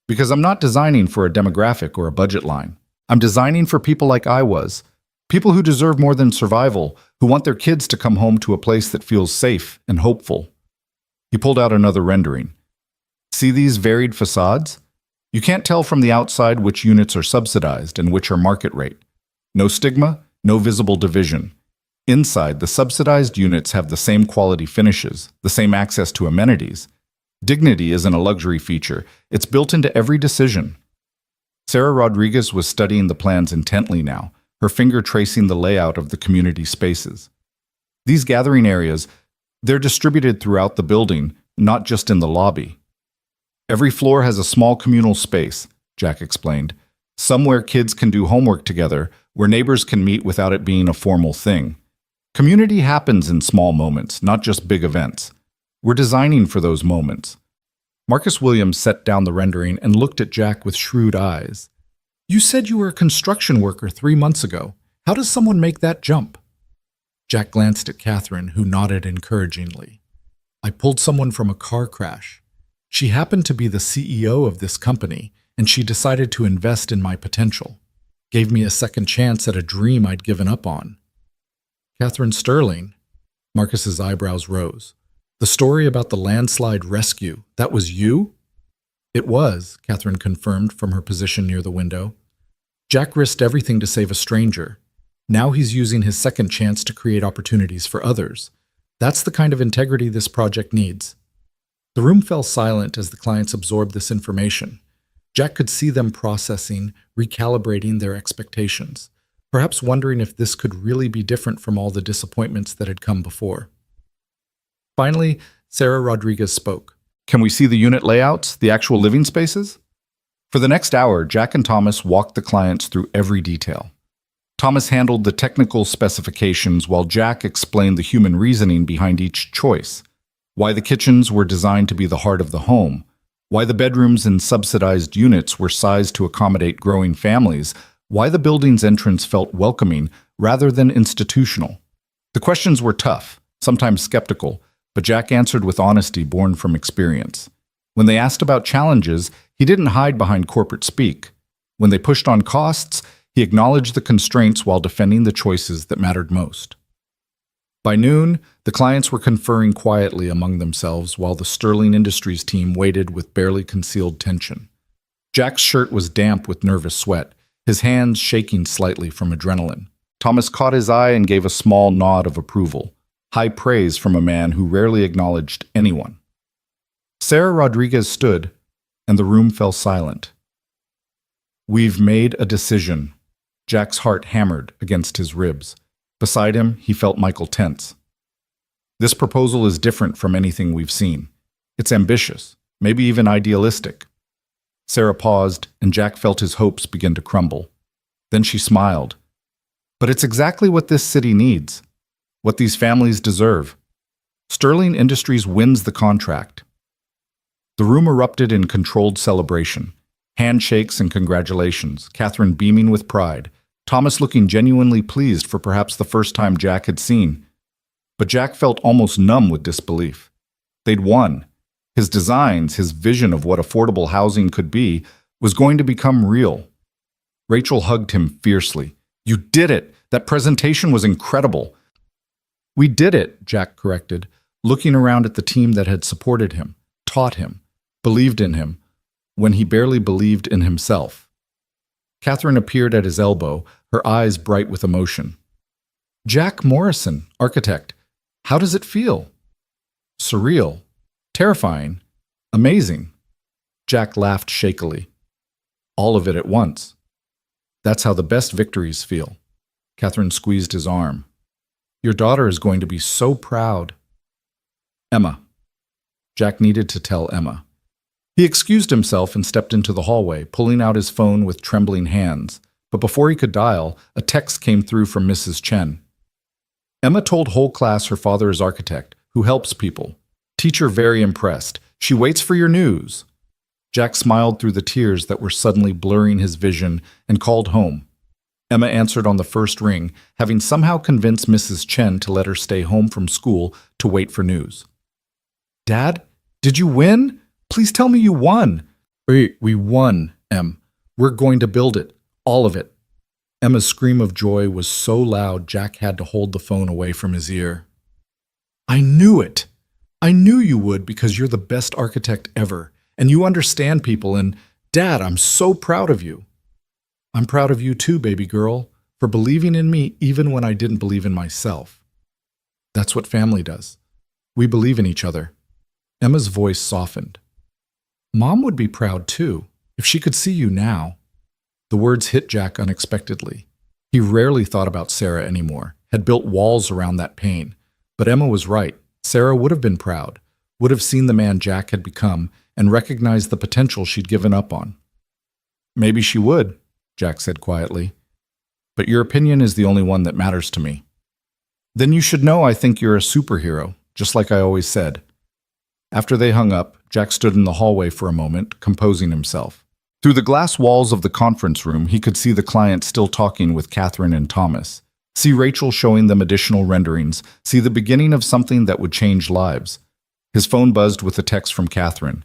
S1: "Because I'm not designing for a demographic or a budget line. I'm designing for people like I was, people who deserve more than survival, who want their kids to come home to a place that feels safe and hopeful." He pulled out another rendering. "See these varied facades? You can't tell from the outside which units are subsidized and which are market rate. No stigma, no visible division. Inside, the subsidized units have the same quality finishes, the same access to amenities. Dignity isn't a luxury feature. It's built into every decision." Sarah Rodriguez was studying the plans intently now, her finger tracing the layout of the community spaces. "These gathering areas, they're distributed throughout the building, not just in the lobby." Every floor has a small communal space, Jack explained. Somewhere kids can do homework together, where neighbors can meet without it being a formal thing. Community happens in small moments, not just big events. We're designing for those moments. Marcus Williams set down the rendering and looked at Jack with shrewd eyes. You said you were a construction worker 3 months ago. How does someone make that jump? Jack glanced at Catherine, who nodded encouragingly. I pulled someone from a car crash. She happened to be the CEO of this company, and she decided to invest in my potential. Gave me a second chance at a dream I'd given up on. Catherine Sterling? Marcus's eyebrows rose. The story about the landslide rescue, that was you? It was, Catherine confirmed from her position near the window. Jack risked everything to save a stranger. Now he's using his second chance to create opportunities for others. That's the kind of integrity this project needs. The room fell silent as the clients absorbed this information. Jack could see them processing, recalibrating their expectations, perhaps wondering if this could really be different from all the disappointments that had come before. Finally, Sarah Rodriguez spoke. Can we see the unit layouts, the actual living spaces? For the next hour, Jack and Thomas walked the clients through every detail. Thomas handled the technical specifications while Jack explained the human reasoning behind each choice. Why the kitchens were designed to be the heart of the home, why the bedrooms in subsidized units were sized to accommodate growing families, why the building's entrance felt welcoming rather than institutional. The questions were tough, sometimes skeptical, but Jack answered with honesty born from experience. When they asked about challenges, he didn't hide behind corporate speak. When they pushed on costs, he acknowledged the constraints while defending the choices that mattered most. By noon, the clients were conferring quietly among themselves while the Sterling Industries team waited with barely concealed tension. Jack's shirt was damp with nervous sweat, his hands shaking slightly from adrenaline. Thomas caught his eye and gave a small nod of approval, high praise from a man who rarely acknowledged anyone. Sarah Rodriguez stood, and the room fell silent. We've made a decision. Jack's heart hammered against his ribs. Beside him, he felt Michael tense. This proposal is different from anything we've seen. It's ambitious, maybe even idealistic. Sarah paused, and Jack felt his hopes begin to crumble. Then she smiled. But it's exactly what this city needs, what these families deserve. Sterling Industries wins the contract. The room erupted in controlled celebration. Handshakes and congratulations, Catherine beaming with pride, Thomas looking genuinely pleased for perhaps the first time Jack had seen. But Jack felt almost numb with disbelief. They'd won. His designs, his vision of what affordable housing could be, was going to become real. Rachel hugged him fiercely. You did it! That presentation was incredible. We did it, Jack corrected, looking around at the team that had supported him, taught him, believed in him, when he barely believed in himself. Catherine appeared at his elbow, her eyes bright with emotion. Jack Morrison, architect. How does it feel? Surreal. Terrifying. Amazing. Jack laughed shakily. All of it at once. That's how the best victories feel. Catherine squeezed his arm. Your daughter is going to be so proud. Emma. Jack needed to tell Emma. He excused himself and stepped into the hallway, pulling out his phone with trembling hands. But before he could dial, a text came through from Mrs. Chen. Emma told whole class her father is architect, who helps people. Teacher very impressed. She waits for your news. Jack smiled through the tears that were suddenly blurring his vision and called home. Emma answered on the first ring, having somehow convinced Mrs. Chen to let her stay home from school to wait for news. Dad, did you win? Please tell me you won. We won, Em. We're going to build it. All of it. Emma's scream of joy was so loud Jack had to hold the phone away from his ear. I knew it. I knew you would because you're the best architect ever, and you understand people, and Dad, I'm so proud of you. I'm proud of you too, baby girl, for believing in me even when I didn't believe in myself. That's what family does. We believe in each other. Emma's voice softened. Mom would be proud too, if she could see you now. The words hit Jack unexpectedly. He rarely thought about Sarah anymore, had built walls around that pain. But Emma was right. Sarah would have been proud, would have seen the man Jack had become, and recognized the potential she'd given up on. "Maybe she would," Jack said quietly, "but your opinion is the only one that matters to me." "Then you should know I think you're a superhero, just like I always said." After they hung up, Jack stood in the hallway for a moment, composing himself. Through the glass walls of the conference room, he could see the client still talking with Catherine and Thomas, see Rachel showing them additional renderings, see the beginning of something that would change lives. His phone buzzed with a text from Catherine.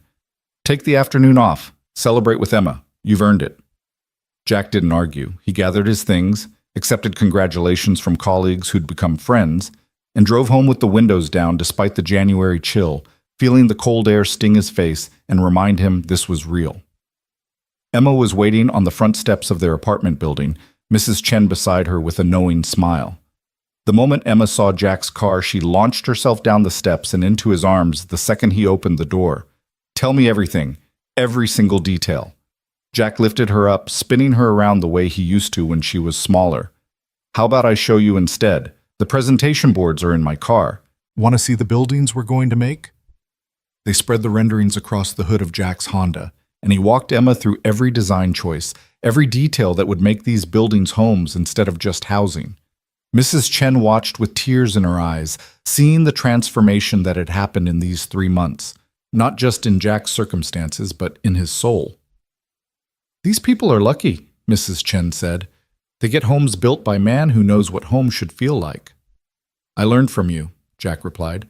S1: "Take the afternoon off. Celebrate with Emma. You've earned it." Jack didn't argue. He gathered his things, accepted congratulations from colleagues who'd become friends, and drove home with the windows down despite the January chill, feeling the cold air sting his face and remind him this was real. Emma was waiting on the front steps of their apartment building, Mrs. Chen beside her with a knowing smile. The moment Emma saw Jack's car, she launched herself down the steps and into his arms the second he opened the door. "Tell me everything, every single detail." Jack lifted her up, spinning her around the way he used to when she was smaller. "How about I show you instead? The presentation boards are in my car. Want to see the buildings we're going to make?" They spread the renderings across the hood of Jack's Honda, and he walked Emma through every design choice, every detail that would make these buildings homes instead of just housing. Mrs. Chen watched with tears in her eyes, seeing the transformation that had happened in these 3 months, not just in Jack's circumstances, but in his soul. "These people are lucky," Mrs. Chen said. "They get homes built by a man who knows what home should feel like." "I learned from you," Jack replied,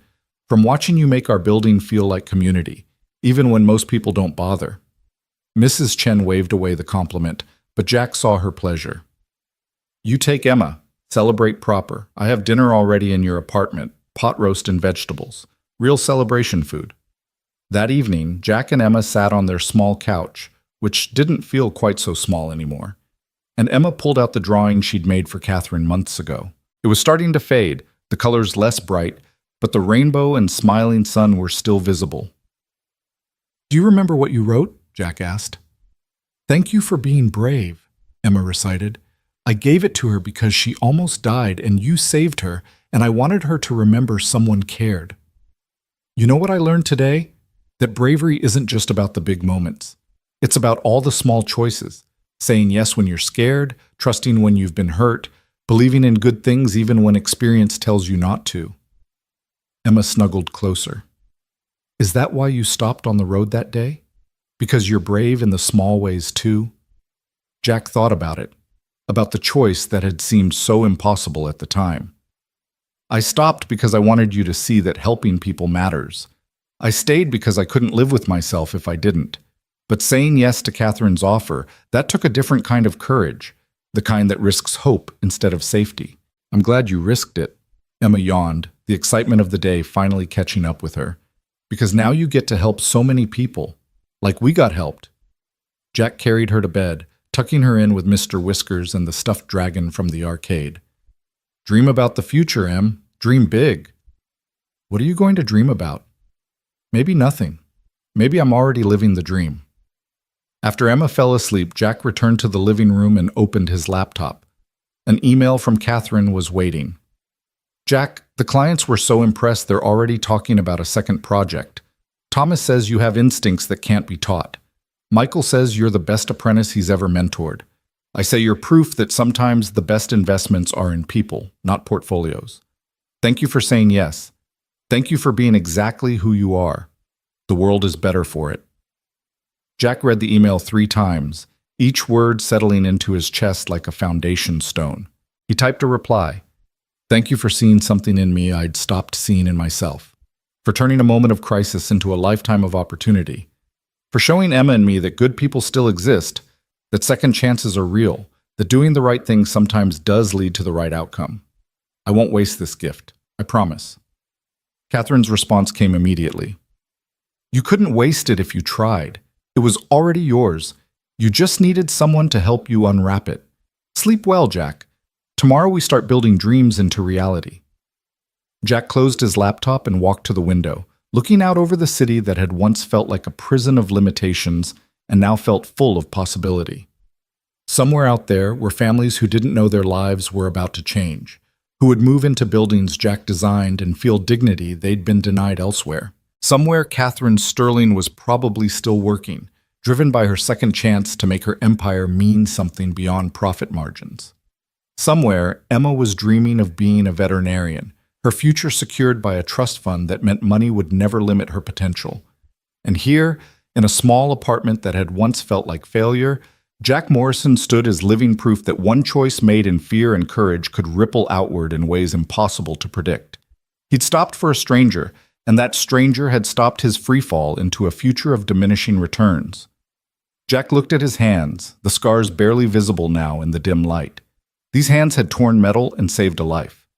S1: "from watching you make our building feel like community, even when most people don't bother." Mrs. Chen waved away the compliment, but Jack saw her pleasure. "You take Emma. Celebrate proper. I have dinner already in your apartment, pot roast and vegetables. Real celebration food." That evening, Jack and Emma sat on their small couch, which didn't feel quite so small anymore, and Emma pulled out the drawing she'd made for Catherine months ago. It was starting to fade, the colors less bright, but the rainbow and smiling sun were still visible. "Do you remember what you wrote?" Jack asked. "Thank you for being brave," Emma recited. "I gave it to her because she almost died and you saved her, and I wanted her to remember someone cared. You know what I learned today? That bravery isn't just about the big moments. It's about all the small choices, saying yes when you're scared, trusting when you've been hurt, believing in good things even when experience tells you not to." Emma snuggled closer. "Is that why you stopped on the road that day? Because you're brave in the small ways too?" Jack thought about it, about the choice that had seemed so impossible at the time. "I stopped because I wanted you to see that helping people matters. I stayed because I couldn't live with myself if I didn't. But saying yes to Catherine's offer, that took a different kind of courage, the kind that risks hope instead of safety." "I'm glad you risked it," Emma yawned, the excitement of the day finally catching up with her. "Because now you get to help so many people. Like we got helped." Jack carried her to bed, tucking her in with Mr. Whiskers and the stuffed dragon from the arcade. "Dream about the future, Em. Dream big." "What are you going to dream about?" "Maybe nothing. Maybe I'm already living the dream." After Emma fell asleep, Jack returned to the living room and opened his laptop. An email from Catherine was waiting. "Jack, the clients were so impressed they're already talking about a second project. Thomas says you have instincts that can't be taught. Michael says you're the best apprentice he's ever mentored. I say you're proof that sometimes the best investments are in people, not portfolios. Thank you for saying yes. Thank you for being exactly who you are. The world is better for it." Jack read the email 3 times, each word settling into his chest like a foundation stone. He typed a reply. "Thank you for seeing something in me I'd stopped seeing in myself. For turning a moment of crisis into a lifetime of opportunity. For showing Emma and me that good people still exist, that second chances are real, that doing the right thing sometimes does lead to the right outcome. I won't waste this gift. I promise." Catherine's response came immediately. "You couldn't waste it if you tried. It was already yours. You just needed someone to help you unwrap it. Sleep well, Jack. Tomorrow we start building dreams into reality." Jack closed his laptop and walked to the window, looking out over the city that had once felt like a prison of limitations and now felt full of possibility. Somewhere out there were families who didn't know their lives were about to change, who would move into buildings Jack designed and feel dignity they'd been denied elsewhere. Somewhere, Catherine Sterling was probably still working, driven by her second chance to make her empire mean something beyond profit margins. Somewhere, Emma was dreaming of being a veterinarian, her future secured by a trust fund that meant money would never limit her potential. And here, in a small apartment that had once felt like failure, Jack Morrison stood as living proof that one choice made in fear and courage could ripple outward in ways impossible to predict. He'd stopped for a stranger, and that stranger had stopped his freefall into a future of diminishing returns. Jack looked at his hands, the scars barely visible now in the dim light. These hands had torn metal and saved a life.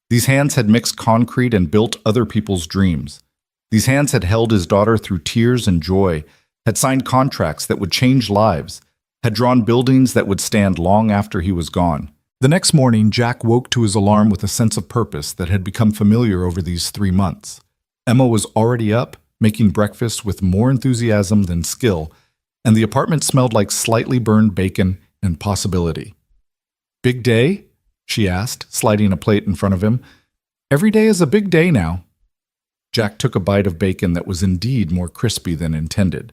S1: These hands had mixed concrete and built other people's dreams. These hands had held his daughter through tears and joy, had signed contracts that would change lives, had drawn buildings that would stand long after he was gone. The next morning, Jack woke to his alarm with a sense of purpose that had become familiar over these 3 months. Emma was already up, making breakfast with more enthusiasm than skill, and the apartment smelled like slightly burned bacon and possibility. "Big day?" she asked, sliding a plate in front of him. "Every day is a big day now." Jack took a bite of bacon that was indeed more crispy than intended.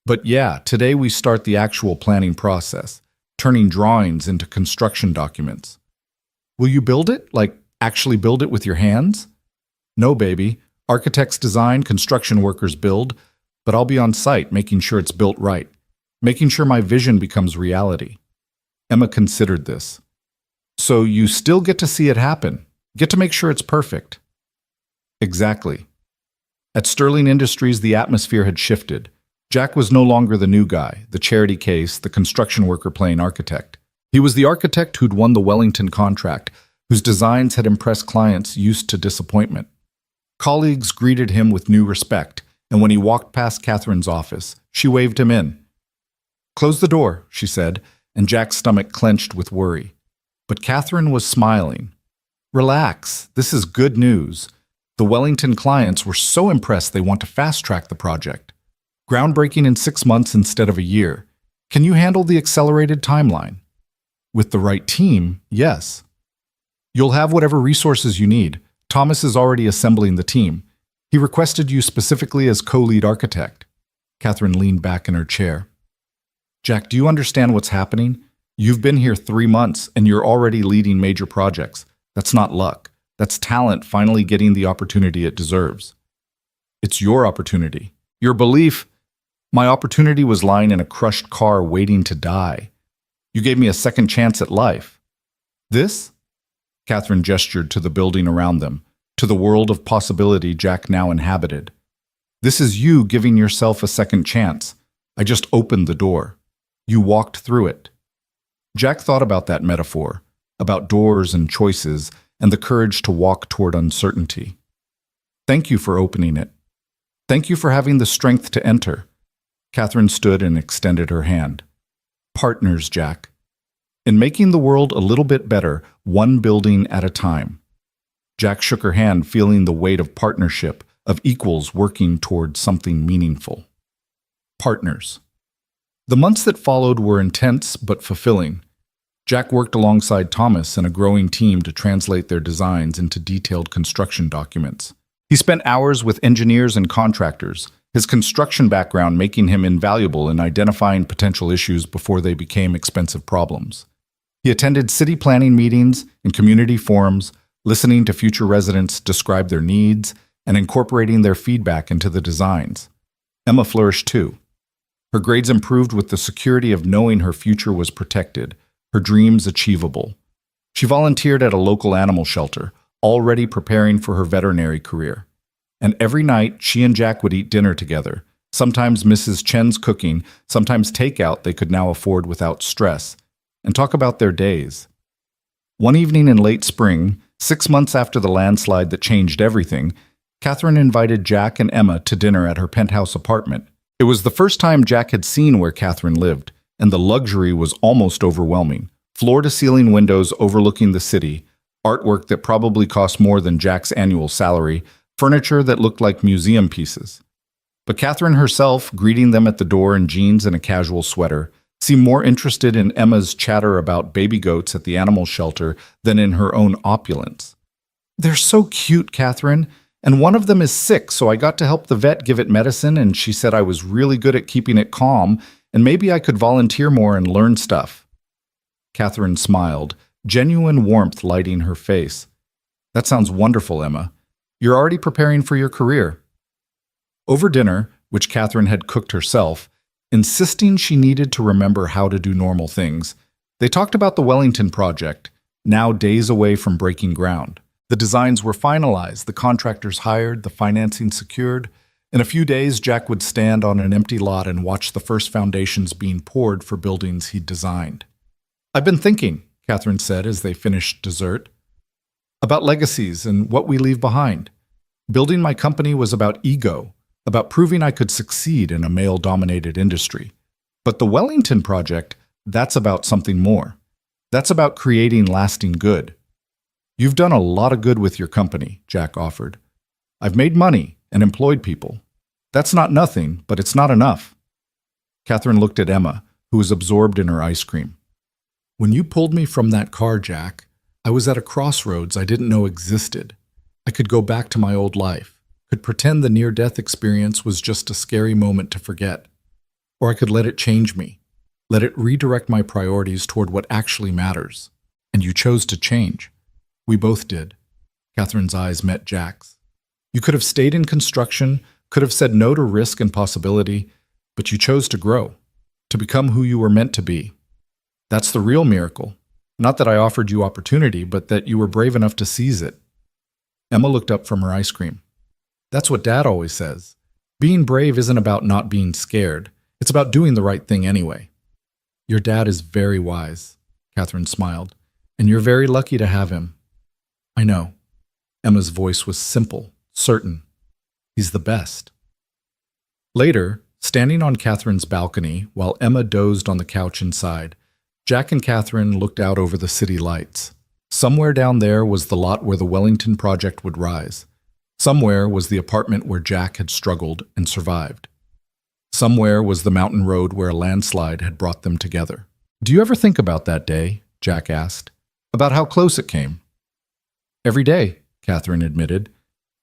S1: "But yeah, today we start the actual planning process, turning drawings into construction documents." "Will you build it? Like, actually build it with your hands?" "No, baby. Architects design, construction workers build, but I'll be on site making sure it's built right, making sure my vision becomes reality." Emma considered this. "So you still get to see it happen, get to make sure it's perfect." Exactly. At Sterling Industries, the atmosphere had shifted. Jack was no longer the new guy, the charity case, the construction worker playing architect. He was the architect who'd won the Wellington contract, whose designs had impressed clients used to disappointment. Colleagues greeted him with new respect, and when he walked past Catherine's office, she waved him in. "Close the door," she said, and Jack's stomach clenched with worry. But Catherine was smiling. "Relax, this is good news. The Wellington clients were so impressed they want to fast-track the project. Groundbreaking in 6 months instead of a year. Can you handle the accelerated timeline?" "With the right team, yes." "You'll have whatever resources you need. Thomas is already assembling the team. He requested you specifically as co-lead architect." Catherine leaned back in her chair. "Jack, do you understand what's happening? You've been here 3 months, and you're already leading major projects. That's not luck. That's talent finally getting the opportunity it deserves. It's your opportunity. Your belief. My opportunity was lying in a crushed car waiting to die. You gave me a second chance at life. This?" Catherine gestured to the building around them, to the world of possibility Jack now inhabited. "This is you giving yourself a second chance. I just opened the door. You walked through it." Jack thought about that metaphor, about doors and choices, and the courage to walk toward uncertainty. "Thank you for opening it. Thank you for having the strength to enter." Catherine stood and extended her hand. "Partners, Jack. In making the world a little bit better, one building at a time." Jack shook her hand, feeling the weight of partnership, of equals working toward something meaningful. Partners. The months that followed were intense but fulfilling. Jack worked alongside Thomas and a growing team to translate their designs into detailed construction documents. He spent hours with engineers and contractors, his construction background making him invaluable in identifying potential issues before they became expensive problems. He attended city planning meetings and community forums, listening to future residents describe their needs and incorporating their feedback into the designs. Emma flourished too. Her grades improved with the security of knowing her future was protected, her dreams achievable. She volunteered at a local animal shelter, already preparing for her veterinary career. And every night, she and Jack would eat dinner together, sometimes Mrs. Chen's cooking, sometimes takeout they could now afford without stress, and talk about their days. One evening in late spring, 6 months after the landslide that changed everything, Catherine invited Jack and Emma to dinner at her penthouse apartment. It was the first time Jack had seen where Catherine lived, and the luxury was almost overwhelming. Floor-to-ceiling windows overlooking the city, artwork that probably cost more than Jack's annual salary, furniture that looked like museum pieces. But Catherine herself, greeting them at the door in jeans and a casual sweater, seemed more interested in Emma's chatter about baby goats at the animal shelter than in her own opulence. "They're so cute, Catherine, And one of them is sick, so I got to help the vet give it medicine, and she said I was really good at keeping it calm, and maybe I could volunteer more and learn stuff. Catherine smiled, genuine warmth lighting her face. That sounds wonderful, Emma. You're already preparing for your career. Over dinner, which Catherine had cooked herself, insisting she needed to remember how to do normal things, they talked about the Wellington project, now days away from breaking ground. The designs were finalized, the contractors hired, the financing secured. In a few days, Jack would stand on an empty lot and watch the first foundations being poured for buildings he'd designed. I've been thinking, Catherine said as they finished dessert, about legacies and what we leave behind. Building my company was about ego, about proving I could succeed in a male-dominated industry. But the Wellington project, that's about something more. That's about creating lasting good. You've done a lot of good with your company, Jack offered. I've made money and employed people. That's not nothing, but it's not enough. Catherine looked at Emma, who was absorbed in her ice cream. When you pulled me from that car, Jack, I was at a crossroads I didn't know existed. I could go back to my old life, could pretend the near-death experience was just a scary moment to forget. Or I could let it change me, let it redirect my priorities toward what actually matters. And you chose to change. We both did. Catherine's eyes met Jack's. You could have stayed in construction, could have said no to risk and possibility, but you chose to grow, to become who you were meant to be. That's the real miracle. Not that I offered you opportunity, but that you were brave enough to seize it. Emma looked up from her ice cream. That's what Dad always says. Being brave isn't about not being scared. It's about doing the right thing anyway. Your dad is very wise, Catherine smiled, and you're very lucky to have him. I know. Emma's voice was simple, certain. He's the best. Later, standing on Catherine's balcony while Emma dozed on the couch inside, Jack and Catherine looked out over the city lights. Somewhere down there was the lot where the Wellington project would rise. Somewhere was the apartment where Jack had struggled and survived. Somewhere was the mountain road where a landslide had brought them together. Do you ever think about that day? Jack asked. About how close it came? Every day, Catherine admitted.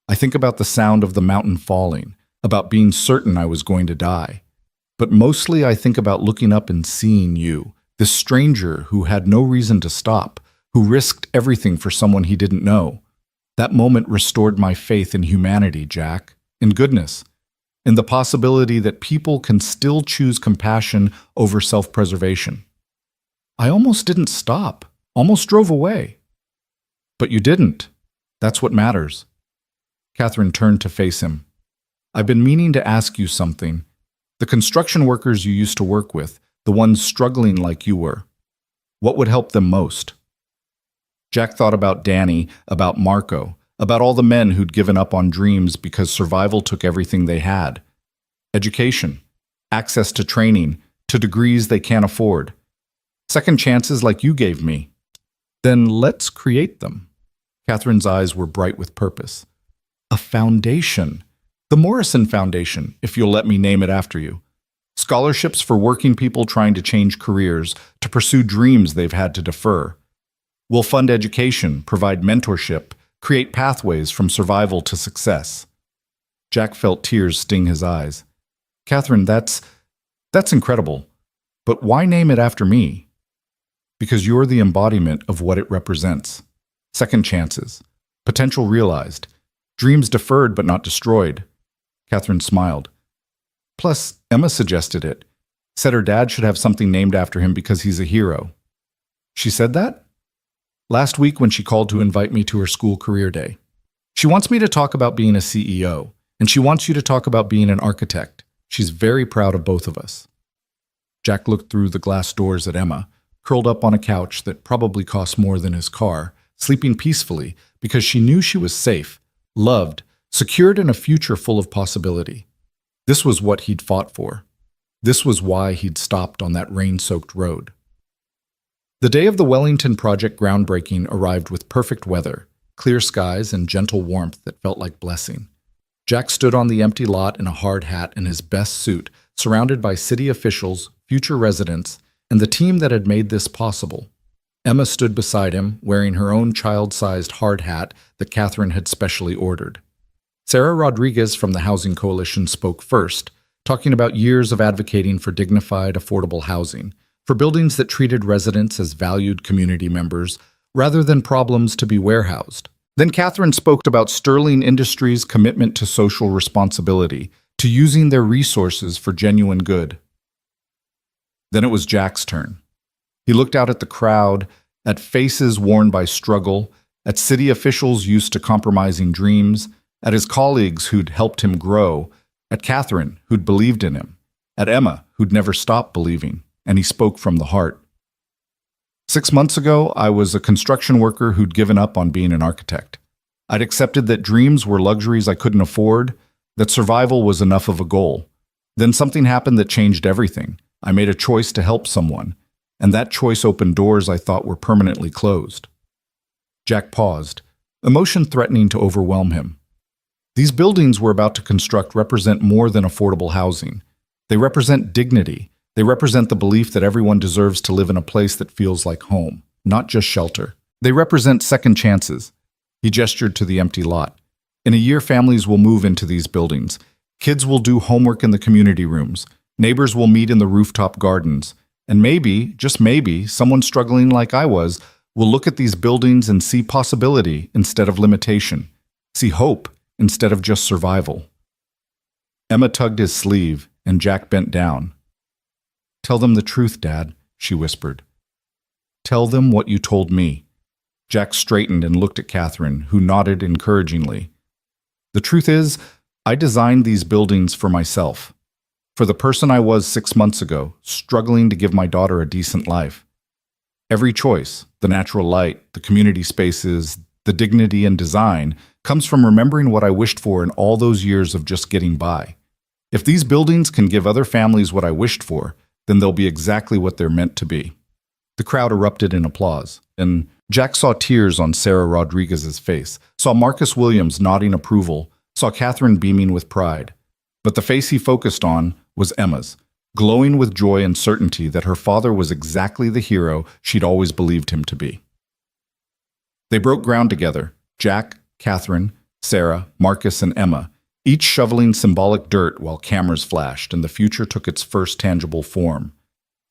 S1: I think about the sound of the mountain falling, about being certain I was going to die. But mostly I think about looking up and seeing you, this stranger who had no reason to stop, who risked everything for someone he didn't know. That moment restored my faith in humanity, Jack, in goodness, in the possibility that people can still choose compassion over self-preservation. I almost didn't stop, almost drove away. But you didn't. That's what matters. Catherine turned to face him. I've been meaning to ask you something. The construction workers you used to work with, the ones struggling like you were, what would help them most? Jack thought about Danny, about Marco, about all the men who'd given up on dreams because survival took everything they had. Education, access to training, to degrees they can't afford. Second chances like you gave me. Then let's create them. Catherine's eyes were bright with purpose. A foundation. The Morrison Foundation, if you'll let me name it after you. Scholarships for working people trying to change careers, to pursue dreams they've had to defer. We'll fund education, provide mentorship, create pathways from survival to success. Jack felt tears sting his eyes. Catherine, that's incredible. But why name it after me? Because you're the embodiment of what it represents. Second chances. Potential realized. Dreams deferred but not destroyed. Catherine smiled. Plus, Emma suggested it. Said her dad should have something named after him because he's a hero. She said that? Last week when she called to invite me to her school career day. She wants me to talk about being a CEO, and she wants you to talk about being an architect. She's very proud of both of us. Jack looked through the glass doors at Emma, curled up on a couch that probably cost more than his car, sleeping peacefully because she knew she was safe, loved, secured in a future full of possibility. This was what he'd fought for. This was why he'd stopped on that rain-soaked road. The day of the Wellington project groundbreaking arrived with perfect weather, clear skies, and gentle warmth that felt like blessing. Jack stood on the empty lot in a hard hat and his best suit, surrounded by city officials, future residents, and the team that had made this possible. Emma stood beside him, wearing her own child-sized hard hat that Catherine had specially ordered. Sarah Rodriguez from the Housing Coalition spoke first, talking about years of advocating for dignified, affordable housing, for buildings that treated residents as valued community members rather than problems to be warehoused. Then Catherine spoke about Sterling Industries' commitment to social responsibility, to using their resources for genuine good. Then it was Jack's turn. He looked out at the crowd, at faces worn by struggle, at city officials used to compromising dreams, at his colleagues who'd helped him grow, at Catherine, who'd believed in him, at Emma, who'd never stopped believing, and he spoke from the heart. 6 months ago, I was a construction worker who'd given up on being an architect. I'd accepted that dreams were luxuries I couldn't afford, that survival was enough of a goal. Then something happened that changed everything. I made a choice to help someone, and that choice opened doors I thought were permanently closed. Jack paused, emotion threatening to overwhelm him. These buildings we're about to construct represent more than affordable housing. They represent dignity. They represent the belief that everyone deserves to live in a place that feels like home, not just shelter. They represent second chances. He gestured to the empty lot. In a year, families will move into these buildings. Kids will do homework in the community rooms. Neighbors will meet in the rooftop gardens. And maybe, just maybe, someone struggling like I was will look at these buildings and see possibility instead of limitation, see hope instead of just survival. Emma tugged his sleeve, and Jack bent down. "Tell them the truth, Dad," she whispered. "Tell them what you told me." Jack straightened and looked at Catherine, who nodded encouragingly. "The truth is, I designed these buildings for myself, for the person I was 6 months ago, struggling to give my daughter a decent life. Every choice, the natural light, the community spaces, the dignity and design, comes from remembering what I wished for in all those years of just getting by. If these buildings can give other families what I wished for, then they'll be exactly what they're meant to be." The crowd erupted in applause, and Jack saw tears on Sarah Rodriguez's face, saw Marcus Williams nodding approval, saw Catherine beaming with pride. But the face he focused on was Emma's, glowing with joy and certainty that her father was exactly the hero she'd always believed him to be. They broke ground together, Jack, Catherine, Sarah, Marcus, and Emma, each shoveling symbolic dirt while cameras flashed and the future took its first tangible form.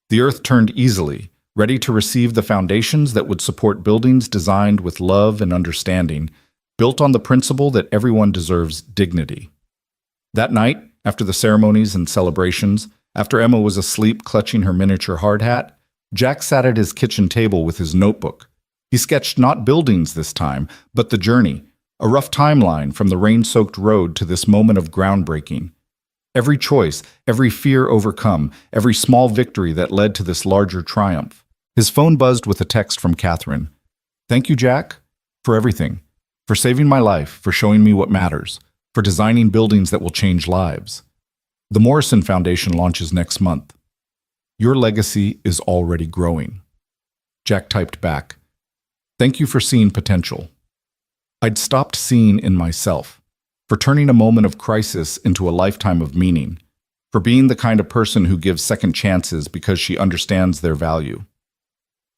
S1: The earth turned easily, ready to receive the foundations that would support buildings designed with love and understanding, built on the principle that everyone deserves dignity. That night, after the ceremonies and celebrations, after Emma was asleep clutching her miniature hard hat, Jack sat at his kitchen table with his notebook. He sketched not buildings this time, but the journey, a rough timeline from the rain-soaked road to this moment of groundbreaking. Every choice, every fear overcome, every small victory that led to this larger triumph. His phone buzzed with a text from Catherine. "Thank you, Jack, for everything, for saving my life, for showing me what matters, for designing buildings that will change lives. The Morrison Foundation launches next month. Your legacy is already growing." Jack typed back, "Thank you for seeing potential. I'd stopped seeing in myself, for turning a moment of crisis into a lifetime of meaning, for being the kind of person who gives second chances because she understands their value."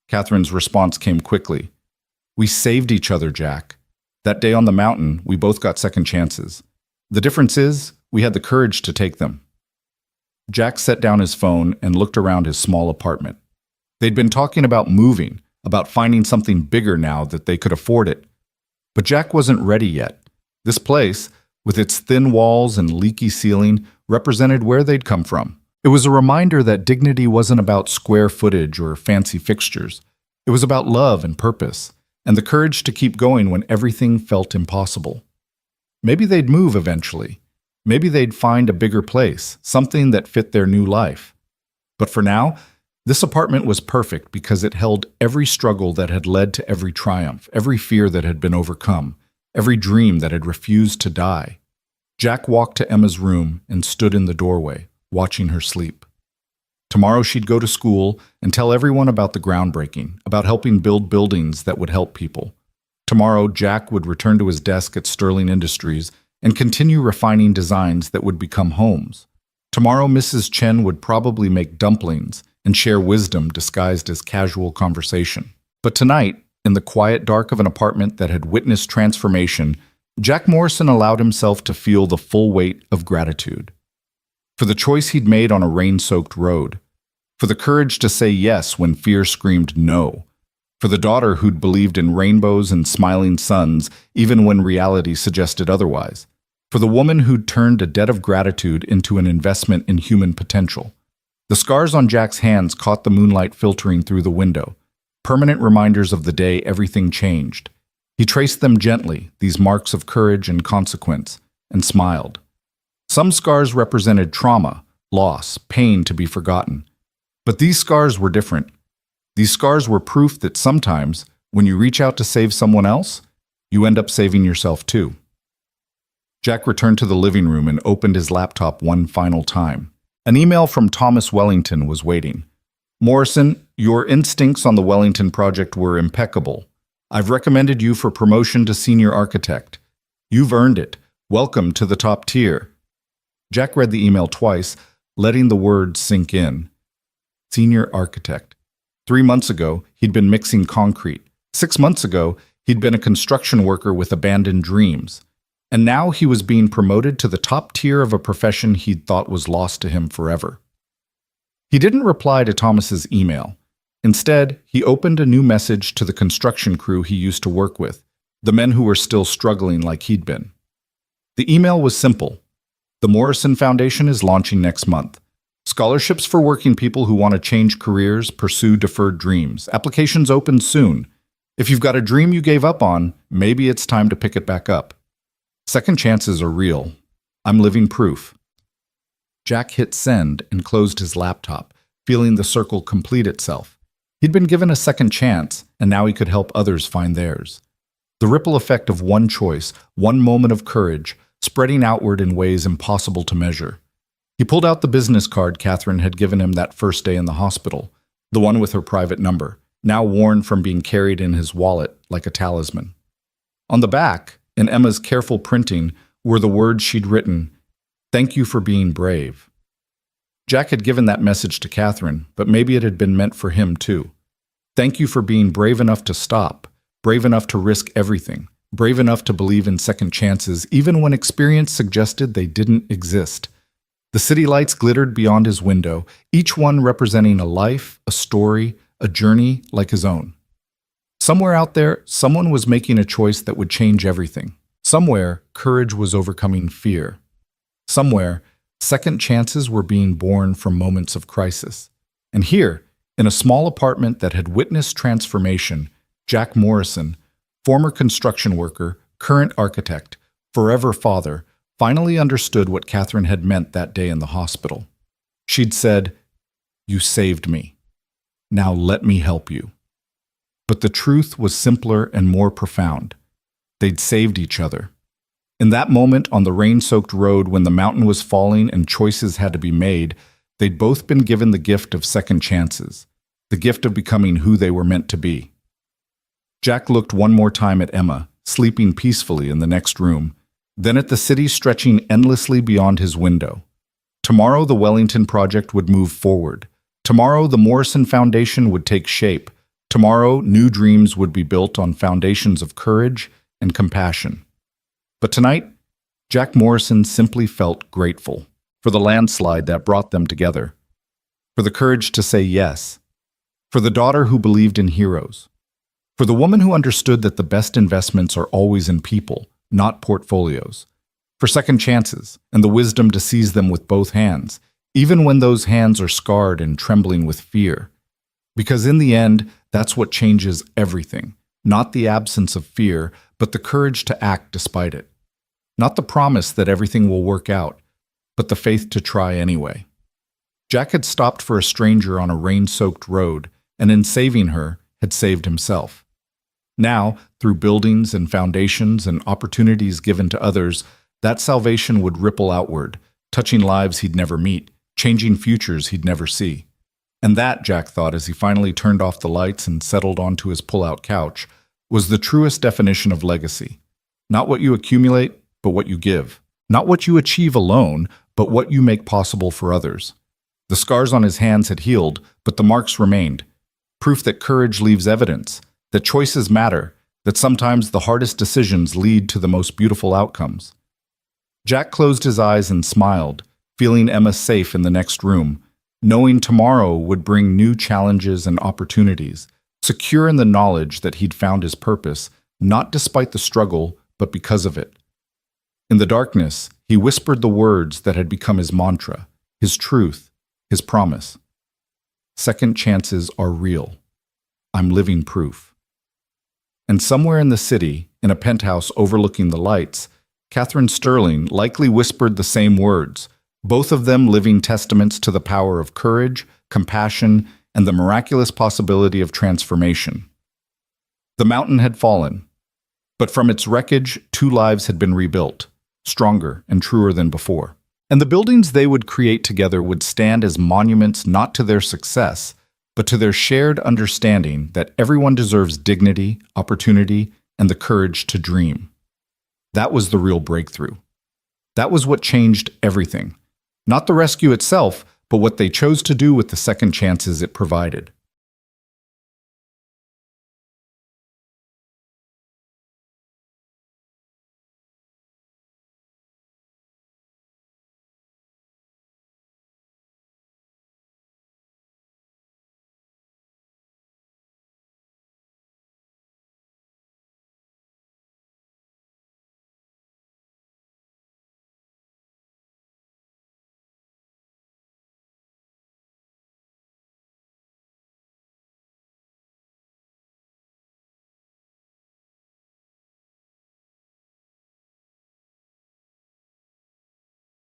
S1: Catherine's response came quickly. "We saved each other, Jack. That day on the mountain, we both got second chances. The difference is, we had the courage to take them." Jack set down his phone and looked around his small apartment. They'd been talking about moving, about finding something bigger now that they could afford it. But Jack wasn't ready yet. This place, with its thin walls and leaky ceiling, represented where they'd come from. It was a reminder that dignity wasn't about square footage or fancy fixtures. It was about love and purpose, and the courage to keep going when everything felt impossible. Maybe they'd move eventually. Maybe they'd find a bigger place, something that fit their new life. But for now, this apartment was perfect because it held every struggle that had led to every triumph, every fear that had been overcome, every dream that had refused to die. Jack walked to Emma's room and stood in the doorway, watching her sleep. Tomorrow she'd go to school and tell everyone about the groundbreaking, about helping build buildings that would help people. Tomorrow, Jack would return to his desk at Sterling Industries and continue refining designs that would become homes. Tomorrow, Mrs. Chen would probably make dumplings and share wisdom disguised as casual conversation. But tonight, in the quiet dark of an apartment that had witnessed transformation, Jack Morrison allowed himself to feel the full weight of gratitude. For the choice he'd made on a rain-soaked road. For the courage to say yes when fear screamed no. For the daughter who'd believed in rainbows and smiling suns even when reality suggested otherwise. For the woman who'd turned a debt of gratitude into an investment in human potential. The scars on Jack's hands caught the moonlight filtering through the window, permanent reminders of the day everything changed. He traced them gently, these marks of courage and consequence, and smiled. Some scars represented trauma, loss, pain to be forgotten. But these scars were different. These scars were proof that sometimes, when you reach out to save someone else, you end up saving yourself too. Jack returned to the living room and opened his laptop one final time. An email from Thomas Wellington was waiting. Morrison, your instincts on the Wellington project were impeccable. I've recommended you for promotion to senior architect. You've earned it. Welcome to the top tier. Jack read the email twice, letting the words sink in. Senior architect. 3 months ago, he'd been mixing concrete. 6 months ago, he'd been a construction worker with abandoned dreams. And now he was being promoted to the top tier of a profession he'd thought was lost to him forever. He didn't reply to Thomas's email. Instead, he opened a new message to the construction crew he used to work with, the men who were still struggling like he'd been. The email was simple. The Morrison Foundation is launching next month. Scholarships for working people who want to change careers, pursue deferred dreams. Applications open soon. If you've got a dream you gave up on, maybe it's time to pick it back up. Second chances are real. I'm living proof. Jack hit send and closed his laptop, feeling the circle complete itself. He'd been given a second chance, and now he could help others find theirs. The ripple effect of one choice, one moment of courage, spreading outward in ways impossible to measure. He pulled out the business card Catherine had given him that first day in the hospital, the one with her private number, now worn from being carried in his wallet like a talisman. On the back, in Emma's careful printing, were the words she'd written, "Thank you for being brave." Jack had given that message to Catherine, but maybe it had been meant for him too. Thank you for being brave enough to stop, brave enough to risk everything, brave enough to believe in second chances even when experience suggested they didn't exist. The city lights glittered beyond his window, each one representing a life, a story, a journey like his own. Somewhere out there, someone was making a choice that would change everything. Somewhere, courage was overcoming fear. Somewhere, second chances were being born from moments of crisis. And here, in a small apartment that had witnessed transformation, Jack Morrison, former construction worker, current architect, forever father, finally understood what Catherine had meant that day in the hospital. She'd said, "You saved me. Now let me help you." But the truth was simpler and more profound. They'd saved each other. In that moment on the rain-soaked road when the mountain was falling and choices had to be made, they'd both been given the gift of second chances, the gift of becoming who they were meant to be. Jack looked one more time at Emma, sleeping peacefully in the next room, then at the city stretching endlessly beyond his window. Tomorrow the Wellington project would move forward. Tomorrow the Morrison Foundation would take shape. Tomorrow new dreams would be built on foundations of courage and compassion. But tonight, Jack Morrison simply felt grateful for the landslide that brought them together, for the courage to say yes, for the daughter who believed in heroes, for the woman who understood that the best investments are always in people, not portfolios, for second chances and the wisdom to seize them with both hands, even when those hands are scarred and trembling with fear. Because in the end, that's what changes everything, not the absence of fear, but the courage to act despite it. Not the promise that everything will work out, but the faith to try anyway. Jack had stopped for a stranger on a rain-soaked road, and in saving her, had saved himself. Now, through buildings and foundations and opportunities given to others, that salvation would ripple outward, touching lives he'd never meet, changing futures he'd never see. And that, Jack thought as he finally turned off the lights and settled onto his pull-out couch, was the truest definition of legacy. Not what you accumulate, but what you give. Not what you achieve alone, but what you make possible for others. The scars on his hands had healed, but the marks remained. Proof that courage leaves evidence, that choices matter, that sometimes the hardest decisions lead to the most beautiful outcomes. Jack closed his eyes and smiled, feeling Emma safe in the next room, knowing tomorrow would bring new challenges and opportunities, secure in the knowledge that he'd found his purpose, not despite the struggle, but because of it. In the darkness, he whispered the words that had become his mantra, his truth, his promise. Second chances are real. I'm living proof. And somewhere in the city, in a penthouse overlooking the lights, Catherine Sterling likely whispered the same words, both of them living testaments to the power of courage, compassion, and the miraculous possibility of transformation. The mountain had fallen, but from its wreckage, 2 lives had been rebuilt, stronger and truer than before. And the buildings they would create together would stand as monuments not to their success, but to their shared understanding that everyone deserves dignity, opportunity, and the courage to dream. That was the real breakthrough. That was what changed everything. Not the rescue itself, but what they chose to do with the second chances it provided.